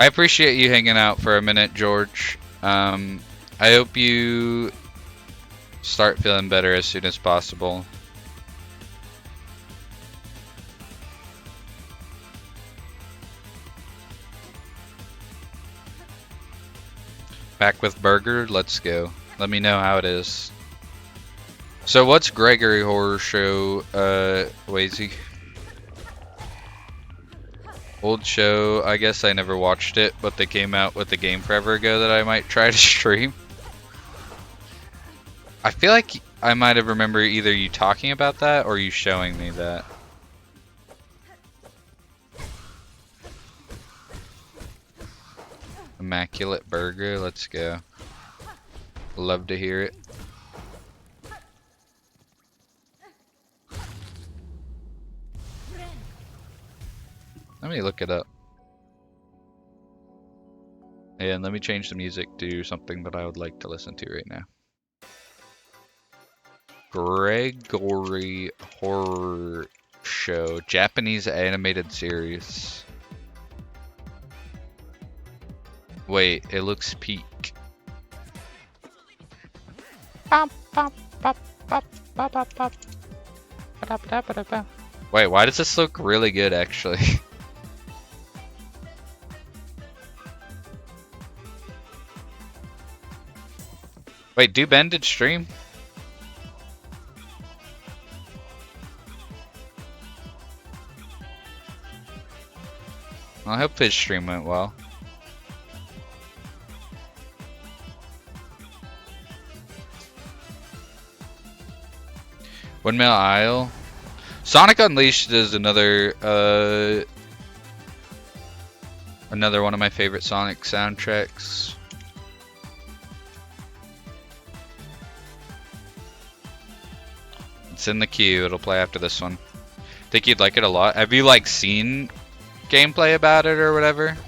I appreciate you hanging out for a minute, George. I hope you start feeling better as soon as possible. Back with Burger? Let's go. Let me know how it is. So what's Gregory Horror Show, Wazy? Old show. I guess I never watched it, but they came out with a game forever ago that I might try to stream. I feel like I might have remembered either you talking about that or you showing me that. Immaculate Burger, let's go. Love to hear it. Let me look it up. And let me change the music to something that I would like to listen to right now. Gregory Horror Show, Japanese animated series. Wait, it looks peak. Wait, why does this look really good actually? Wait, do Ben did stream? I hope his stream went well. Windmill Isle. Sonic Unleashed is another one of my favorite Sonic soundtracks. It's in the queue. It'll play after this one. Think you'd like it a lot. Have you like seen gameplay about it or whatever?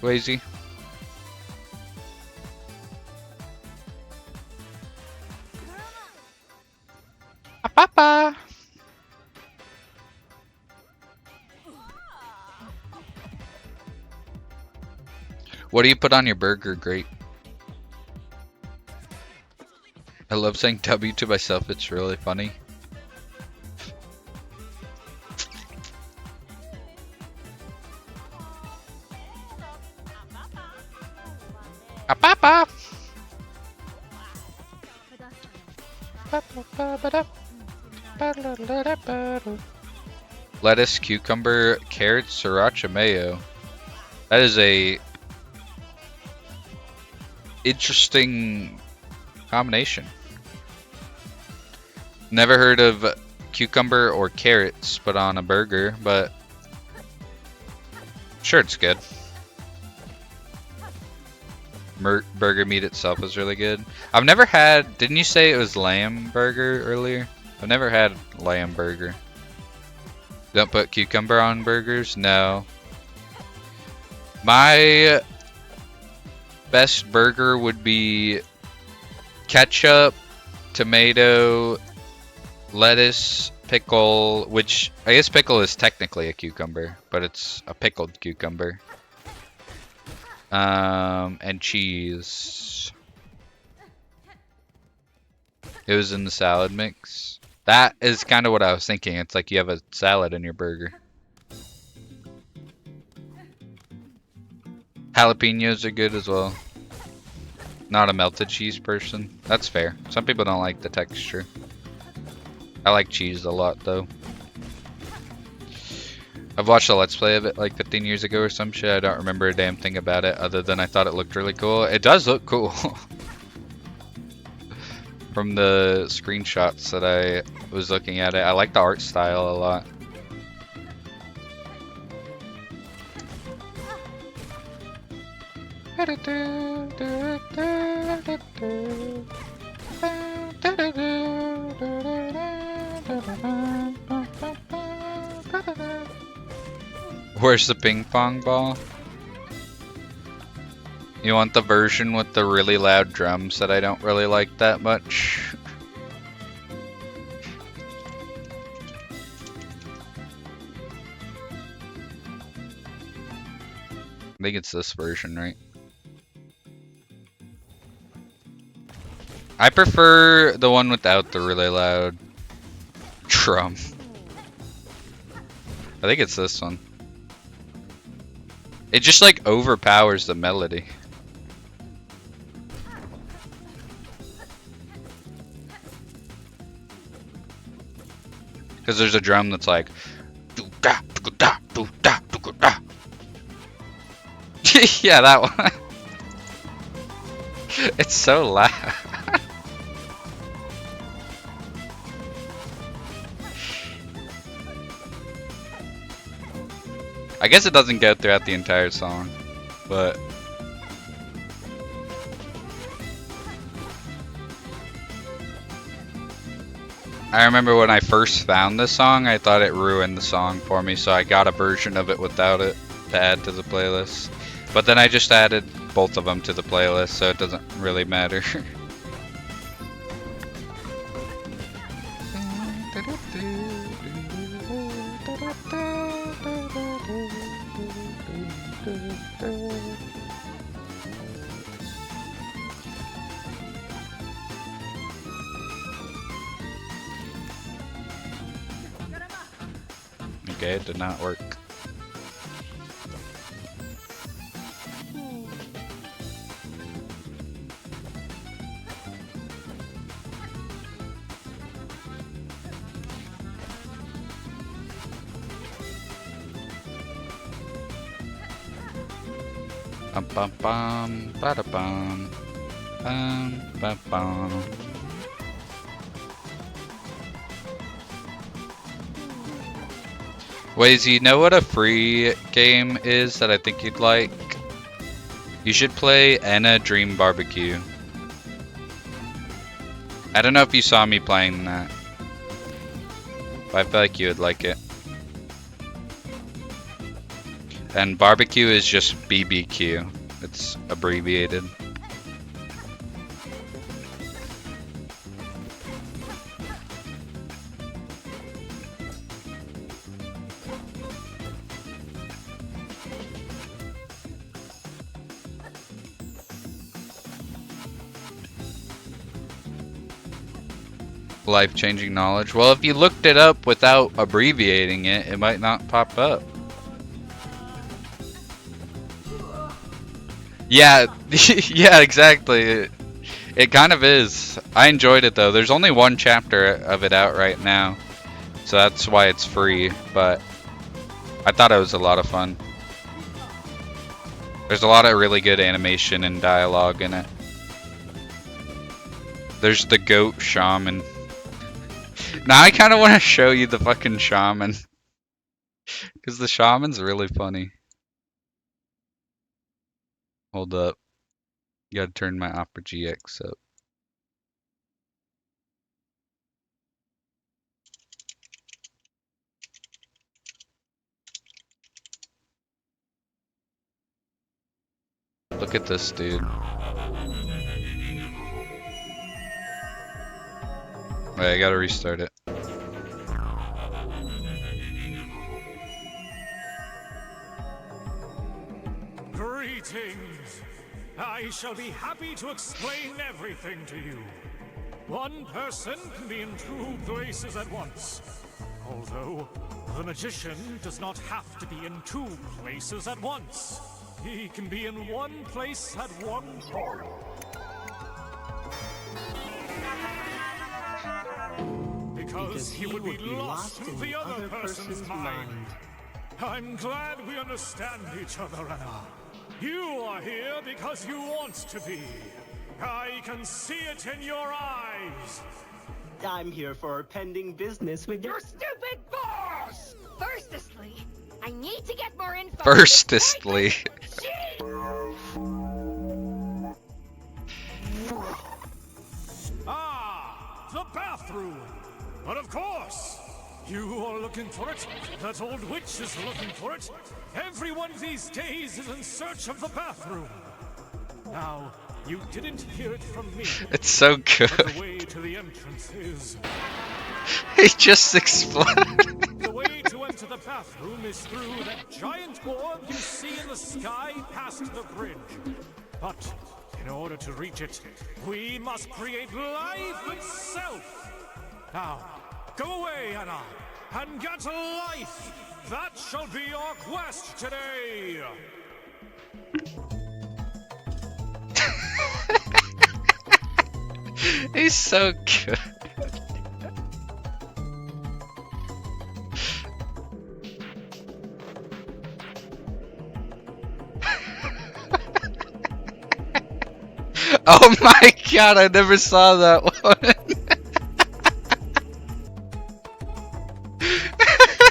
Wazy. Papa. What do you put on your burger? Great. I love saying W to myself. It's really funny. Papa. Lettuce, cucumber, carrots, sriracha mayo. That is a interesting combination. Never heard of cucumber or carrots put on a burger, but sure, it's good. Burger meat itself is really good. I've never had, didn't you say it was lamb burger earlier? I've never had lamb burger. Don't put cucumber on burgers? No. My best burger would be ketchup, tomato, lettuce, pickle, which I guess pickle is technically a cucumber, but it's a pickled cucumber. And cheese. It was in the salad mix. That is kind of what I was thinking. It's like you have a salad in your burger. Jalapenos are good as well. Not a melted cheese person. That's fair. Some people don't like the texture. I like cheese a lot though. I've watched a Let's Play of it like 15 years ago or some shit. I don't remember a damn thing about it other than I thought it looked really cool. It does look cool. From the screenshots that I was looking at it. I like the art style a lot. Where's the ping pong ball? You want the version with the really loud drums that I don't really like that much? think it's this version, right? I prefer the one without the really loud drum. I think it's this one. It just like overpowers the melody. Because there's a drum that's like doo-da, doo-da, doo-da, doo-da. Yeah, that one. It's so loud. I guess it doesn't go throughout the entire song, but I remember when I first found this song, I thought it ruined the song for me, so I got a version of it without it to add to the playlist. But then I just added both of them to the playlist, so it doesn't really matter. Okay, it did not work. Bum bum bum, bada bum, bum bum. Waze, you know what a free game is that I think you'd like? You should play Enna Dream Barbecue. I don't know if you saw me playing that, but I feel like you would like it. And barbecue is just BBQ. It's abbreviated. Life-changing knowledge. Well, if you looked it up without abbreviating it, it might not pop up. Yeah, yeah, exactly. It kind of is. I enjoyed it though. There's only one chapter of it out right now, so that's why it's free, but I thought it was a lot of fun. There's a lot of really good animation and dialogue in it. There's the goat shaman. Now I kind of want to show you the fucking shaman, because the shaman's really funny. Hold up. You gotta turn my Opera GX up. Look at this dude. Wait, I gotta restart it.
Greetings! I shall be happy to explain everything to you. One person can be in two places at once. Although, the magician does not have to be in two places at once. He can be in one place at one time. Because he would be lost in the other person's mind. I'm glad we understand each other, Anna. You are here because you want to be. I can see it in your eyes.
I'm here for pending business with your
stupid boss! Firstly, I need to get more info.
Firstly.
Ah, the bathroom. But of course, you are looking for it. That old witch is looking for it. Everyone these days is in search of the bathroom. Now, you didn't hear it from me.
It's so good.
But the way to the entrance is...
He just exploded.
The way to enter to the bathroom is through that giant orb you see in the sky past the bridge. But in order to reach it, we must create life itself. Now, go away, Anna, and get life. That shall be your quest today.
He's so good. Oh my god, I never saw that one.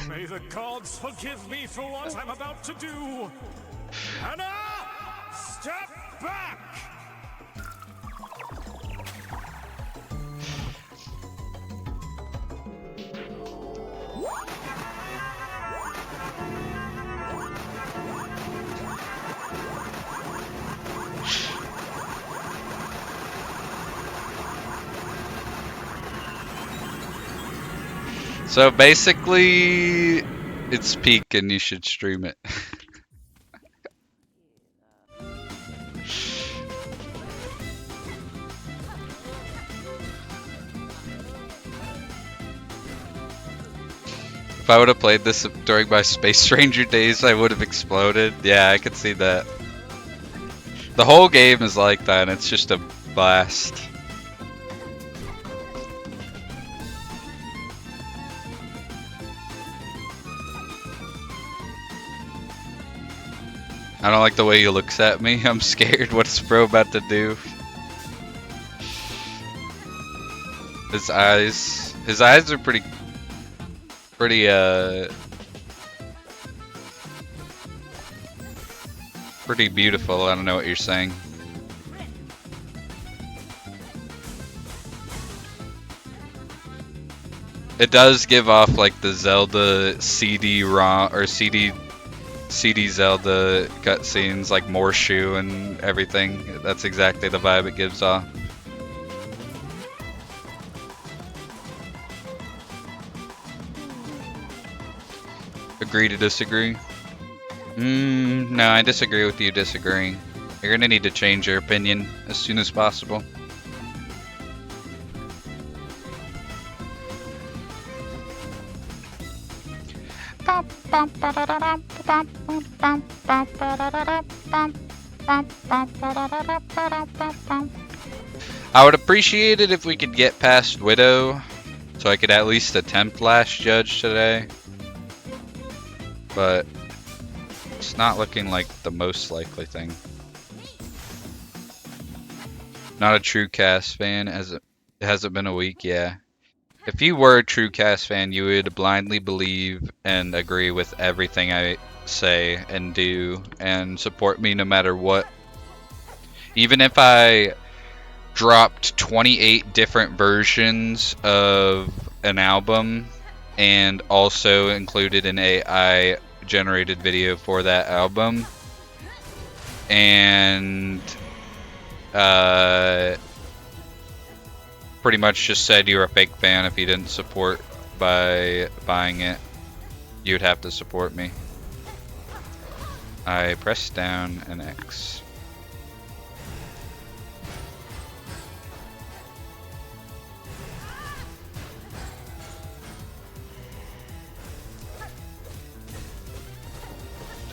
May the gods forgive me for what I'm about to do. Anna, step back!
So basically, it's peak and you should stream it. If I would have played this during my Space Ranger days, I would have exploded. Yeah, I could see that. The whole game is like that, and it's just a blast. I don't like the way he looks at me. I'm scared. What's bro about to do? His eyes are pretty beautiful. I don't know what you're saying. It does give off like the Zelda CD-ROM or CD Zelda cutscenes, like Morshu and everything. That's exactly the vibe it gives off. Agree to disagree? No, I disagree with you disagreeing. You're gonna need to change your opinion as soon as possible. I would appreciate it if we could get past Widow, so I could at least attempt Last Judge today. But it's not looking like the most likely thing. Not a true cast fan, as it hasn't been a week, yeah. If you were a true cast fan, you would blindly believe and agree with everything I say and do and support me no matter what. Even if I dropped 28 different versions of an album and also included an AI generated video for that album, and pretty much just said you were a fake fan if you didn't support by buying it, you would have to support me. I pressed down an X.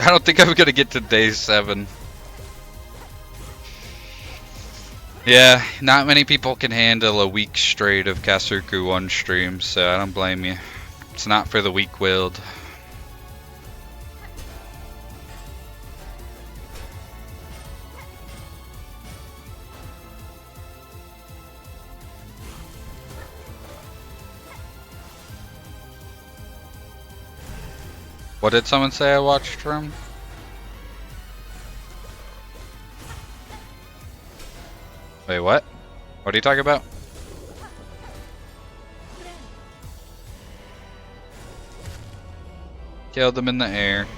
I don't think I'm gonna get to day 7. Yeah, not many people can handle a week straight of Kasuku 1 streams, so I don't blame you. It's not for the weak-willed. What did someone say I watched from? Wait, what? What are you talking about? Killed them in the air.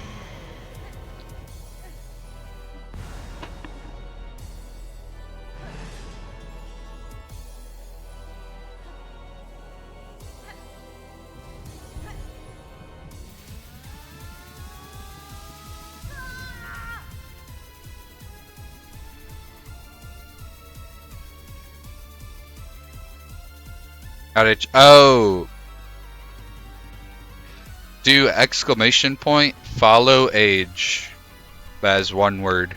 Outage. Oh! Do exclamation point follow age as one word.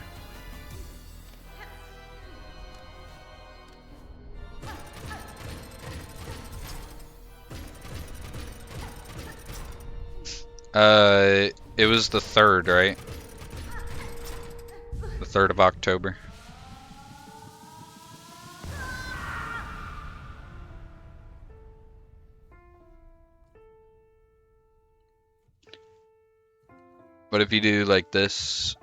It was the 3rd, right? The 3rd of October. But if you do like this,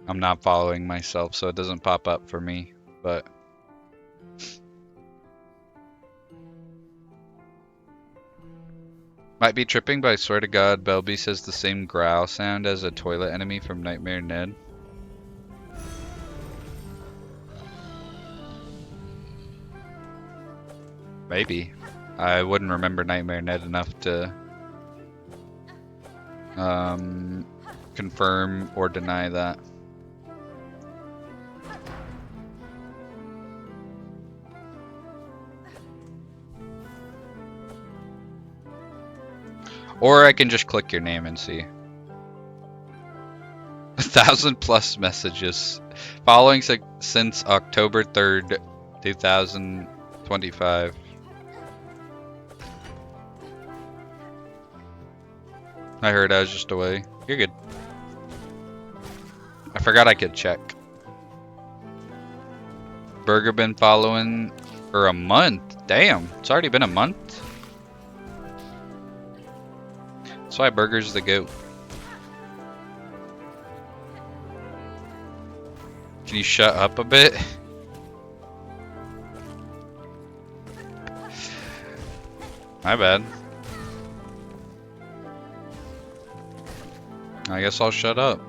I'm not following myself, so it doesn't pop up for me, but might be tripping, but I swear to God, Belby says the same growl sound as a toilet enemy from Nightmare Ned. Maybe. I wouldn't remember Nightmare Ned enough to confirm or deny that. Or I can just click your name and see. 1,000+ messages. Following since October 3rd, 2025. I heard I was just away. You're good. I forgot I could check. Burger been following for a month. Damn, it's already been a month. That's why Burger's the GOAT. Can you shut up a bit? My bad. I guess I'll shut up.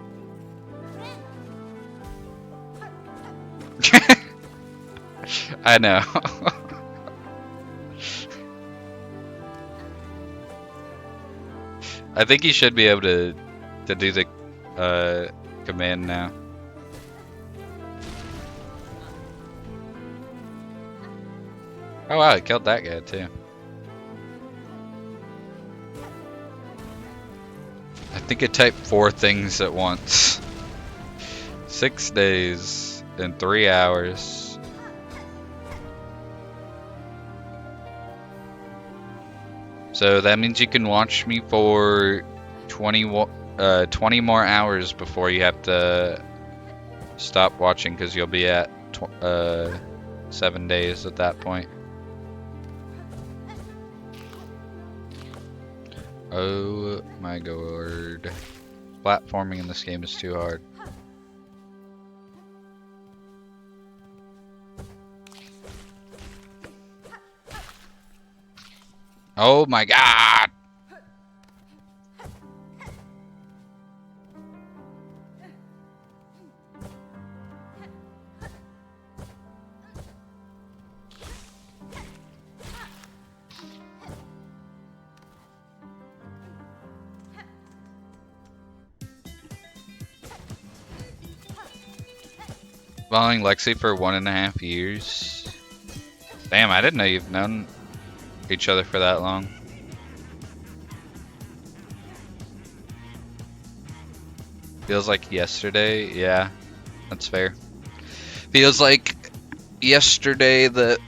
I know. I think you should be able to do the command now. Oh wow, I killed that guy too. I think I typed 4 things at once. 6 days and 3 hours. So that means you can watch me for 20 more hours before you have to stop watching, because you'll be at 7 days at that point. Oh my god. Platforming in this game is too hard. Oh my god! Following Lexi for 1.5 years. Damn, I didn't know you've known each other for that long. Feels like yesterday. Yeah, that's fair. Feels like yesterday that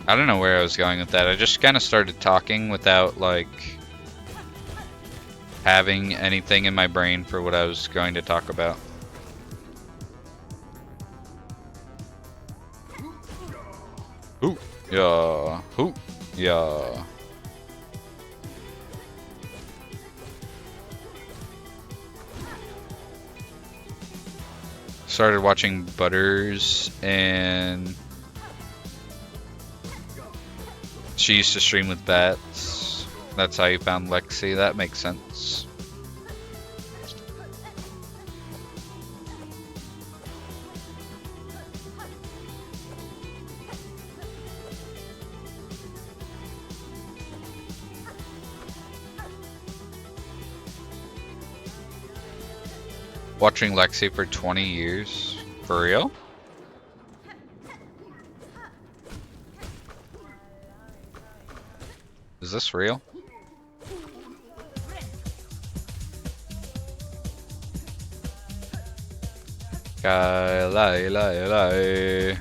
I don't know where I was going with that. I just kind of started talking without like having anything in my brain for what I was going to talk about. Ooh, yeah, ooh, yeah. Started watching Butters, and she used to stream with Bats. That's how you found Lexi. That makes sense. Watching Lexi for 20 years. For real? Is this real? Lai lai lai.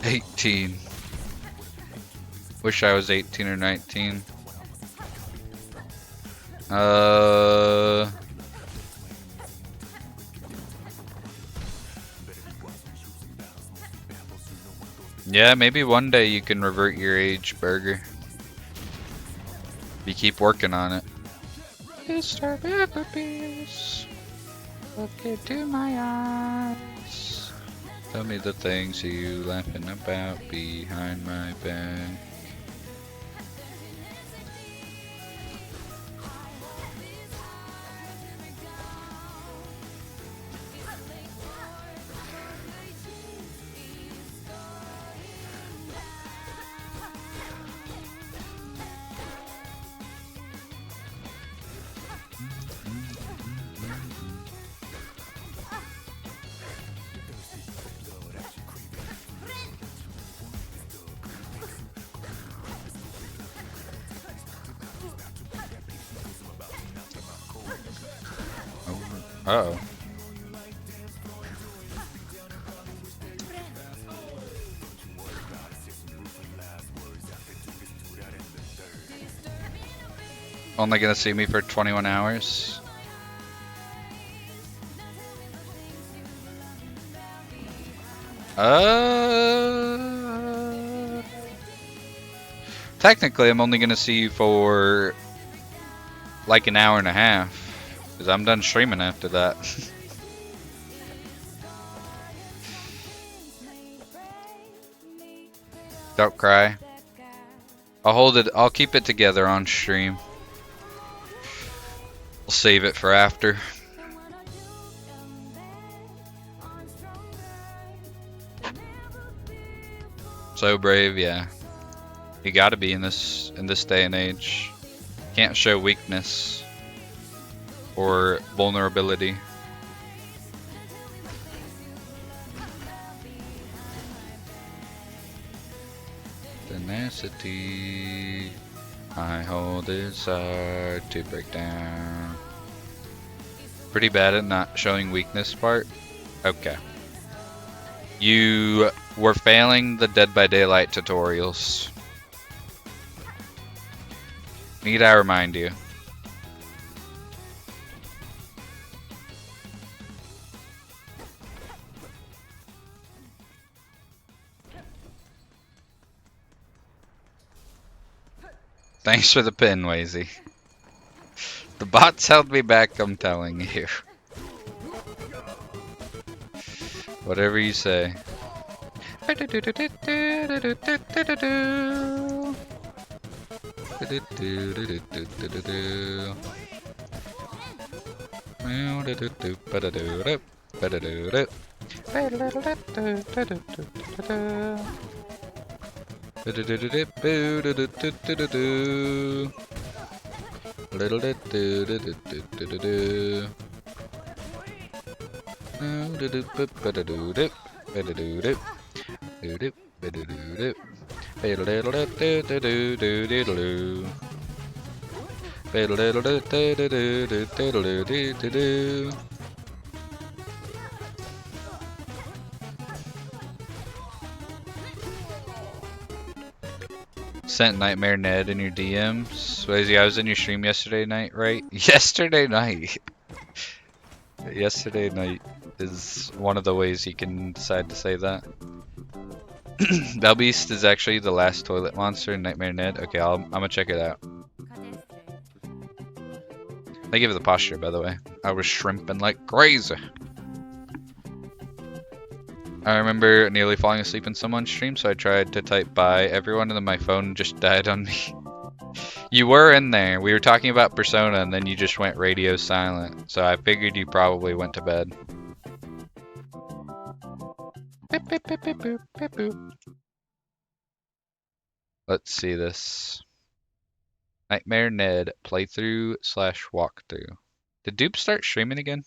$18. Wish I was 18 or 19. Yeah, maybe one day you can revert your age, Burger. You keep working on it. Mr. Pepperbees, look into my eyes. Tell me the things you laughing about behind my back. Uh-oh. Only gonna see me for 21 hours. Technically, I'm only gonna see you for like an hour and a half. Because I'm done streaming after that. Don't cry. I'll keep it together on stream. We'll save it for after. So brave, yeah. You gotta be in this day and age. Can't show weakness or vulnerability. Tenacity. I hold desire to break down. Pretty bad at not showing weakness part. Okay. You were failing the Dead by Daylight tutorials. Need I remind you? Thanks for the pin, Wazy. The bots held me back, I'm telling you. Whatever you say. Sent Nightmare Ned in your DMs. Wazy, I was in your stream yesterday night, right? Yesterday night. Yesterday night is one of the ways you can decide to say that. Belbeast is actually the last toilet monster in Nightmare Ned. Okay, I'm gonna check it out. Thank you for the posture, by the way. I was shrimping like crazy. I remember nearly falling asleep in someone's stream, so I tried to type bye everyone, and then my phone just died on me. You were in there. We were talking about Persona, and then you just went radio silent. So I figured you probably went to bed. Beep, beep, beep, beep, boop, beep, boop. Let's see this. Nightmare Ned playthrough / walkthrough. Did Dupe start streaming again?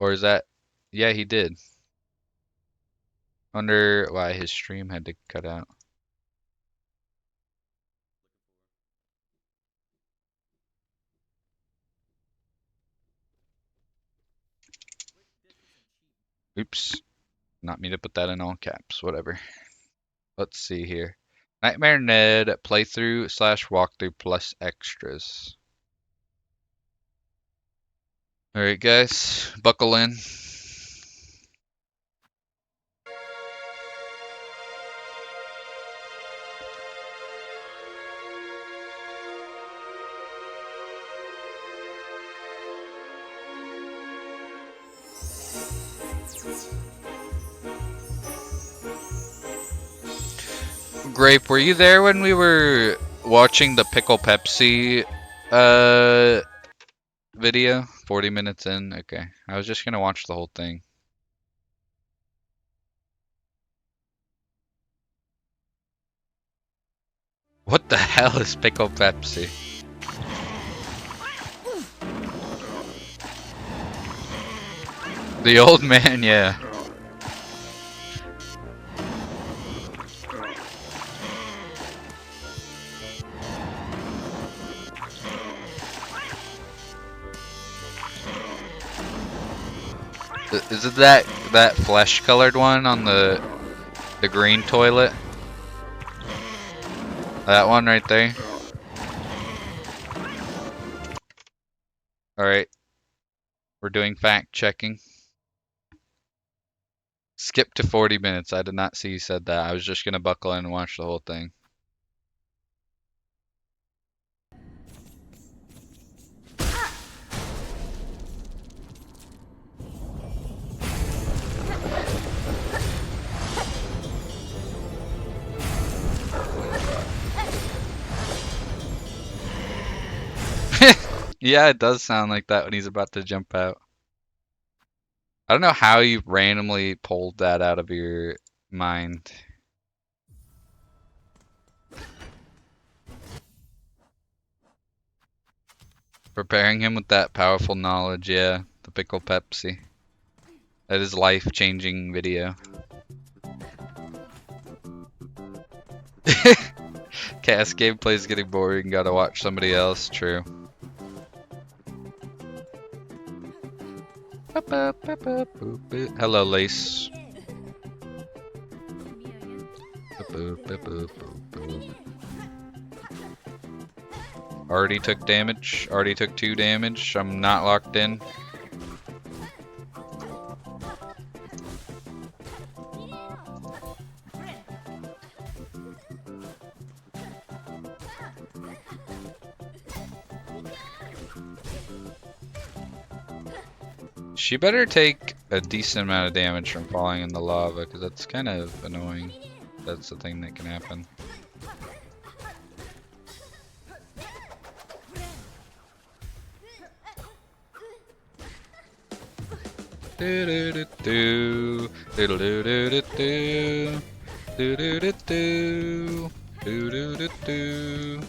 Or is that... Yeah, he did. Wonder why his stream had to cut out. Oops. Not me to put that in all caps. Whatever. Let's see here. Nightmare Ned playthrough / walkthrough plus extras. Alright guys, buckle in. Grape, were you there when we were watching the Pickle Pepsi video? 40 minutes in? Okay. I was just gonna watch the whole thing. What the hell is Pickle Pepsi? The old man, yeah. Is it that flesh-colored one on the green toilet? That one right there? Alright. We're doing fact checking. Skip to 40 minutes. I did not see you said that. I was just gonna buckle in and watch the whole thing. Yeah, it does sound like that when he's about to jump out. I don't know how you randomly pulled that out of your mind. Preparing him with that powerful knowledge, yeah. The Pickle Pepsi. That is life-changing video. Cast gameplay's getting boring, gotta watch somebody else, true. Hello, Lace. Already took damage. Already took 2 damage. I'm not locked in. She better take a decent amount of damage from falling in the lava, because that's kind of annoying. That's the thing that can happen. Do do do do do do do do do do do do do do do do.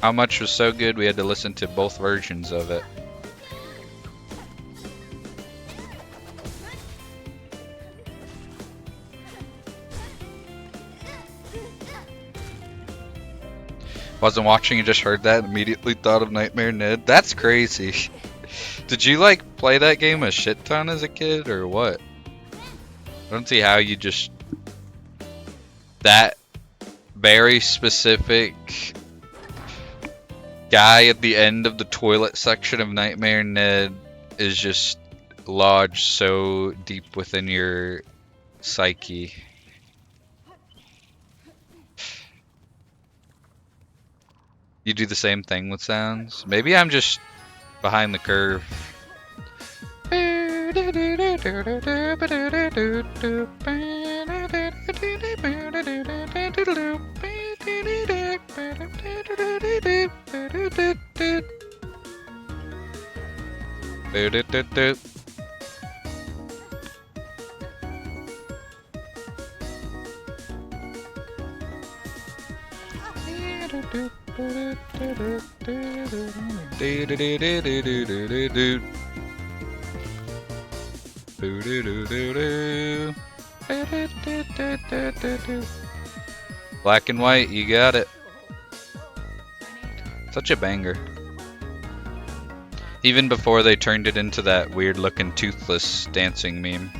How much was so good we had to listen to both versions of it. Wasn't watching and just heard that and immediately thought of Nightmare Ned. That's crazy. Did you like play that game a shit ton as a kid or what? I don't see how you just... That very specific guy at the end of the toilet section of Nightmare Ned is just lodged so deep within your psyche. You do the same thing with sounds? Maybe I'm just behind the curve. Black and white, you got it. Such a banger. Even before they turned it into that weird looking toothless dancing meme.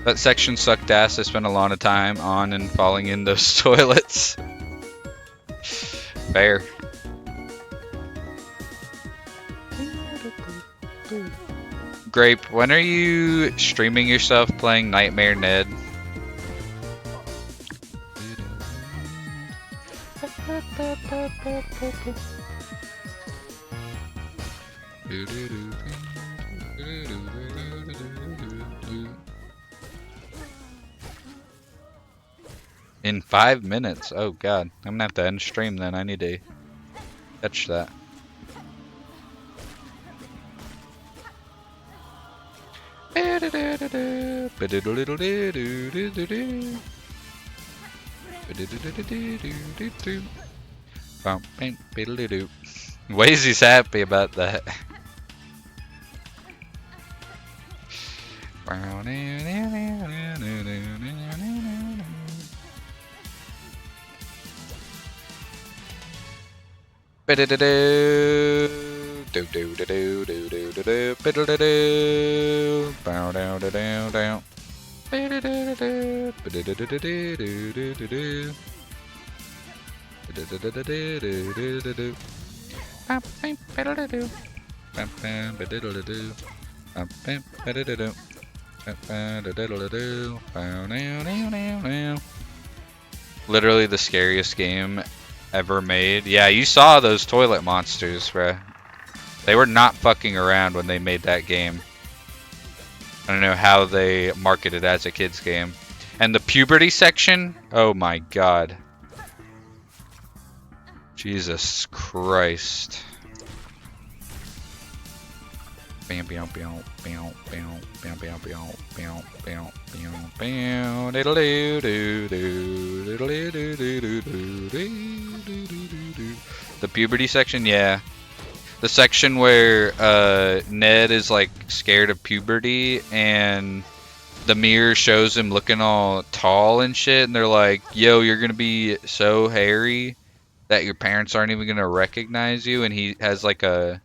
That section sucked ass. I spent a lot of time on and falling in those toilets. Fair. Grape, when are you streaming yourself playing Nightmare Ned? In 5 minutes? Oh god. I'm gonna have to end stream then. I need to catch that. Wazy's happy about that. Literally the scariest game ever made. Yeah, you saw those toilet monsters, bruh. They were not fucking around when they made that game. I don't know how they marketed it as a kid's game. And the puberty section? Oh my god. Jesus Christ. Bam bam bam bam bam bam bam bam bam bam bam bam diddle doo doo doo diddle doo doo doo doo doo. The puberty section, yeah. The section where Ned is like scared of puberty and the mirror shows him looking all tall and shit, and they're like, yo, you're gonna be so hairy that your parents aren't even gonna recognize you, and he has like a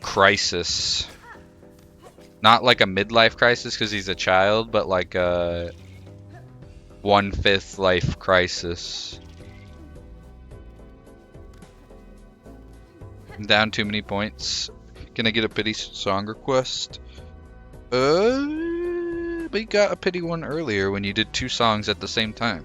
crisis. Not like a midlife crisis because he's a child, but like a 1/5 life crisis. I'm down too many points. Can I get a pity song request? We got a pity one earlier when you did 2 songs at the same time.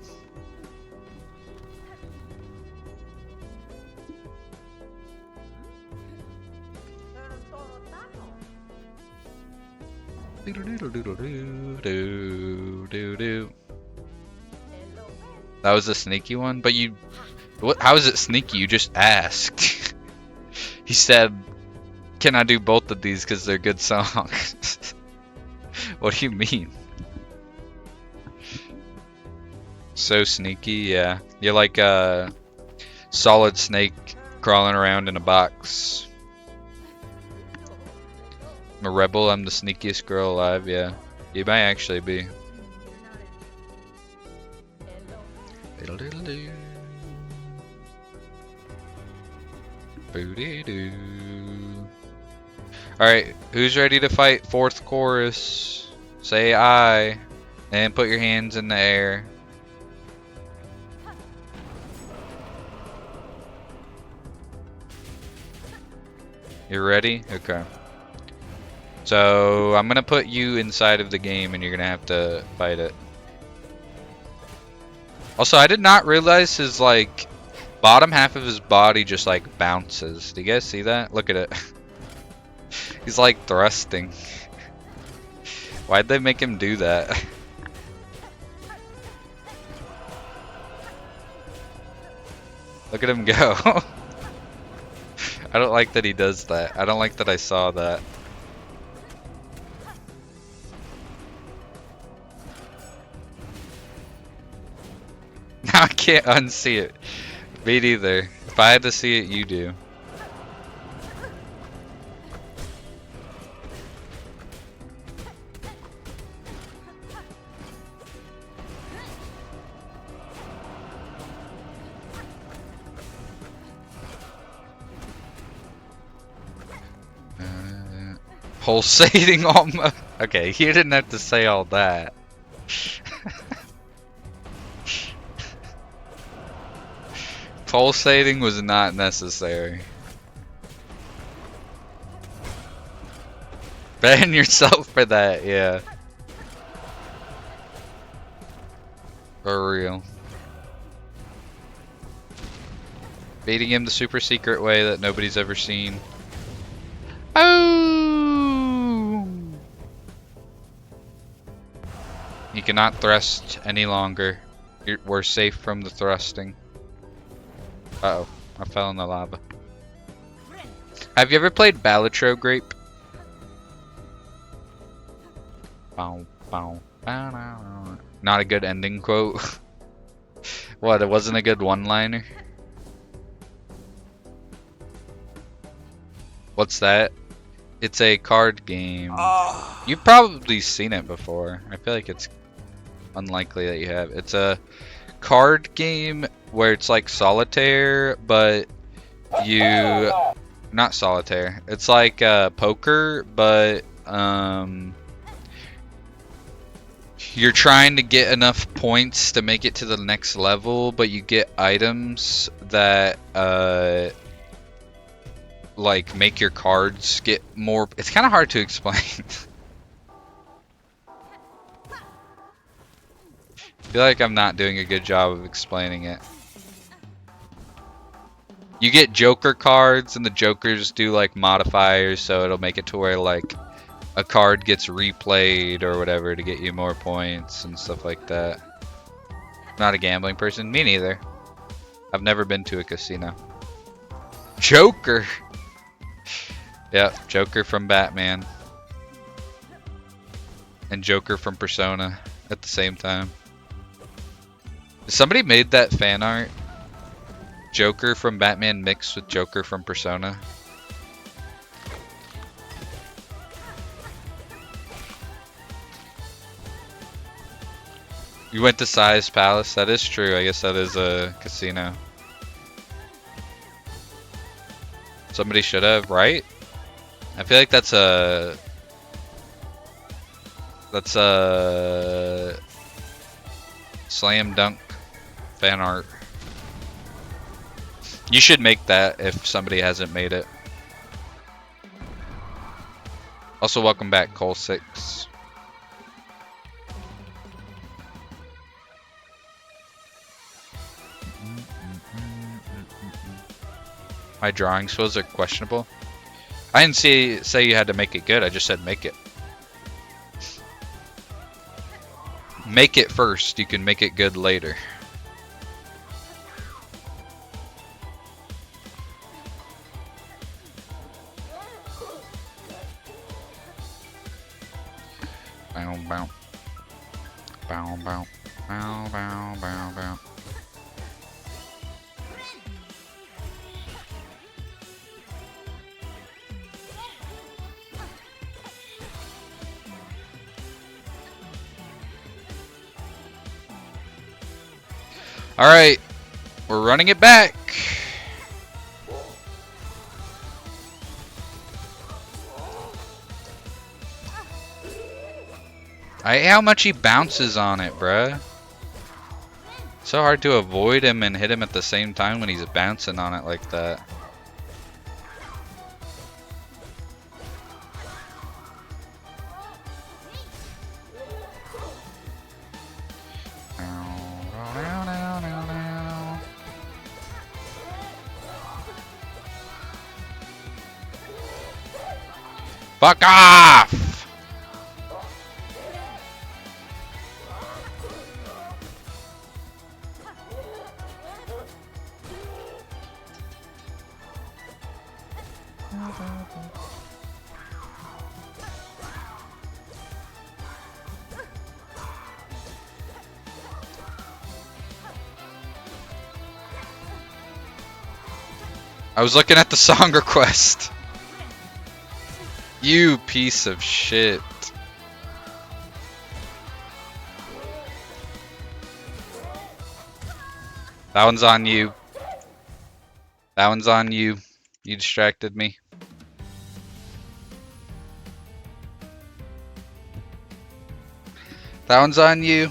That was a sneaky one, but you... What? How is it sneaky? You just asked. He said, can I do both of these because they're good songs? What do you mean? So sneaky, yeah. You're like a solid snake crawling around in a box. I'm a rebel, I'm the sneakiest girl alive, yeah. You might actually be. Alright, who's ready to fight 4th chorus? Say I, and put your hands in the air. You're ready? Okay. So, I'm gonna put you inside of the game and you're gonna have to fight it. Also, I did not realize his like bottom half of his body just like bounces. Do you guys see that? Look at it. He's like thrusting. Why'd they make him do that? Look at him go. I don't like that he does that. I don't like that I saw that. Now I can't unsee it. Me neither. If I had to see it, you do. Pulsating almost. Okay, you didn't have to say all that. Pulsating was not necessary. Ban yourself for that, yeah. For real. Beating him the super secret way that nobody's ever seen. Oh! You cannot thrust any longer. We're safe from the thrusting. Uh-oh, I fell in the lava. Have you ever played Balatro Grape? Bow, bow, bow, bow. Not a good ending quote. What, it wasn't a good one-liner? What's that? It's a card game. You've probably seen it before. I feel like it's unlikely that you have. It's a card game where it's like solitaire, but you... Not solitaire. It's like poker, but you're trying to get enough points to make it to the next level, but you get items that like make your cards get more. It's kind of hard to explain. I feel like I'm not doing a good job of explaining it. You get Joker cards, and the Jokers do like modifiers, so it'll make it to where like a card gets replayed or whatever to get you more points and stuff like that. Not a gambling person. Me neither. I've never been to a casino. Joker! Yep, Joker from Batman. And Joker from Persona at the same time. Somebody made that fan art. Joker from Batman mixed with Joker from Persona. You went to Size Palace? That is true. I guess that is a casino. Somebody should have, right? I feel like that's a slam dunk fan art. You should make that if somebody hasn't made it. Also, welcome back, Cole6. My drawing skills are questionable. I didn't say you had to make it good. I just said make it. Make it first. You can make it good later. Bow, bow. Bow, bow. Bow, bow, bow, bow. Alright, we're running it back. I hate how much he bounces on it, bruh. So hard to avoid him and hit him at the same time when he's bouncing on it like that. Fuck off! I was looking at the song request. You piece of shit. That one's on you. That one's on you. You distracted me. That one's on you.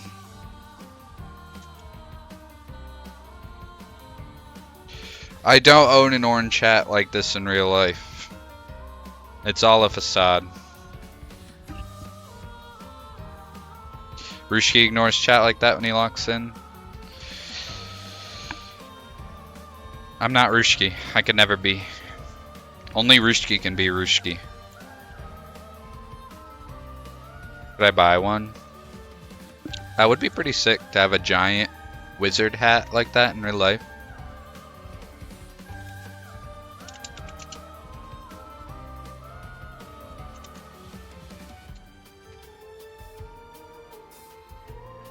I don't own an orange hat like this in real life. It's all a facade. Rushki ignores chat like that when he locks in. I'm not Rushki. I could never be. Only Rushki can be Rushki. Could I buy one? That would be pretty sick to have a giant wizard hat like that in real life.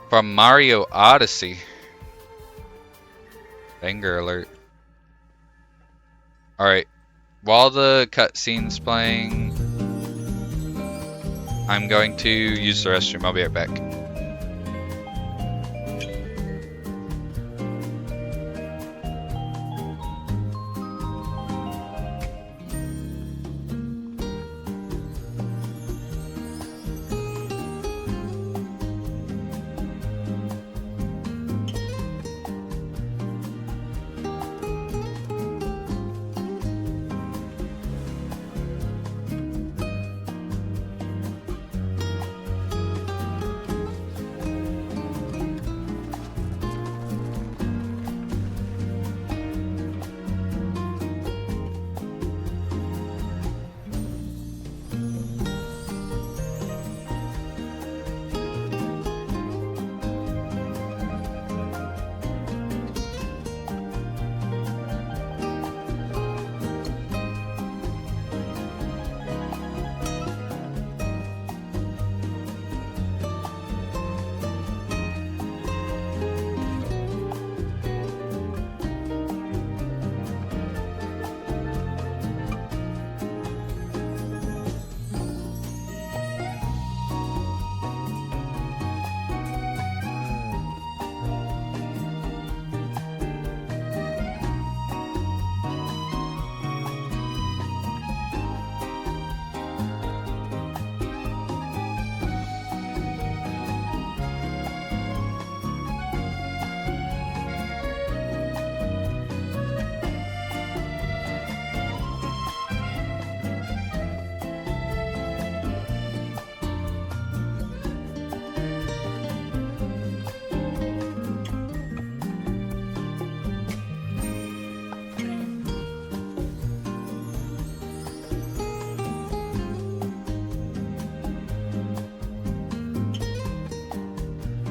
From Mario Odyssey. Banger alert. Alright. While the cutscene's playing, I'm going to use the restroom. I'll be right back.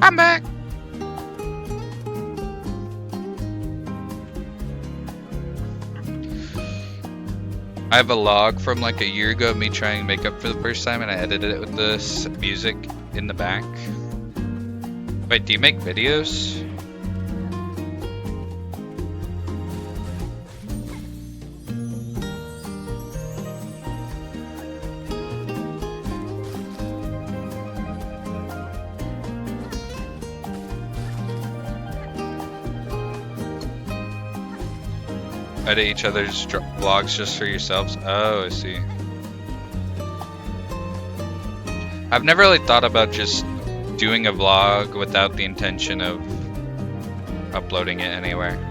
I'm back. I have a log from like a year ago of me trying makeup for the first time, and I edited it with this music in the back. Wait, do you make videos? Edit each other's vlogs just for yourselves? Oh, I see. I've never really thought about just doing a vlog without the intention of uploading it anywhere.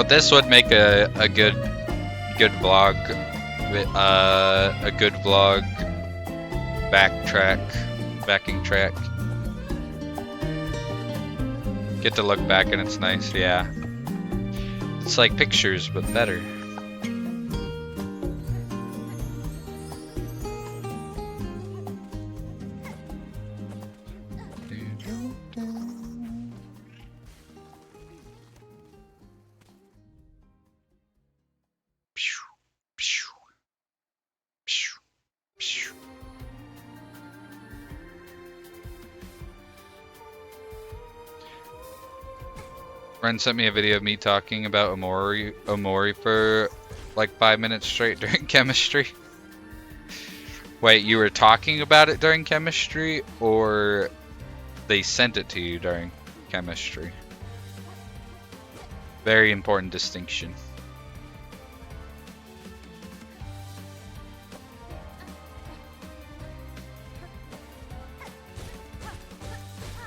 But this would make a good vlog, a good vlog backing track. Get to look back and it's nice, yeah. It's like pictures, but better. Friend sent me a video of me talking about Omori for like 5 minutes straight during chemistry. Wait, you were talking about it during chemistry, or they sent it to you during chemistry? Very important distinction.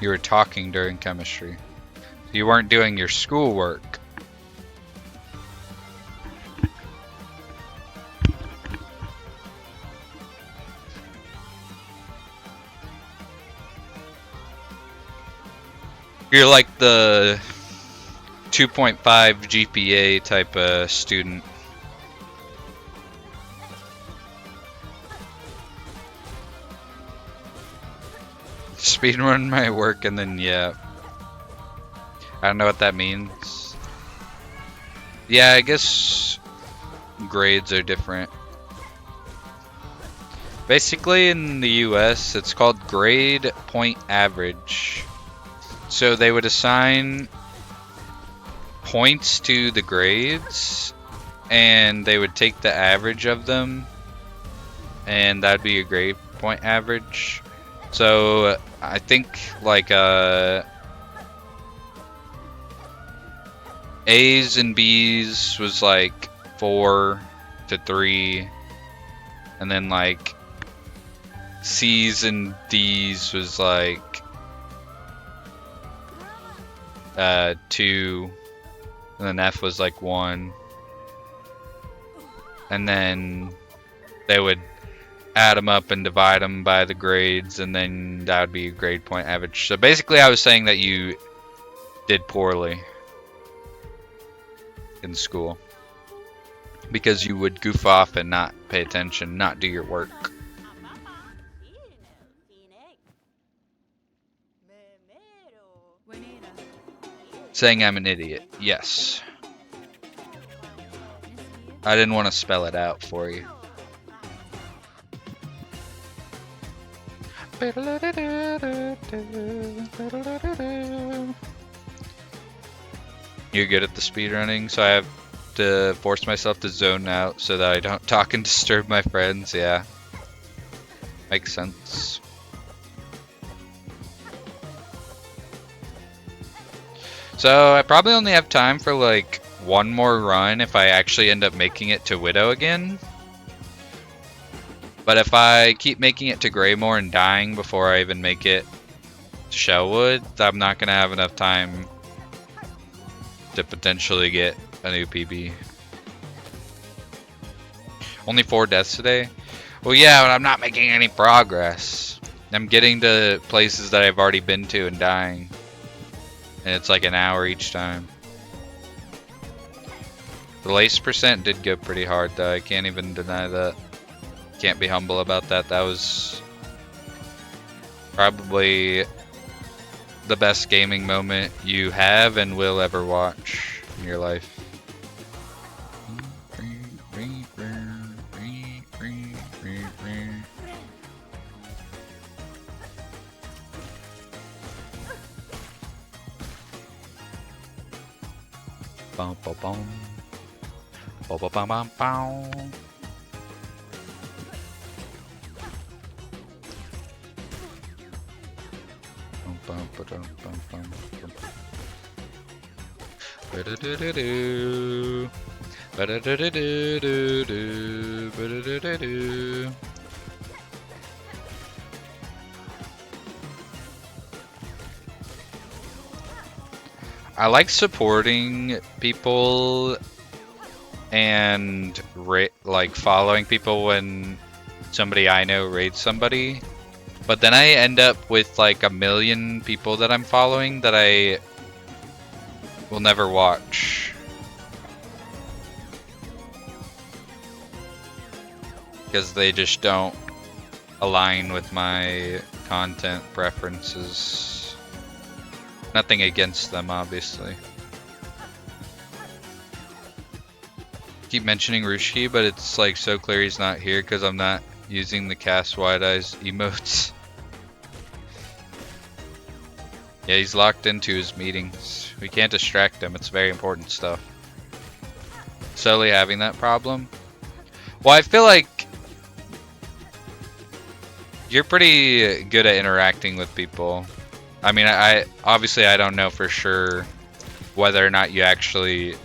You were talking during chemistry. You weren't doing your schoolwork. You're like the 2.5 GPA type of student. Speedrun my work and then, yeah. I don't know what that means. Yeah, I guess grades are different. Basically in the US, it's called grade point average. So they would assign points to the grades and they would take the average of them, and that'd be a grade point average. So I think like A's and B's was like 4 to 3, and then like C's and D's was like 2, and then F was like 1, and then they would add them up and divide them by the grades, and then that would be a grade point average. So basically I was saying that you did poorly in school because you would goof off and not pay attention, not do your work. Saying I'm an idiot. Yes. I didn't want to spell it out for you. You're good at the speedrunning, so I have to force myself to zone out so that I don't talk and disturb my friends. Yeah. Makes sense. So I probably only have time for like one more run if I actually end up making it to Widow again. But if I keep making it to Greymore and dying before I even make it to Shellwood, I'm not going to have enough time to potentially get a new PB. Only 4 deaths today? Well, yeah, but I'm not making any progress. I'm getting to places that I've already been to and dying. And it's like an hour each time. The lace percent did go pretty hard though, I can't even deny that. Can't be humble about that. That was probably the best gaming moment you have and will ever watch in your life. Bum, bum, bum. Bum, bum, bum, bum, bum. Bum, ba-dum, bum, bum, bum. Ba-da-da-da-doo. Ba-da-da-da-doo-doo-doo. Ba-da-da-da-doo. I like supporting people and like following people when somebody I know raids somebody, but then I end up with like a million people that I'm following that I will never watch because they just don't align with my content preferences. Nothing against them, obviously. Keep mentioning Rushki, but it's like so clear he's not here because I'm not using the cast wide eyes emotes. Yeah, he's locked into his meetings. We can't distract him. It's very important stuff. Solely having that problem. Well, I feel like you're pretty good at interacting with people. I mean, I obviously I don't know for sure whether or not you actually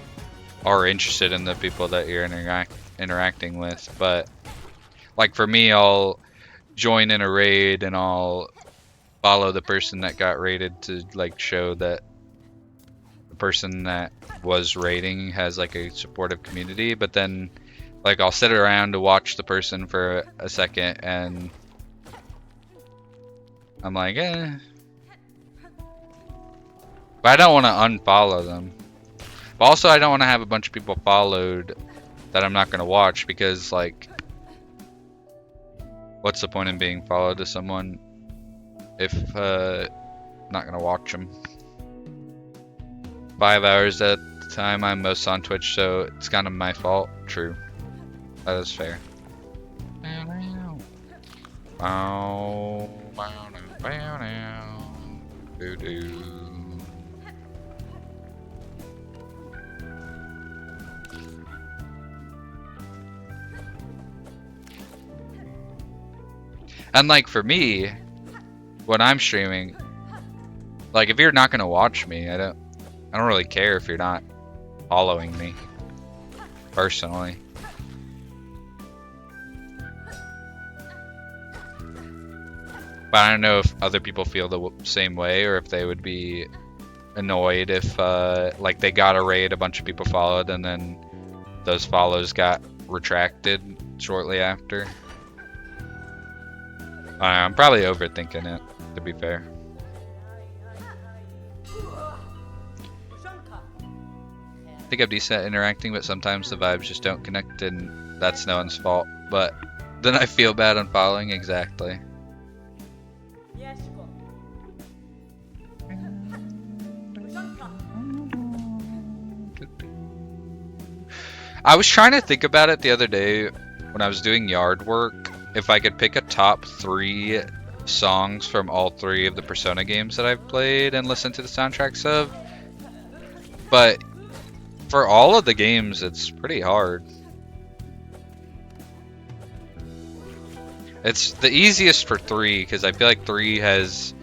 are interested in the people that you're interacting with, but like for me, I'll join in a raid and I'll follow the person that got raided to like show that the person that was raiding has like a supportive community, but then like I'll sit around to watch the person for a second and I'm like, eh. But I don't want to unfollow them. But also I don't want to have a bunch of people followed that I'm not going to watch because like what's the point in being followed to someone if I'm not going to watch them? 5 hours at the time I'm most on Twitch, so it's kind of my fault. True. That is fair. Doo-doo. And like for me, when I'm streaming, like if you're not gonna watch me, I don't really care if you're not following me personally. But I don't know if other people feel the same way or if they would be annoyed if like they got a raid, a bunch of people followed, and then those follows got retracted shortly after. I'm probably overthinking it, to be fair. I think I'm decent at interacting, but sometimes the vibes just don't connect, and that's no one's fault. But then I feel bad on following, exactly. I was trying to think about it the other day when I was doing yard work, if I could pick a top 3 songs from all 3 of the Persona games that I've played and listen to the soundtracks of. But for all of the games, it's pretty hard. It's the easiest for 3 because I feel like 3 has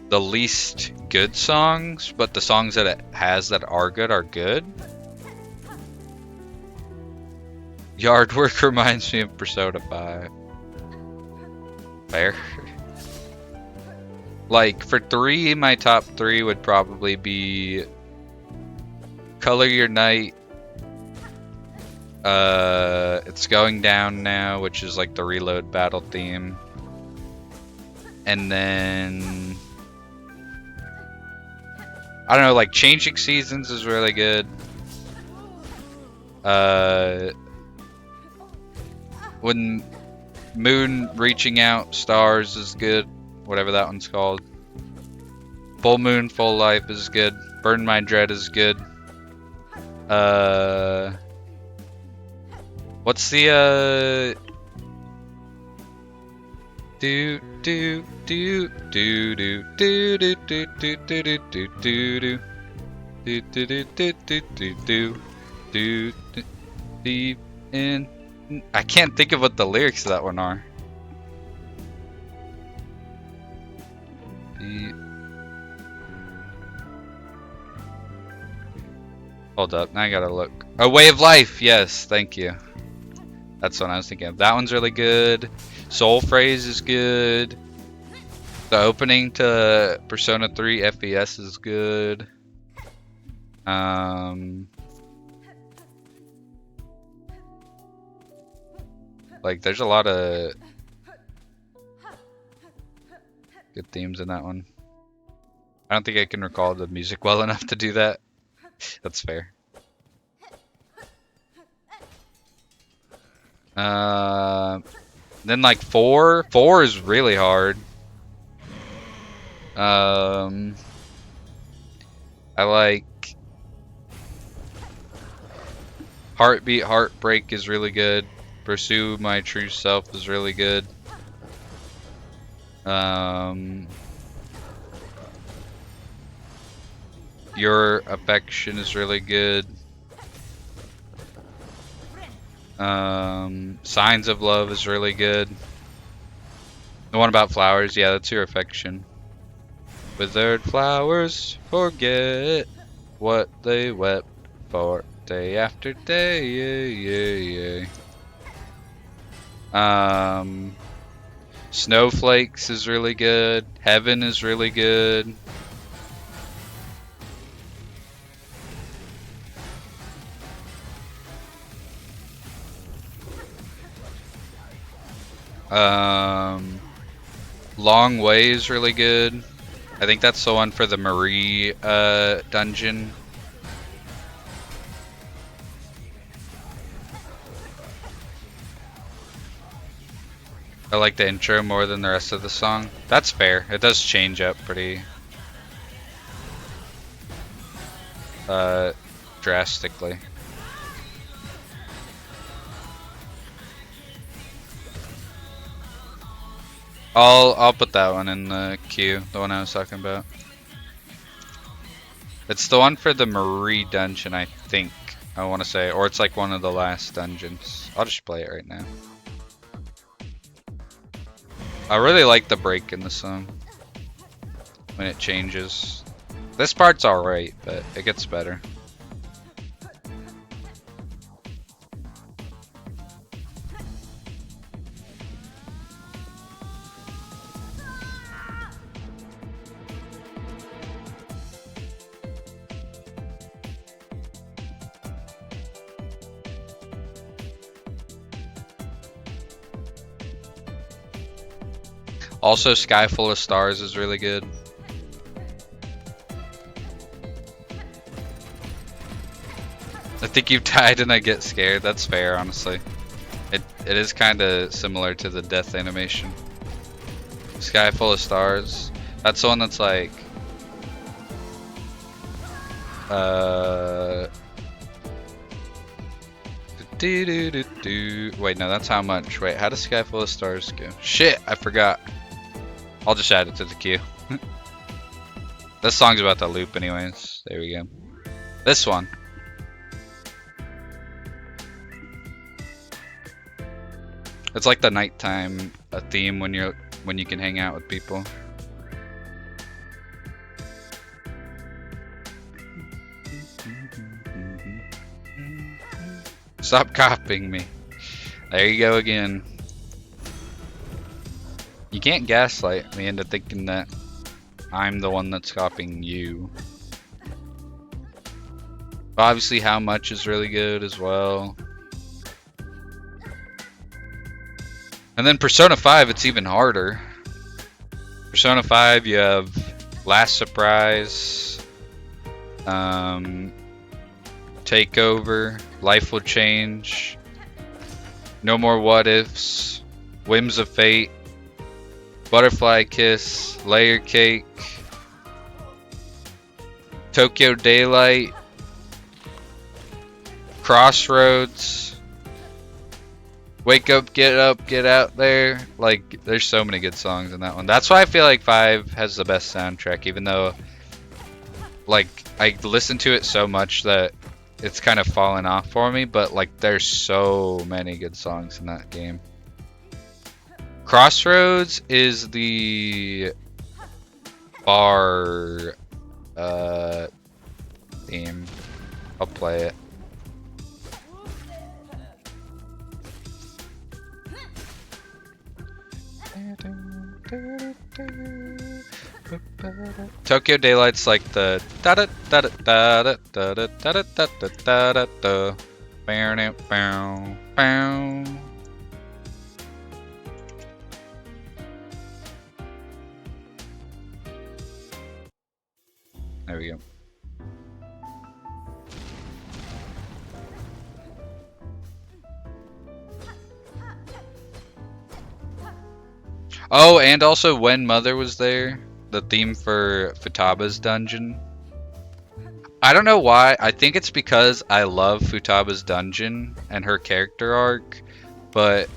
the least good songs, but the songs that it has that are good. Yard work reminds me of Persona 5. Fair. Like for 3, my top 3 would probably be Color Your Night, It's Going Down Now, which is like the reload battle theme, and then I don't know, like Changing Seasons is really good. When Moon Reaching Out Stars is good, whatever that one's called. Full Moon Full Life is good. Burn My Dread is good. What's the do do do do do do do do do do do do do do do do in. I can't think of what the lyrics of that one are. Hold up, now I gotta look. A Way of Life, yes, thank you. That's what I was thinking of. That one's really good. Soul Phrase is good. The opening to Persona 3 FES is good. Like there's a lot of good themes in that one. I don't think I can recall the music well enough to do that. That's fair. Then like 4 is really hard. I like Heartbeat, Heartbreak is really good. Pursue My True Self is really good. Your Affection is really good. Signs of Love is really good. The one about flowers, yeah, that's Your Affection. Withered flowers forget what they wept for day after day. Yeah, yeah. Snowflakes is really good. Heaven is really good. Long Way is really good. I think that's the one for the Marie dungeon. I like the intro more than the rest of the song. That's fair. It does change up pretty drastically. I'll put that one in the queue, the one I was talking about. It's the one for the Marie dungeon, I think. I want to say, or it's like one of the last dungeons. I'll just play it right now. I really like the break in the song when it changes. This part's alright, but it gets better. Also, Sky Full of Stars is really good. I think you've died and I get scared. That's fair, honestly. It is kind of similar to the death animation. Sky Full of Stars. That's the one that's like... Wait, no, that's how much. Wait, how does Sky Full of Stars go? Shit, I forgot. I'll just add it to the queue. This song's about to loop anyways. There we go. This one. It's like the nighttime theme when you can hang out with people. Stop copying me. There you go again. You can't gaslight me into thinking that I'm the one that's copying you. Obviously, How Much is really good as well. And then Persona 5, it's even harder. Persona 5, you have Last Surprise, Takeover, Life Will Change, No More What Ifs, Whims of Fate, Butterfly Kiss, Layer Cake, Tokyo Daylight, Crossroads, Wake Up, Get Out There. Like, there's so many good songs in that one. That's why I feel like 5 has the best soundtrack, even though, like, I listen to it so much that it's kind of fallen off for me, but, like, there's so many good songs in that game. Crossroads is the bar theme. I'll play it. Tokyo Daylight's like the da da da da da da da da da da da da da. Bow bow bow. There we go. Oh, and also when Mother was there, the theme for Futaba's dungeon. I don't know why. I think it's because I love Futaba's dungeon and her character arc, but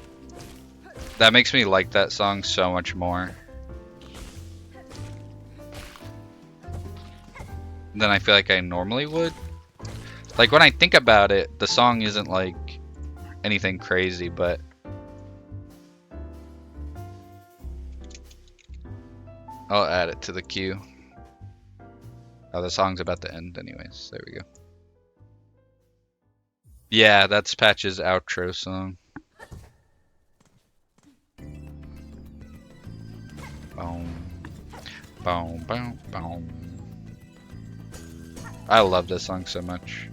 that makes me like that song so much more than I feel like I normally would. Like when I think about it, the song isn't like anything crazy, but I'll add it to the queue. Oh, the song's about to end anyways. There we go. Yeah, that's Patch's outro song. Boom. Boom, boom, boom. I love this song so much.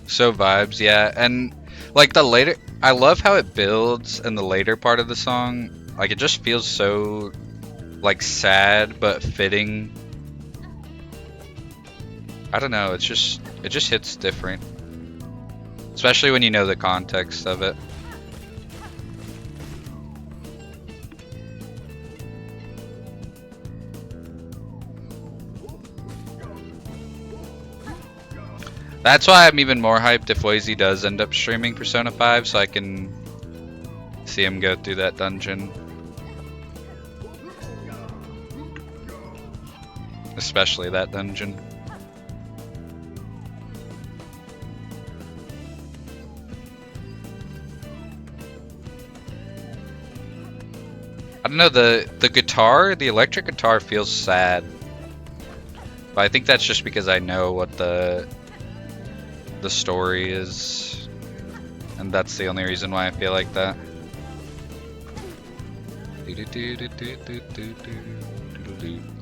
So vibes, yeah, and like the later, I love how it builds in the later part of the song. Like it just feels so like sad but fitting. I don't know, it just hits different, especially when you know the context of it. That's why I'm even more hyped if Wazy does end up streaming Persona 5, so I can see him go through that dungeon. Especially that dungeon. I don't know, the guitar, the electric guitar feels sad. But I think that's just because I know what the story is, and that's the only reason why I feel like that.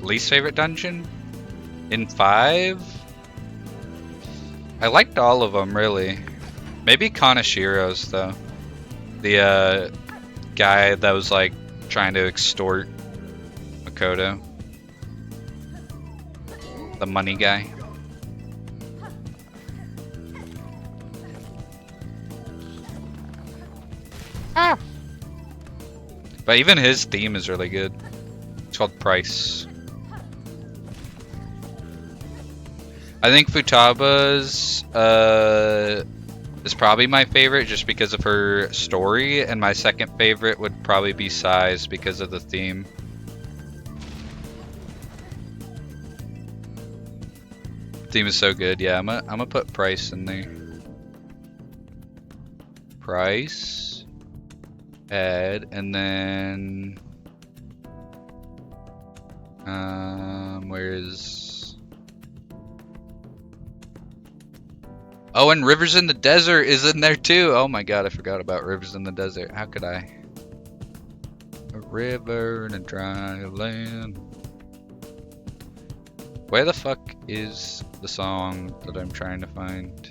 Least favorite dungeon in 5? I liked all of them really. Maybe Kanashiro's though. The guy that was like trying to extort Makoto. The money guy. Ah. But even his theme is really good. It's called Price. I think Futaba's is probably my favorite just because of her story, and my second favorite would probably be Sai's because of the theme. Theme is so good. Yeah, I'm gonna put Price in there. Price. Add, and then where's oh, and Rivers in the Desert is in there too. Oh my god, I forgot about Rivers in the Desert. How could I? A river in a dry land. Where the fuck is the song that I'm trying to find?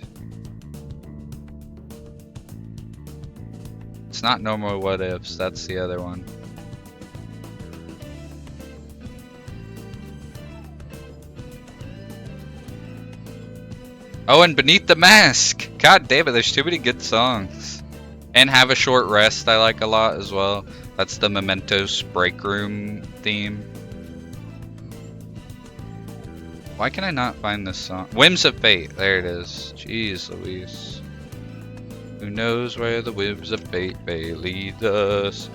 It's not Normal What Ifs, that's the other one. Oh, and Beneath the Mask! God damn it, there's too many good songs. And Have a Short Rest I like a lot as well. That's the Mementos Break Room theme. Why can I not find this song? Whims of Fate, there it is. Jeez Louise. Who knows where the whims of fate may lead us?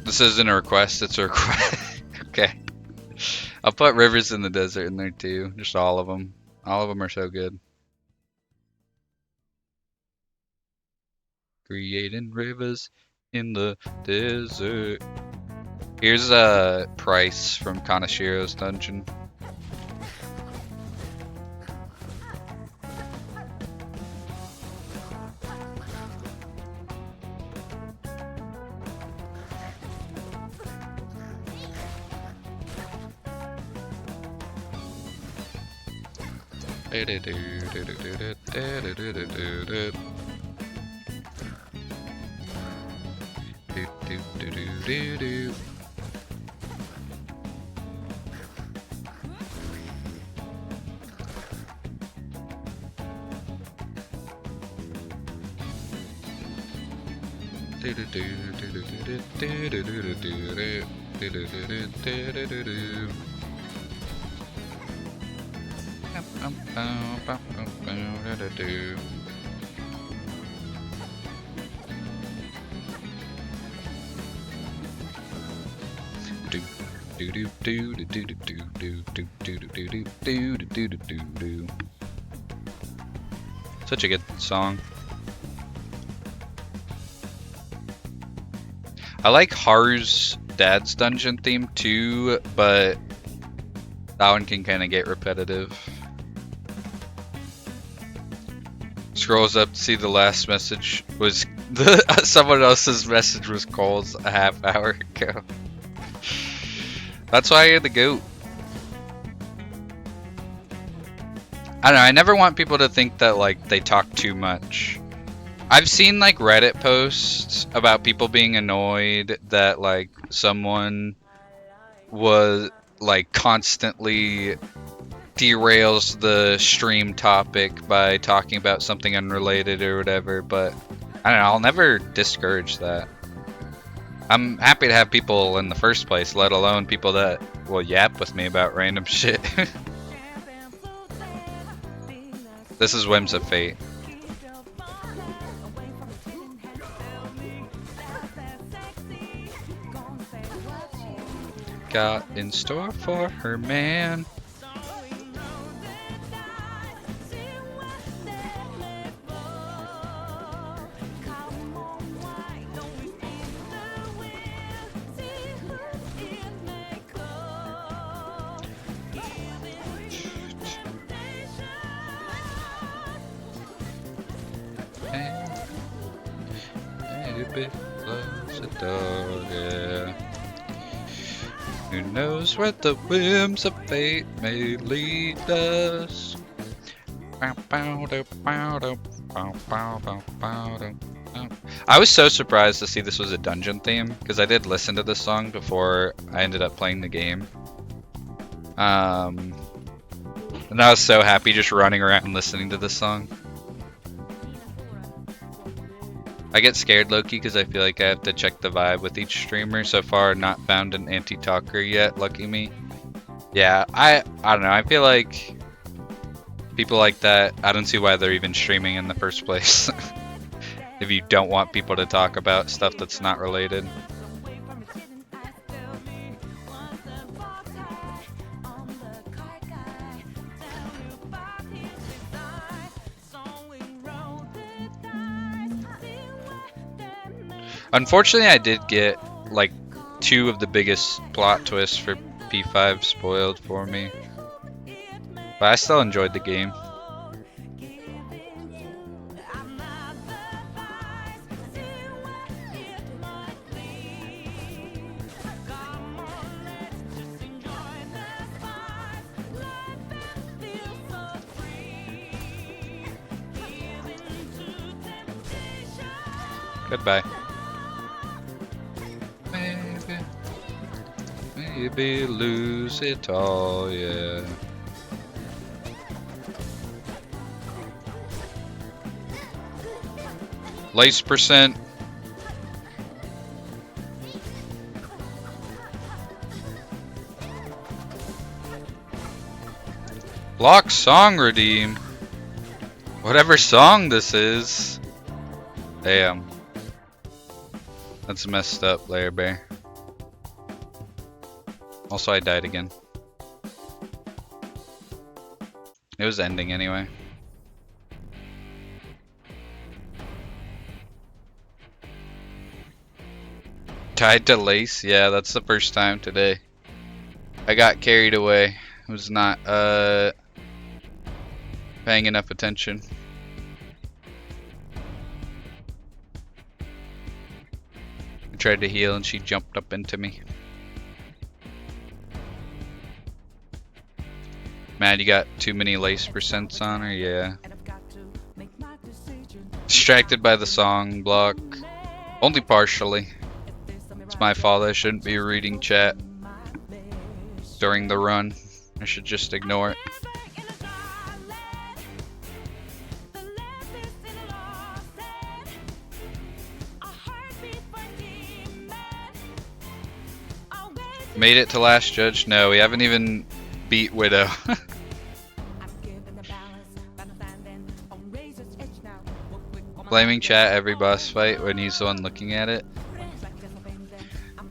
This isn't a request, it's a request. Okay. I'll put Rivers in the Desert in there too. Just all of them. All of them are so good. Creating rivers in the desert. Here's a Price from Kanashiro's dungeon. Such a good song. I like Haru's dad's dungeon theme too, but that one can kind of get repetitive. Scrolls up to see the last message was someone else's message was Cole's a half hour ago. That's why you're the GOAT. I don't know, I never want people to think that like they talk too much. I've seen like Reddit posts about people being annoyed that like someone was like constantly derails the stream topic by talking about something unrelated or whatever, but I don't know, I'll never discourage that. I'm happy to have people in the first place, let alone people that will yap with me about random shit. This is Whims of Fate. Got in store for her, man. Who knows where the whims of fate may lead us? I was so surprised to see this was a dungeon theme, because I did listen to this song before I ended up playing the game. And I was so happy just running around listening to this song. I get scared, Loki, because I feel like I have to check the vibe with each streamer. So far, not found an anti-talker yet, lucky me. Yeah, I don't know, I feel like people like that, I don't see why they're even streaming in the first place. If you don't want people to talk about stuff that's not related. Unfortunately, I did get like 2 of the biggest plot twists for P5 spoiled for me. But I still enjoyed the game. Goodbye. Maybe lose it all, yeah. Lace percent. Block song redeem. Whatever song this is. Damn. That's messed up, Layer Bear. Also, I died again. It was ending anyway. Tied to lace? Yeah, that's the first time today. I got carried away. I was not paying enough attention. I tried to heal and she jumped up into me. Mad, you got too many lace percents on her? Yeah. Distracted by the song block. Only partially. It's my fault. I shouldn't be reading chat during the run. I should just ignore it. Made it to last judge? No, we haven't even beat Widow. Blaming chat every boss fight when he's the one looking at it.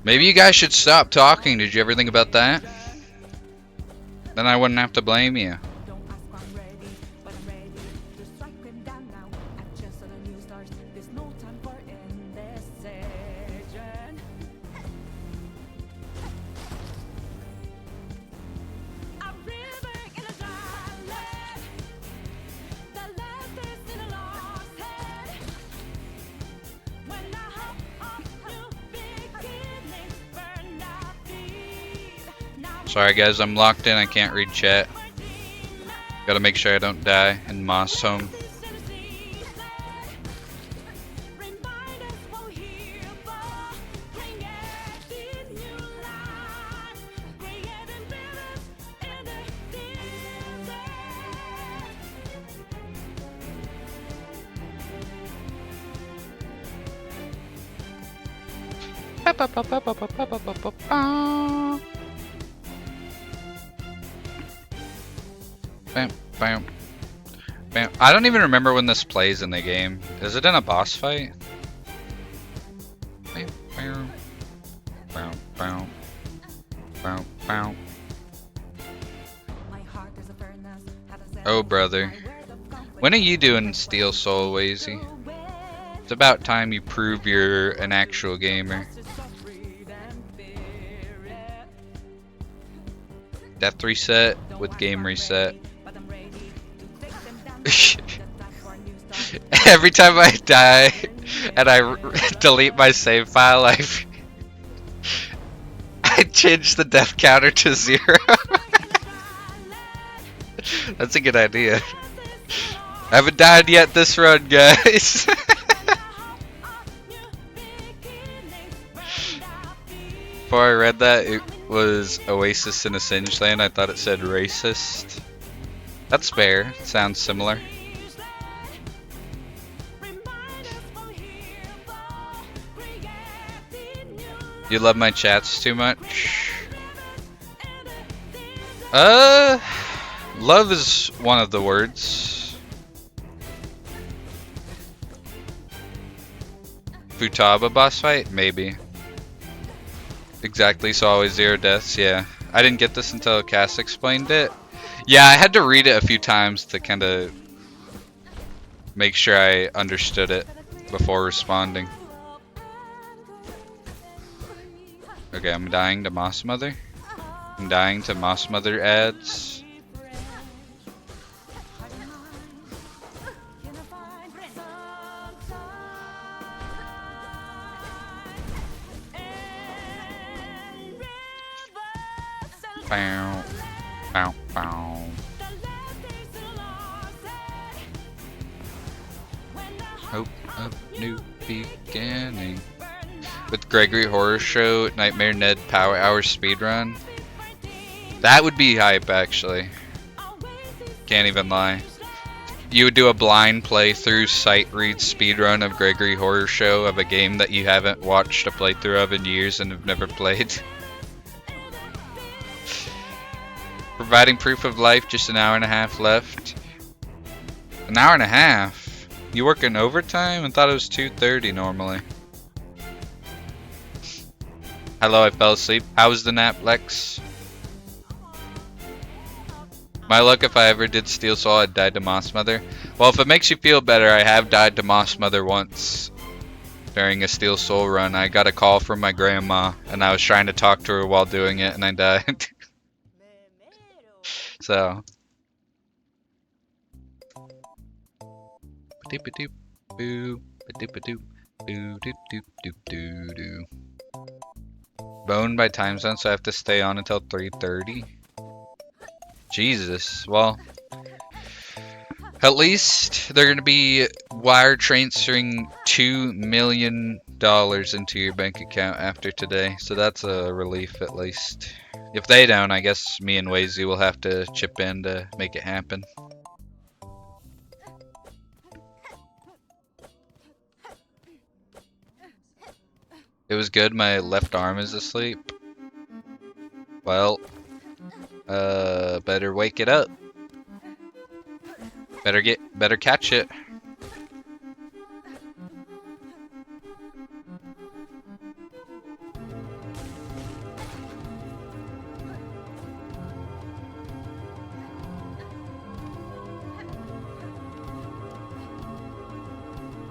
Maybe you guys should stop talking. Did you ever think about that? Then I wouldn't have to blame you. Sorry guys, I'm locked in, I can't read chat. Gotta make sure I don't die in Moss home. Bam, bam, bam. I don't even remember when this plays in the game. Is it in a boss fight? Bam, bam, bam, bam, bam, bam. Oh, brother. When are you doing Steel Soul, Wazy? It's about time you prove you're an actual gamer. Death reset with game reset. Every time I die and I delete my save file, I change the death counter to 0. That's a good idea. I haven't died yet this run, guys. Before I read that, it was Oasis in a Singe Land. I thought it said racist. That's fair. Sounds similar. You love my chats too much? Love is one of the words. Futaba boss fight? Maybe. Exactly, so always 0 deaths, yeah. I didn't get this until Cass explained it. Yeah, I had to read it a few times to kind of make sure I understood it before responding. Okay, I'm dying to Moss Mother. I'm dying to Moss Mother ads. Bow, bow, bow. Hope of new beginning. With Gregory Horror Show, Nightmare Ned Power Hour speedrun. That would be hype, actually. Can't even lie. You would do a blind playthrough, sight read speedrun of Gregory Horror Show of a game that you haven't watched a playthrough of in years and have never played. Providing proof of life, just an hour and a half left. An hour and a half? You working overtime? I thought it was 2:30 normally. Hello, I fell asleep. How was the nap, Lex? My luck, if I ever did Steel Soul, I'd died to Moss Mother. Well, if it makes you feel better, I have died to Moss Mother once during a Steel Soul run. I got a call from my grandma, and I was trying to talk to her while doing it, and I died. So. Boned by time zone, so I have to stay on until 3:30. Jesus. Well, at least they're going to be wire transferring $2 million into your bank account after today. So that's a relief at least. If they don't, I guess me and Wazy will have to chip in to make it happen. It was good, my left arm is asleep. Well, better wake it up. Better catch it.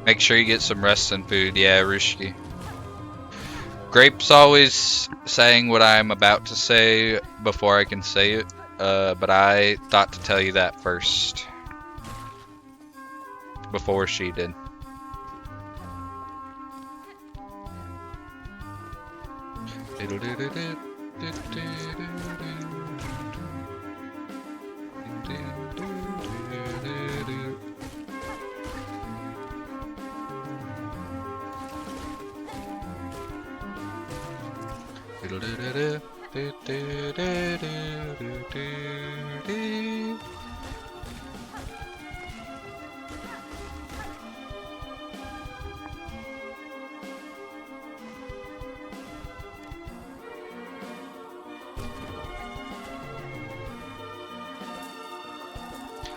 Make sure you get some rest and food. Yeah, Rishki. Grape's always saying what I'm about to say before I can say it, but I thought to tell you that first. Before she did.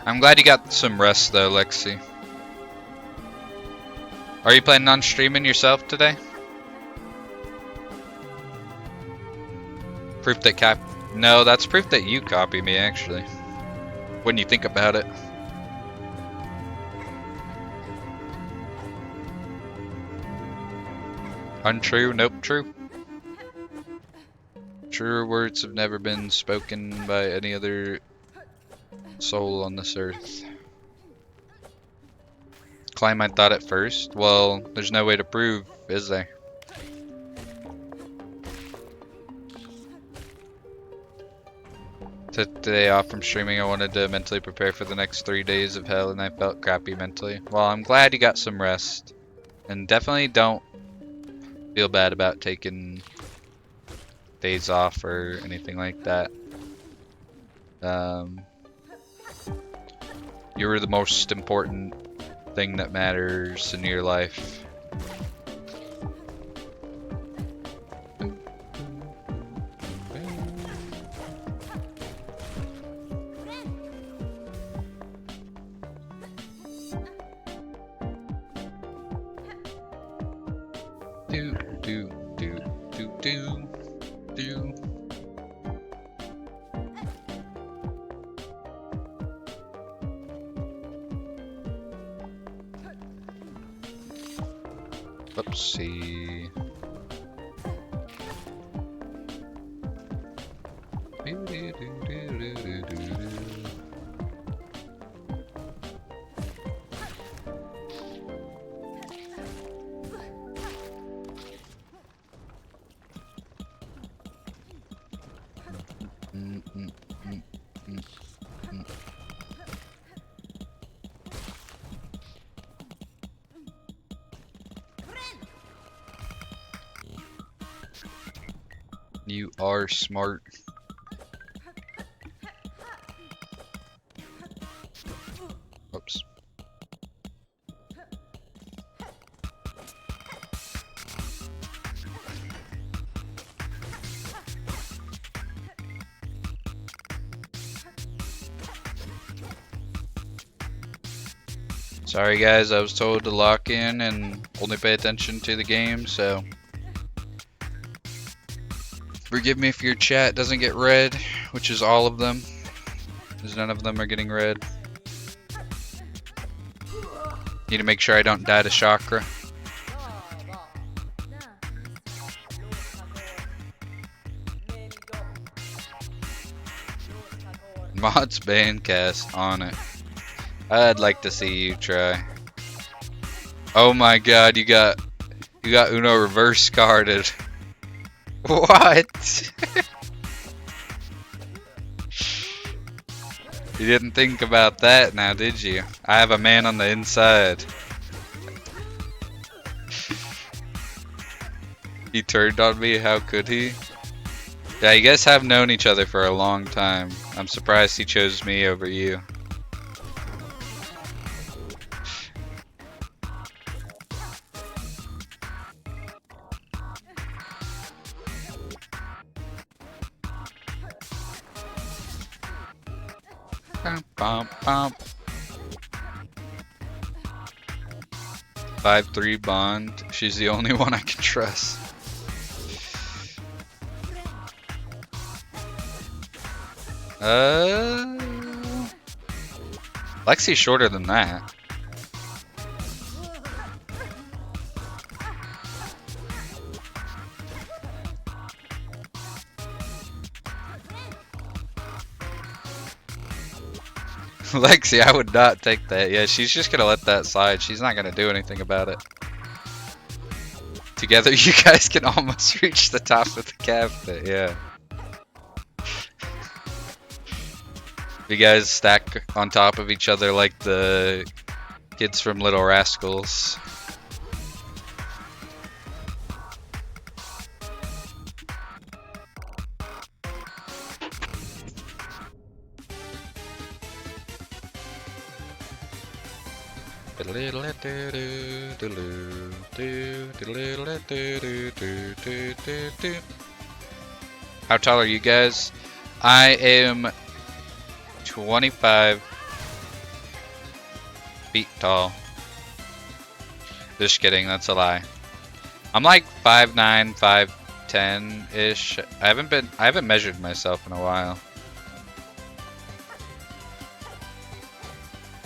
I'm glad you got some rest though, Lexi. Are you planning on streaming yourself today? Proof that No, that's proof that you copy me actually. When you think about it. Untrue, nope, true. Truer words have never been spoken by any other soul on this earth. Claim I thought it first? Well, there's no way to prove, is there? Took the day off from streaming. I wanted to mentally prepare for the next 3 days of hell, and I felt crappy mentally. Well, I'm glad you got some rest. And definitely don't feel bad about taking days off or anything like that. You were the most important thing that matters in your life. Oopsie. You are smart. Oops. Sorry guys, I was told to lock in and only pay attention to the game, so forgive me if your chat doesn't get read, which is all of them. because none of them are getting red. Need to make sure I don't die to chakra. Mods ban cast on it. I'd like to see you try. Oh my god, you got Uno reverse carded. What? You didn't think about that now, did you? I have a man on the inside. He turned on me, how could he? Yeah, you guys have known each other for a long time. I'm surprised he chose me over you. Bump, bump. 5-3 bond. She's the only one I can trust. Lexi's shorter than that. Lexi, I would not take that. Yeah, she's just gonna let that slide. She's not gonna do anything about it. Together, you guys can almost reach the top of the cabinet. Yeah. You guys stack on top of each other like the kids from Little Rascals. How tall are you guys? I am 25 feet tall. Just kidding, that's a lie. I'm like 5'9", 5'10" ish. I haven't measured myself in a while.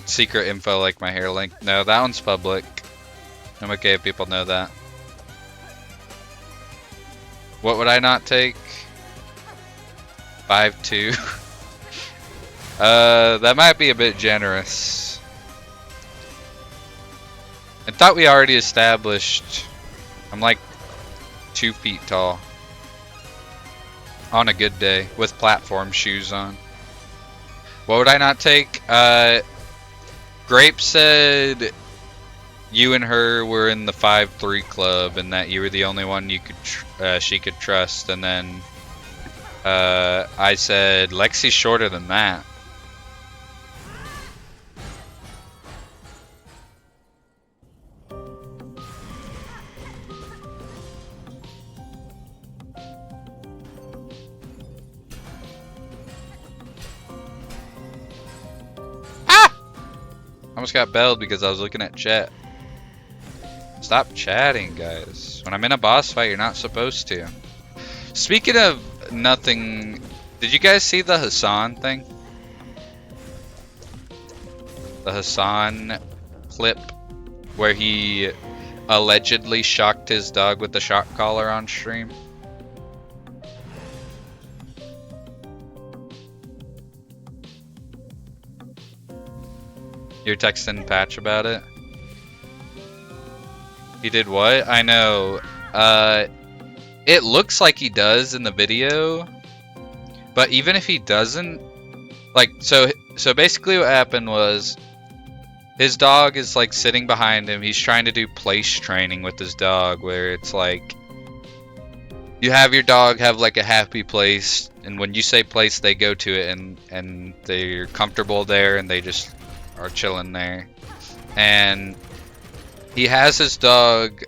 Secret info like my hair length. No, that one's public. I'm okay if people know that. What would I not take? 5'2". That might be a bit generous. I thought we already established I'm like 2 feet tall. On a good day, with platform shoes on. What would I not take? Grape said you and her were in the 5'3" club and that you were the only one you could she could trust, and then I said Lexi's shorter than that. I almost got belled because I was looking at chat. Stop chatting, guys. When I'm in a boss fight, you're not supposed to. Speaking of nothing, did you guys see the Hassan thing? The Hassan clip where he allegedly shocked his dog with the shock collar on stream? You're texting Patch about it? He did what? I know. It looks like he does in the video, but even if he doesn't, like, so basically what happened was his dog is like sitting behind him. He's trying to do place training with his dog, where it's like you have your dog have like a happy place, and when you say place, they go to it, and they're comfortable there, and they just are chilling there. And he has his dog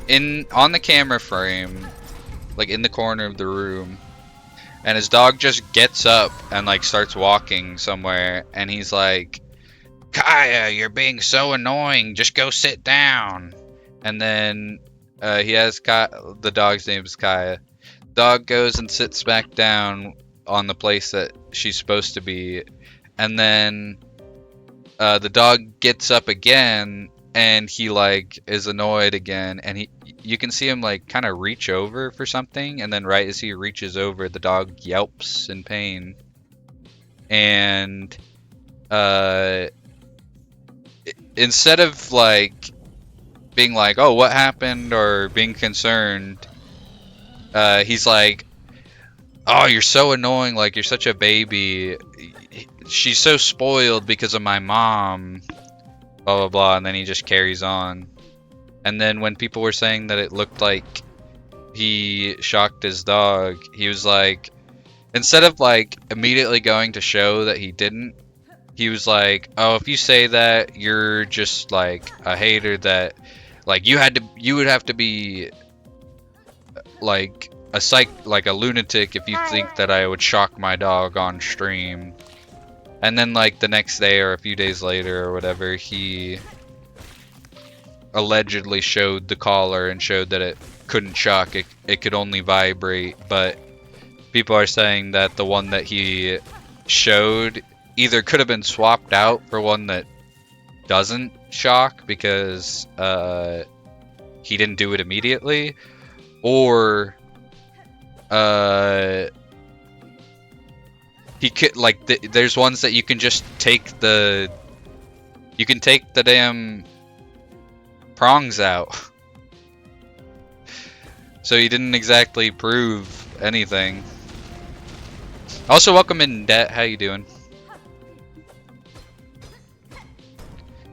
on the camera frame, like in the corner of the room, and his dog just gets up and like starts walking somewhere, and he's like, Kaya, you're being so annoying, just go sit down. And then he has the dog's name is Kaya. Dog goes and sits back down on the place that she's supposed to be, and then the dog gets up again, and he like is annoyed again, and you can see him like kind of reach over for something, and then right as he reaches over, the dog yelps in pain, and instead of like being like, oh, what happened, or being concerned, he's like, oh, you're so annoying, like you're such a baby, she's so spoiled because of my mom, blah blah blah, and then he just carries on. And then when people were saying that it looked like he shocked his dog, he was like, instead of like immediately going to show that he didn't, he was like, oh, if you say that, you're just like a hater, that like you would have to be like a lunatic if you think that I would shock my dog on stream. And then like the next day or a few days later or whatever, he allegedly showed the collar and showed that it couldn't shock, it could only vibrate. But people are saying that the one that he showed either could have been swapped out for one that doesn't shock because he didn't do it immediately, or he could like there's ones that you can just take the damn prongs out. So he didn't exactly prove anything. Also, welcome in, Det. How you doing?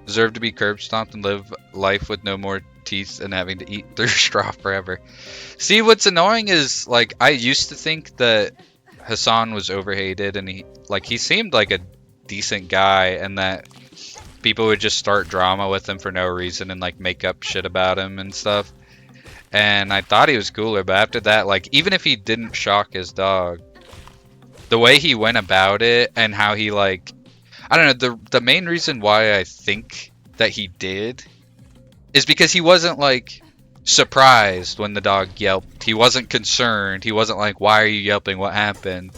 Deserve to be curb stomped and live life with no more teeth and having to eat through straw forever. See, what's annoying is like I used to think that Hassan was overhated, and he seemed like a decent guy, and that people would just start drama with him for no reason and like make up shit about him and stuff. And I thought he was cooler, but after that, like even if he didn't shock his dog, the way he went about it and how he like, I don't know, the main reason why I think that he did is because he wasn't like surprised when the dog yelped. He wasn't concerned. He wasn't like, why are you yelping? What happened?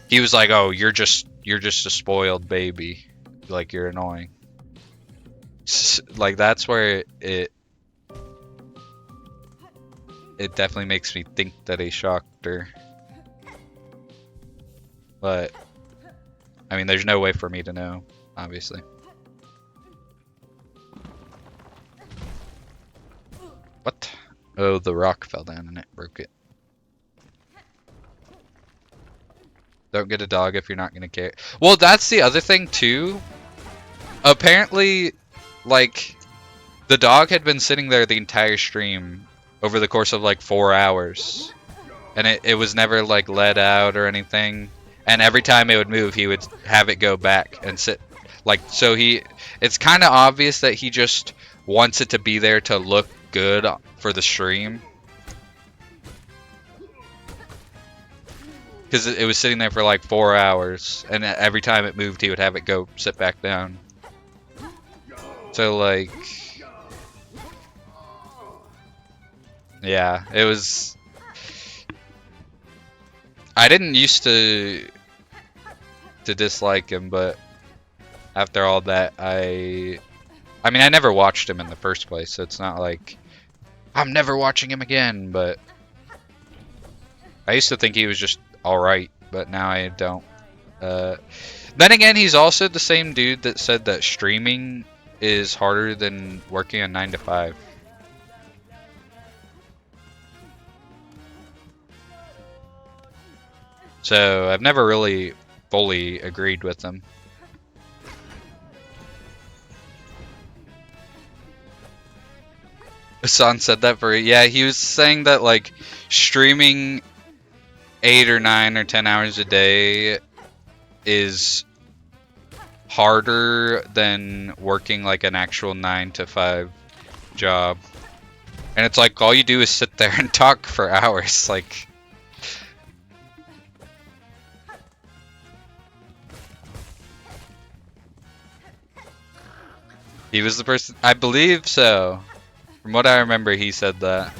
He was like, oh, you're just a spoiled baby. Like, you're annoying. Like, that's where it definitely makes me think that he shocked her. But I mean, there's no way for me to know, obviously. What? Oh, the rock fell down and it broke it. Don't get a dog if you're not gonna care. Well, that's the other thing too. Apparently, like, the dog had been sitting there the entire stream over the course of like 4 hours. And it was never like let out or anything. And every time it would move, he would have it go back and sit. Like, so it's kind of obvious that he just wants it to be there to look good for the stream. Because it was sitting there for like 4 hours, and every time it moved, he would have it go sit back down. So like, yeah, it was. I didn't used to dislike him, but after all that, I mean, I never watched him in the first place, so it's not like I'm never watching him again. But I used to think he was just alright, but now I don't. Then again, he's also the same dude that said that streaming is harder than working a 9 to 5. So I've never really fully agreed with him. Hassan said that for, yeah, he was saying that like streaming 8 or 9 or 10 hours a day is harder than working like an actual 9 to 5 job. And it's like all you do is sit there and talk for hours. Like, he was the person, I believe so. From what I remember, he said that.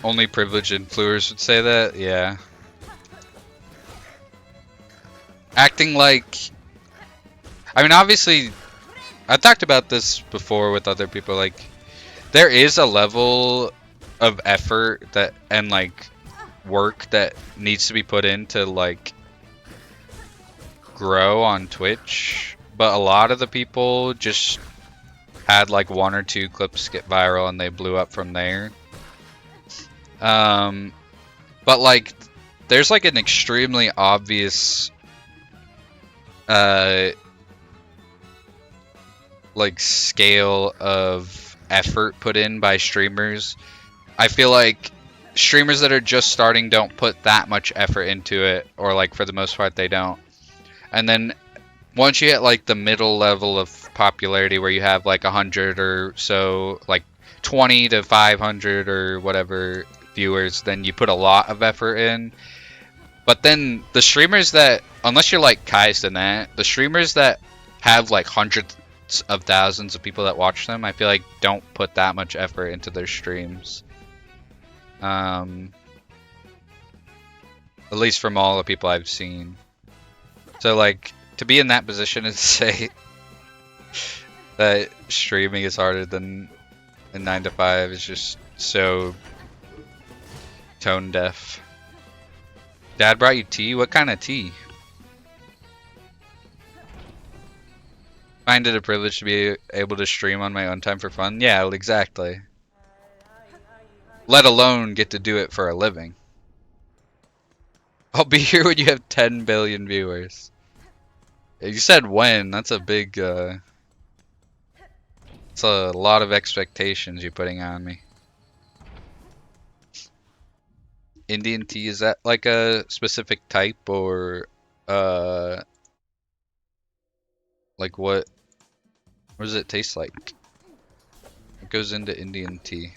Only privileged influencers would say that. Yeah. Acting like. I mean, obviously, I talked about this before with other people. Like, there is a level of effort that and like work that needs to be put into like grow on Twitch, but a lot of the people just had like 1 or 2 clips get viral and they blew up from there. But like there's like an extremely obvious like scale of effort put in by streamers. I feel like streamers that are just starting don't put that much effort into it, or like for the most part they don't. And then once you hit like the middle level of popularity where you have like 100 or so, like 20 to 500 or whatever viewers, then you put a lot of effort in. But then the streamers that, unless you're like Kai's and that, the streamers that have like hundreds of thousands of people that watch them, I feel like don't put that much effort into their streams. At least from all the people I've seen. So like, to be in that position and say that streaming is harder than a 9 to 5 is just so tone deaf. Dad brought you tea? What kind of tea? Find it a privilege to be able to stream on my own time for fun? Yeah, exactly. Let alone get to do it for a living. I'll be here when you have 10 billion viewers. You said when. That's a big, it's a lot of expectations you're putting on me. Indian tea, is that like a specific type or, like what does it taste like? What goes into Indian tea?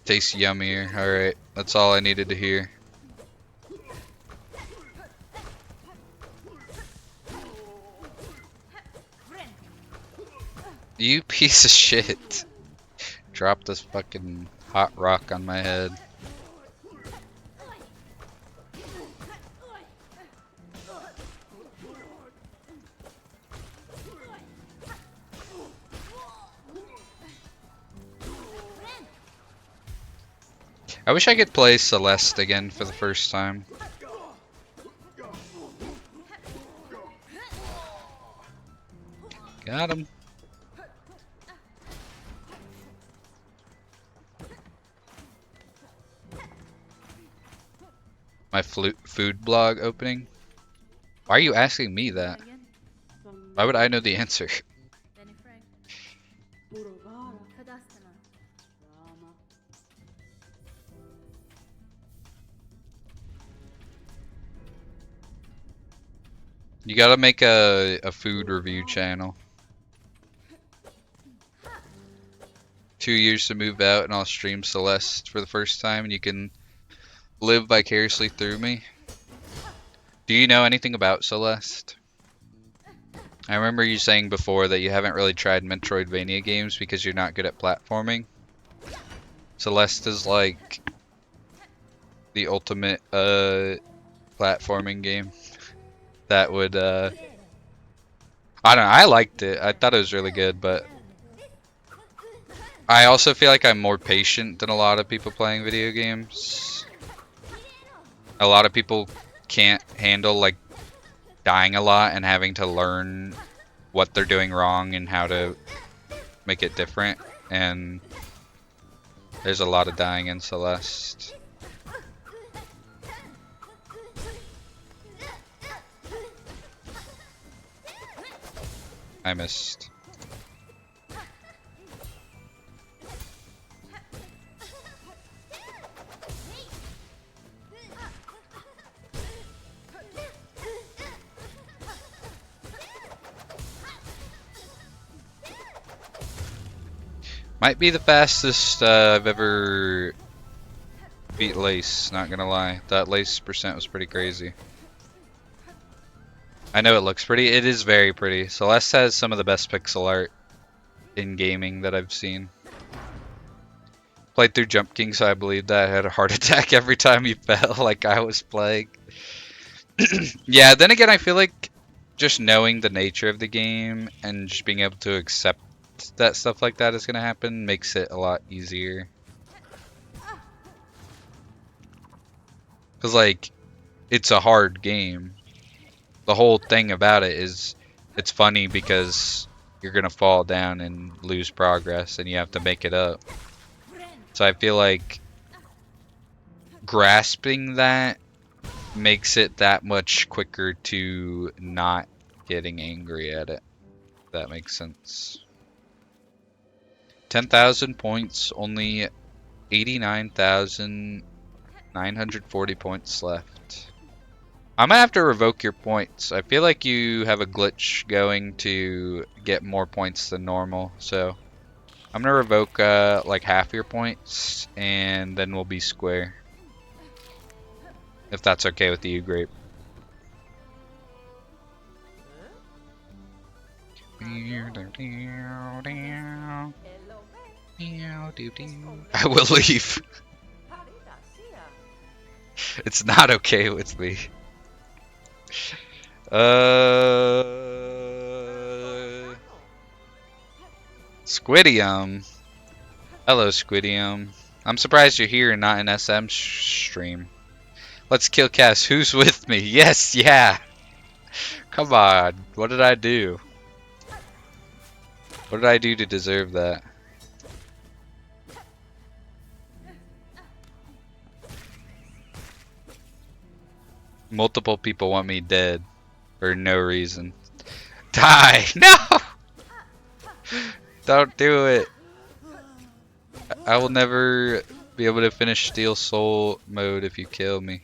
Tastes yummier. Alright, that's all I needed to hear. You piece of shit. Drop this fucking hot rock on my head. I wish I could play Celeste again for the first time. Got him. My food blog opening? Why are you asking me that? Why would I know the answer? You gotta make a food review channel. 2 years to move out and I'll stream Celeste for the first time and you can live vicariously through me. Do you know anything about Celeste? I remember you saying before that you haven't really tried Metroidvania games because you're not good at platforming. Celeste is like the ultimate platforming game that would I don't know, I liked it. I thought it was really good, but I also feel like I'm more patient than a lot of people playing video games. A lot of people can't handle like dying a lot and having to learn what they're doing wrong and how to make it different, and there's a lot of dying in Celeste. I missed. Might be the fastest I've ever beat Lace, not gonna lie. That Lace percent was pretty crazy. I know it looks pretty. It is very pretty. Celeste has some of the best pixel art in gaming that I've seen. Played through Jump King, so I believe that I had a heart attack every time he fell like I was playing. Yeah, then again, I feel like just knowing the nature of the game and just being able to accept that stuff like that is going to happen makes it a lot easier. Because, like, it's a hard game. The whole thing about it is it's funny because you're going to fall down and lose progress and you have to make it up. So I feel like grasping that makes it that much quicker to not getting angry at it. If that makes sense. 10,000 points, only 89,940 points left. I might have to revoke your points. I feel like you have a glitch going to get more points than normal, so I'm gonna revoke like half your points, and then we'll be square. If that's okay with you, Grape. I will leave. It's not okay with me. Squidium. Hello, Squidium. I'm surprised you're here and not in SM stream. Let's kill Cass. Who's with me? Yes, yeah. Come on. What did I do? What did I do to deserve that? Multiple people want me dead for no reason. Die! No! Don't do it. I will never be able to finish Steel Soul mode if you kill me.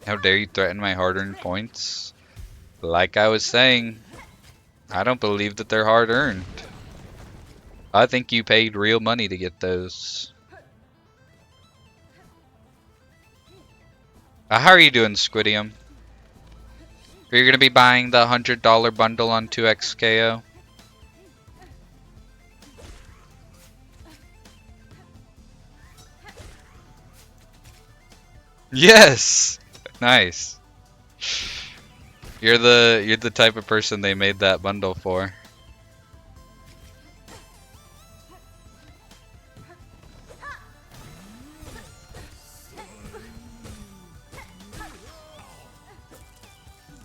How dare you threaten my hard-earned points? Like I was saying, I don't believe that they're hard-earned. I think you paid real money to get those. How are you doing, Squidium? Are you going to be buying the $100 bundle on 2XKO? Yes! Nice. You're the type of person they made that bundle for.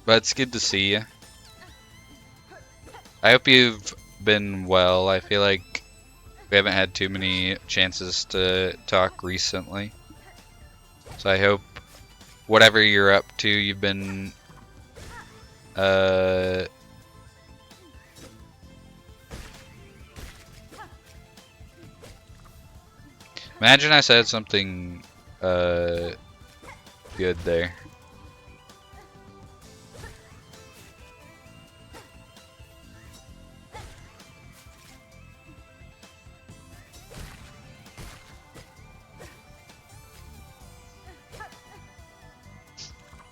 But it's good to see you. I hope you've been well. I feel like we haven't had too many chances to talk recently. So I hope whatever you're up to, you've been imagine I said something good there.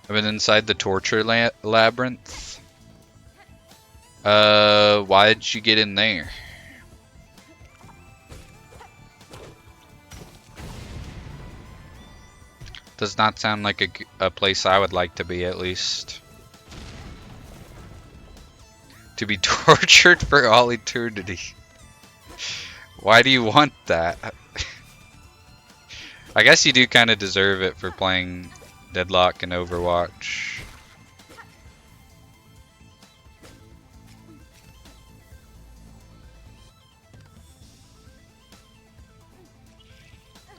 I've been inside the torture labyrinth. Why did you get in there? Does not sound like a place I would like to be, at least. To be tortured for all eternity. Why do you want that? I guess you do kind of deserve it for playing Deadlock and Overwatch.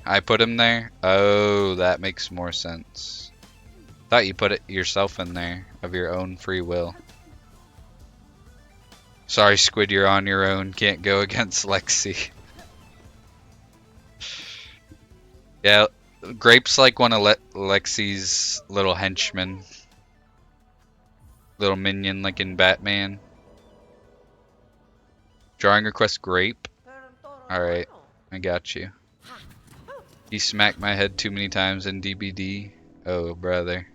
I put him there? Oh, that makes more sense. Thought you put it yourself in there of your own free will. Sorry, Squid, you're on your own. Can't go against Lexi. Yeah, Grape's like one of Lexi's little henchmen. Little minion like in Batman. Drawing request grape. Alright, I got you. He smacked my head too many times in DBD. Oh, brother.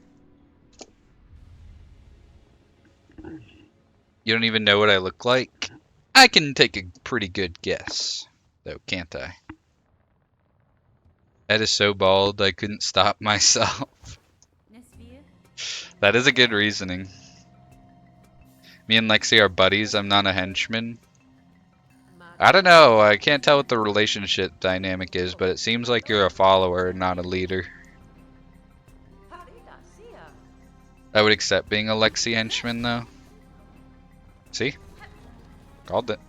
You don't even know what I look like? I can take a pretty good guess, though, can't I? Head is so bald, I couldn't stop myself. That is a good reasoning. Me and Lexi are buddies, I'm not a henchman. I don't know, I can't tell what the relationship dynamic is, but it seems like you're a follower, not a leader. I would accept being a Lexi henchman, though. See? Called it.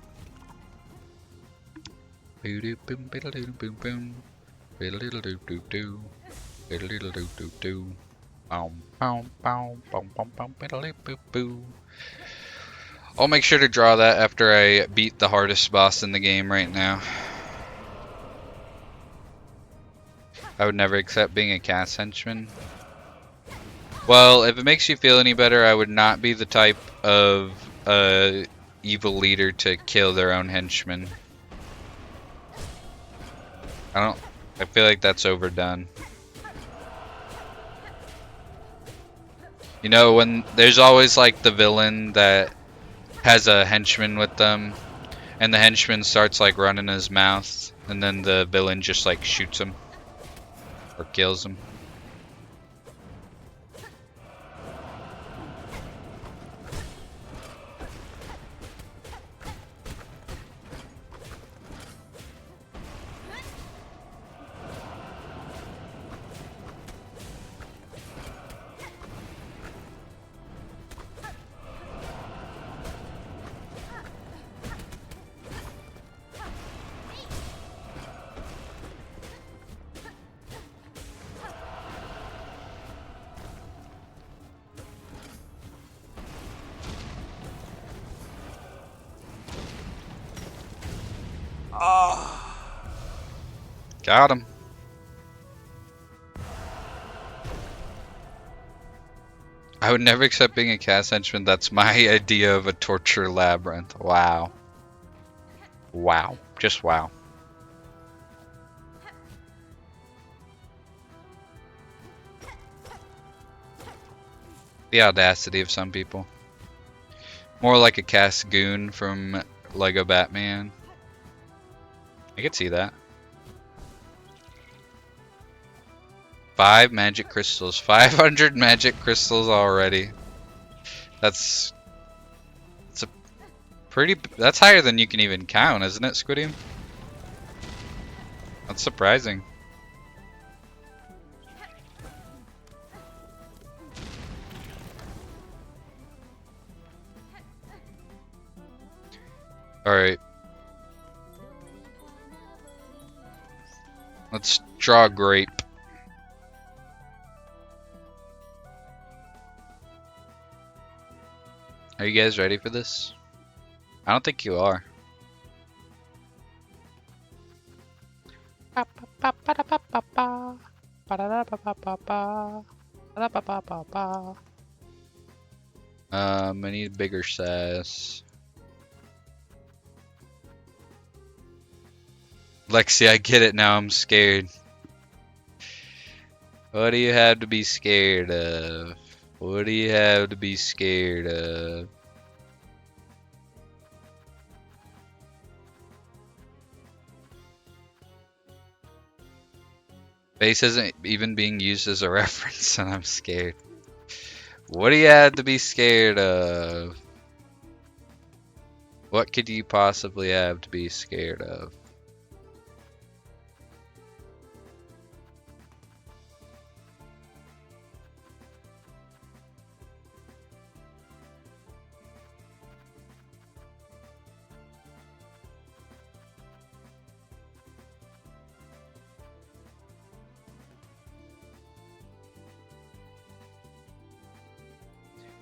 I'll make sure to draw that after I beat the hardest boss in the game right now. I would never accept being a cast henchman. Well, if it makes you feel any better, I would not be the type of evil leader to kill their own henchmen. I feel like that's overdone. You know, when there's always like the villain that has a henchman with them, and the henchman starts like running his mouth, and then the villain just like shoots him or kills him. Got him. I would never accept being a cast henchman. That's my idea of a torture labyrinth. Wow. Wow. Just wow. The audacity of some people. More like a cast goon from Lego Batman. I could see that. 5 magic crystals. 500 magic crystals already. That's a pretty... That's higher than you can even count, isn't it, Squidium? That's surprising. Alright. Let's draw a grape. Are you guys ready for this? I don't think you are. I need a bigger size. Lexi, I get it now, I'm scared. What do you have to be scared of? What do you have to be scared of? Face isn't even being used as a reference and I'm scared. What do you have to be scared of? What could you possibly have to be scared of?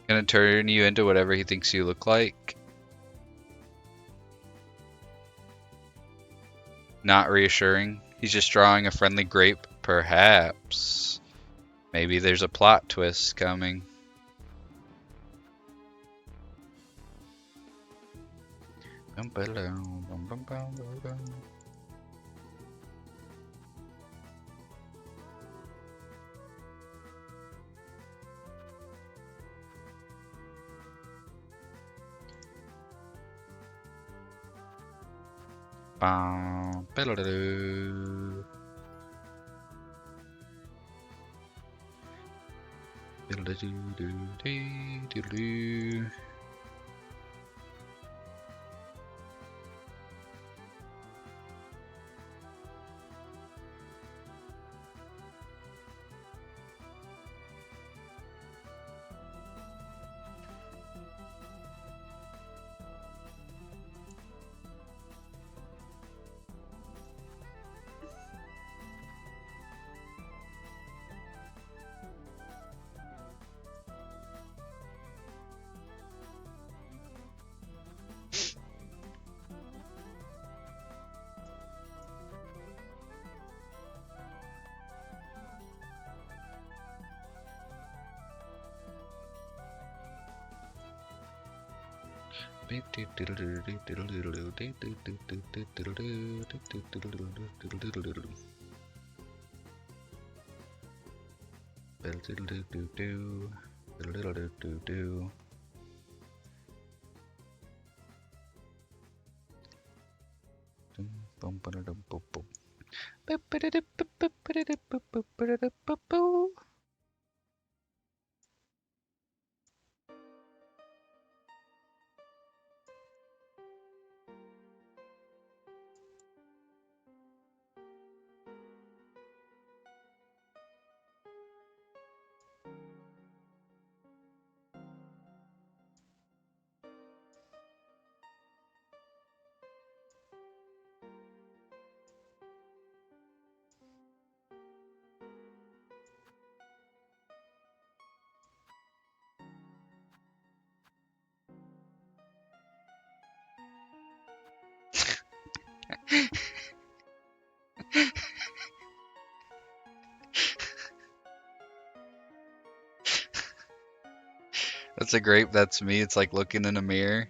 Gonna turn you into whatever he thinks you look like. Not reassuring. He's just drawing a friendly grape, perhaps. Maybe there's a plot twist coming. That's a grape. That's me. It's like looking in a mirror.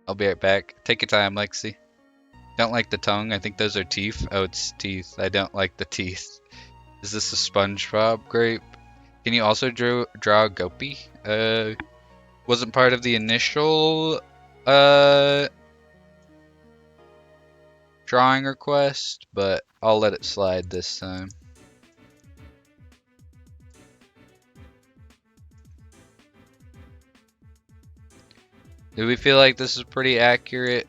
I'll be right back. Take your time, Lexi. Don't like the tongue. I think those are teeth. Oh, it's teeth. I don't like the teeth. Is this a SpongeBob grape? Can you also draw a Gopi? Wasn't part of the initial drawing request, but I'll let it slide this time. Do we feel like this is pretty accurate?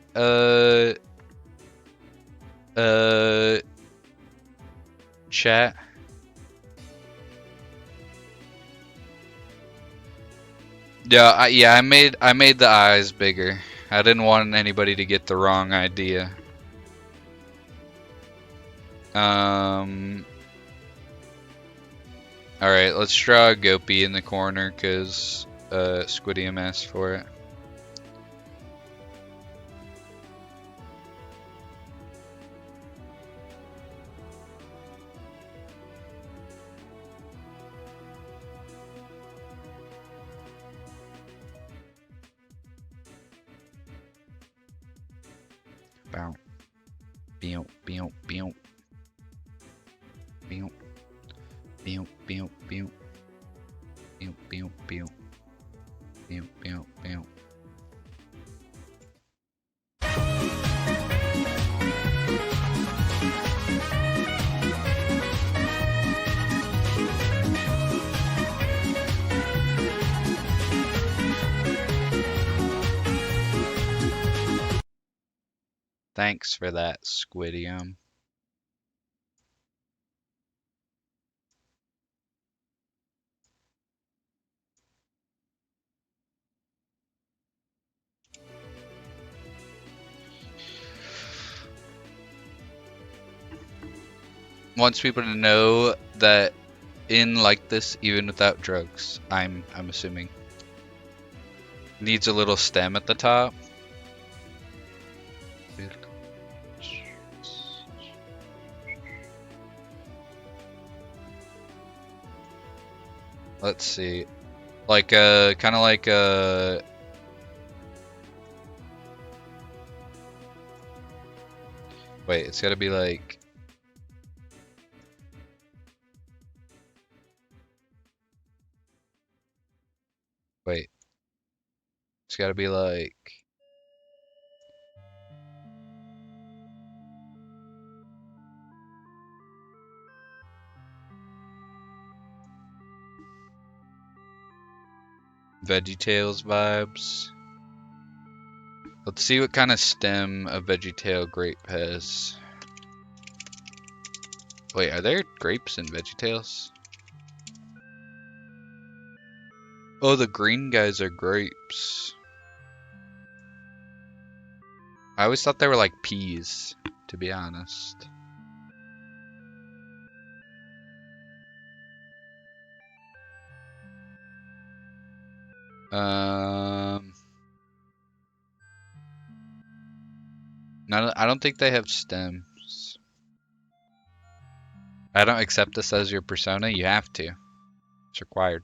Chat. Yeah, I made the eyes bigger. I didn't want anybody to get the wrong idea. All right, let's draw a Gopi in the corner because Squidium asked for it. Bow. Beow, beow, beow. Beow. Beow, beow, beow. Beow, beow, beow. Beow, beow, beow. Thanks for that, Squidium. Wants people to know that in like this, even without drugs, I'm assuming. Needs a little stem at the top. Let's see. Like kind of like Wait, it's gotta be like... Wait. It's gotta be like... VeggieTales vibes. Let's see what kind of stem a VeggieTale grape has. Wait, are there grapes in VeggieTales? Oh, the green guys are grapes. I always thought they were like peas, to be honest. No, I don't think they have stems. I don't accept this as your persona. You have to. It's required.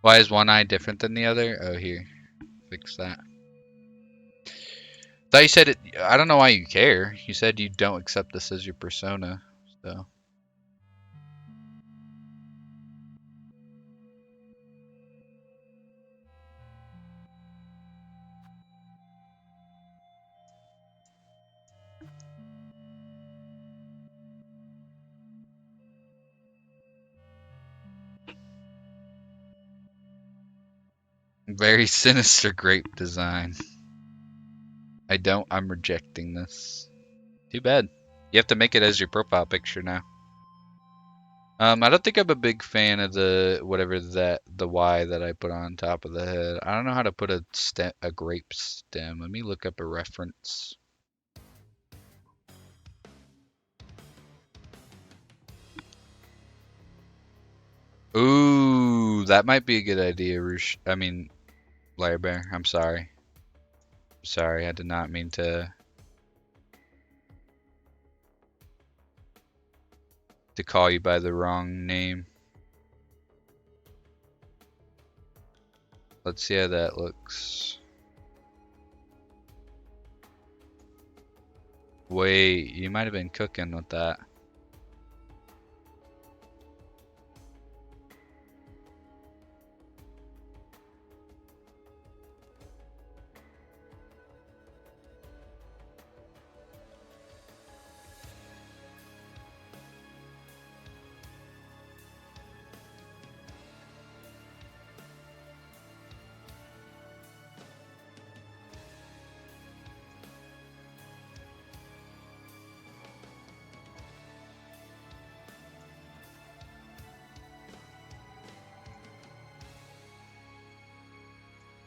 Why is one eye different than the other? Oh, here. Fix that. Thought you said it. I don't know why you care. You said you don't accept this as your persona. So. Very sinister grape design. I'm rejecting this. Too bad. You have to make it as your profile picture now. I don't think I'm a big fan of the the Y that I put on top of the head. I don't know how to put a grape stem. Let me look up a reference. Ooh, that might be a good idea, Roosh. I mean, Lair Bear. I'm sorry. Sorry, I did not mean to call you by the wrong name. Let's see how that looks. Wait, you might have been cooking with that.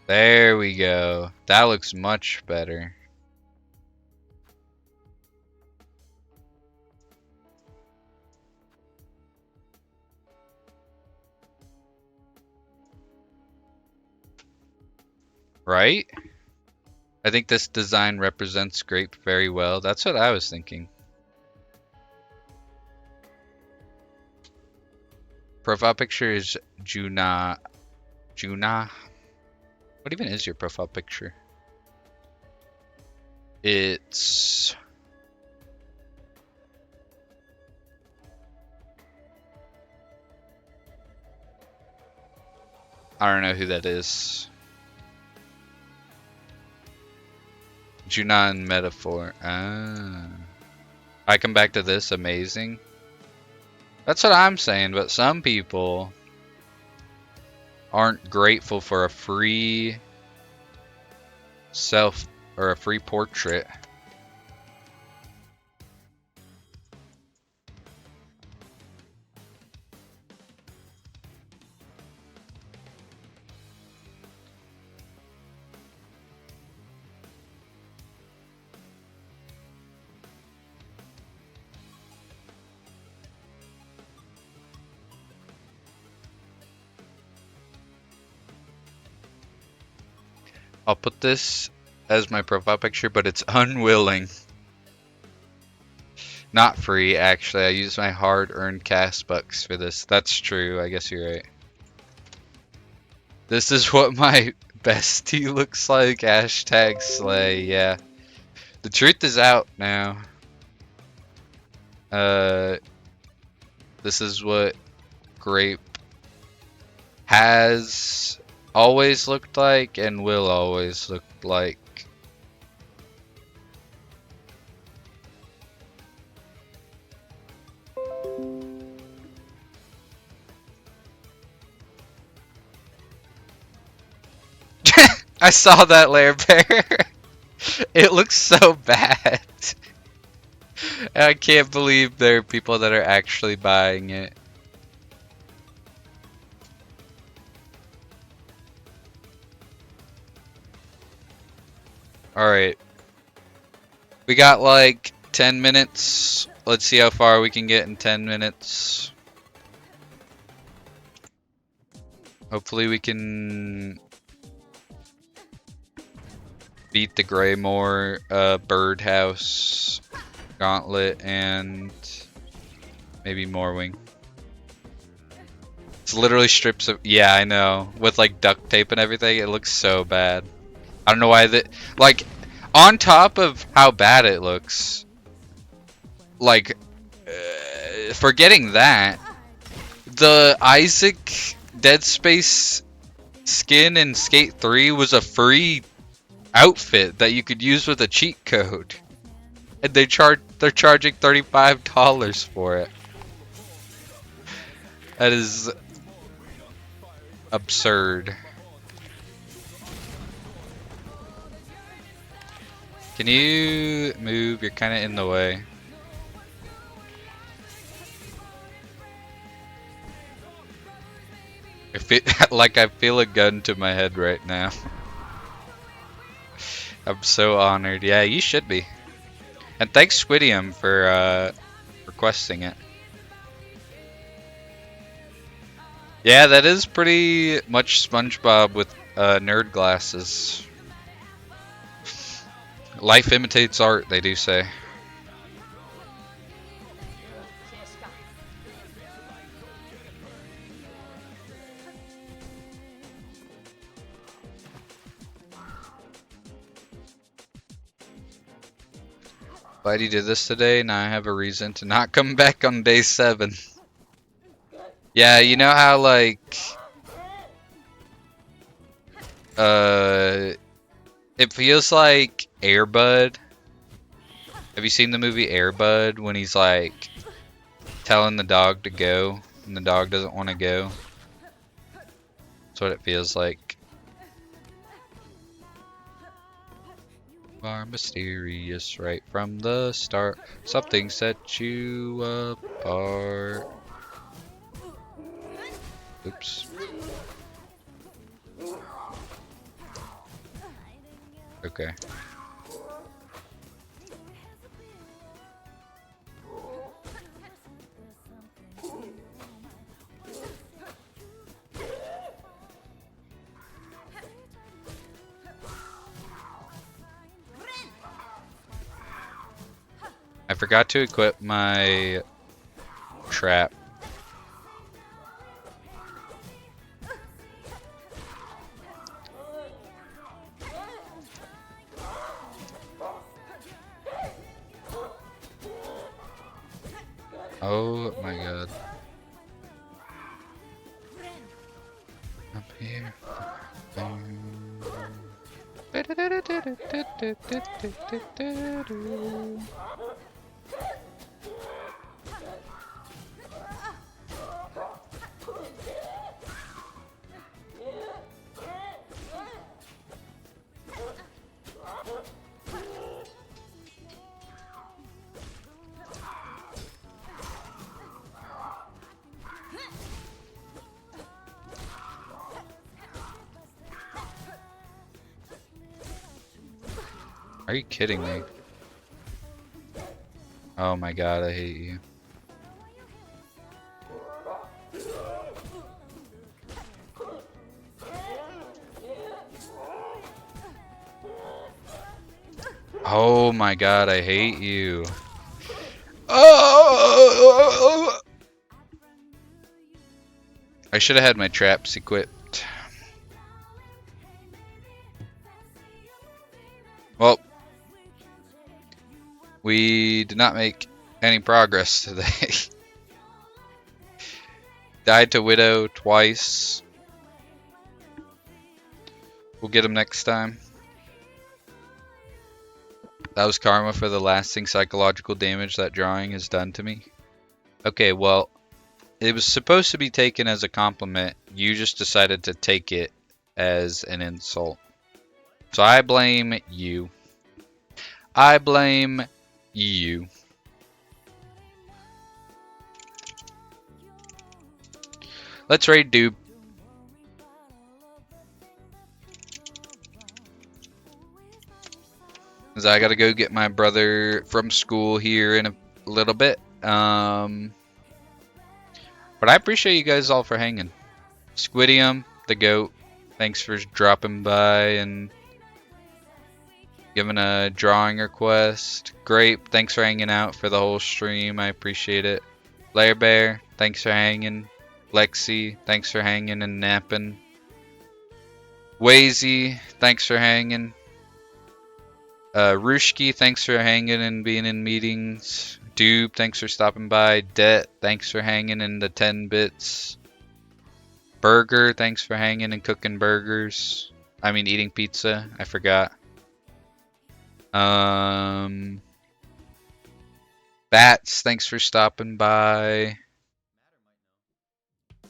There we go. That looks much better. Right? I think this design represents grape very well. That's what I was thinking. Profile picture is Juna. What even is your profile picture? It's... I don't know who that is. Junon metaphor. Ah. I come back to this amazing. That's what I'm saying, but some people aren't grateful for a free self or a free portrait. I'll put this as my profile picture, but it's unwilling. Not free, actually. I use my hard-earned cast bucks for this. That's true. I guess you're right. This is what my bestie looks like. Hashtag slay. Yeah. The truth is out now. This is what grape has always looked like and will always look like. I saw that layer bear. It looks so bad. I can't believe there are people that are actually buying it. Alright. We got like 10 minutes. Let's see how far we can get in 10 minutes. Hopefully we can beat the Greymore birdhouse gauntlet and maybe Morwing. It's literally strips of, yeah, I know, with like duct tape and everything. It looks so bad. I don't know why that, like, on top of how bad it looks, like, forgetting that, the Isaac Dead Space skin in Skate 3 was a free outfit that you could use with a cheat code, and they're charging $35 for it. That is absurd. Can you move? You're kind of in the way. I feel like I feel a gun to my head right now. I'm so honored. Yeah, you should be. And thanks Squidium for requesting it. Yeah, that is pretty much SpongeBob with nerd glasses. Life imitates art, they do say. Glad you did this today. Now I have a reason to not come back on day 7. Yeah, you know how like it feels like Air Bud. Have you seen the movie Air Bud when he's like telling the dog to go and the dog doesn't want to go? That's what it feels like. You are mysterious right from the start. Something set you apart. Oops. Okay. I forgot to equip my trap. Oh my god. Up here. Are you kidding me? Oh my god, I hate you. Oh my god, I hate you. Oh! I should have had my traps equipped. Well, we did not make any progress today. Died to Widow twice. We'll get him next time. That was karma for the lasting psychological damage that drawing has done to me. Okay, well, it was supposed to be taken as a compliment. You just decided to take it as an insult. So I blame you. I blame you. Let's raid Dude. Cause I gotta go get my brother from school here in a little bit. But I appreciate you guys all for hanging. Squidium, the goat, thanks for dropping by and giving a drawing request. Grape, thanks for hanging out for the whole stream. I appreciate it. Lair Bear, thanks for hanging. Lexi, thanks for hanging and napping. Wazy, thanks for hanging. Rushki, thanks for hanging and being in meetings. Doob, thanks for stopping by. Det, thanks for hanging in the 10 bits. Burger, thanks for hanging and cooking burgers. I mean eating pizza, I forgot. Bats, thanks for stopping by.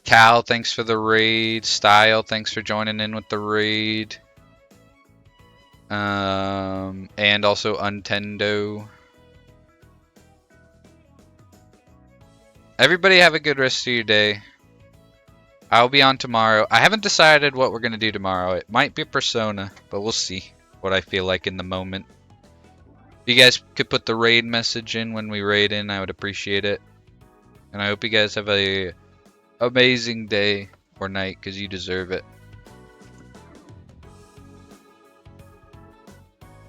Cal, thanks for the raid. Style, thanks for joining in with the raid. And also Untendo. Everybody have a good rest of your day. I'll be on tomorrow. I haven't decided what we're going to do tomorrow. It might be Persona, but we'll see what I feel like in the moment. If you guys could put the raid message in when we raid in, I would appreciate it. And I hope you guys have a amazing day or night, because you deserve it.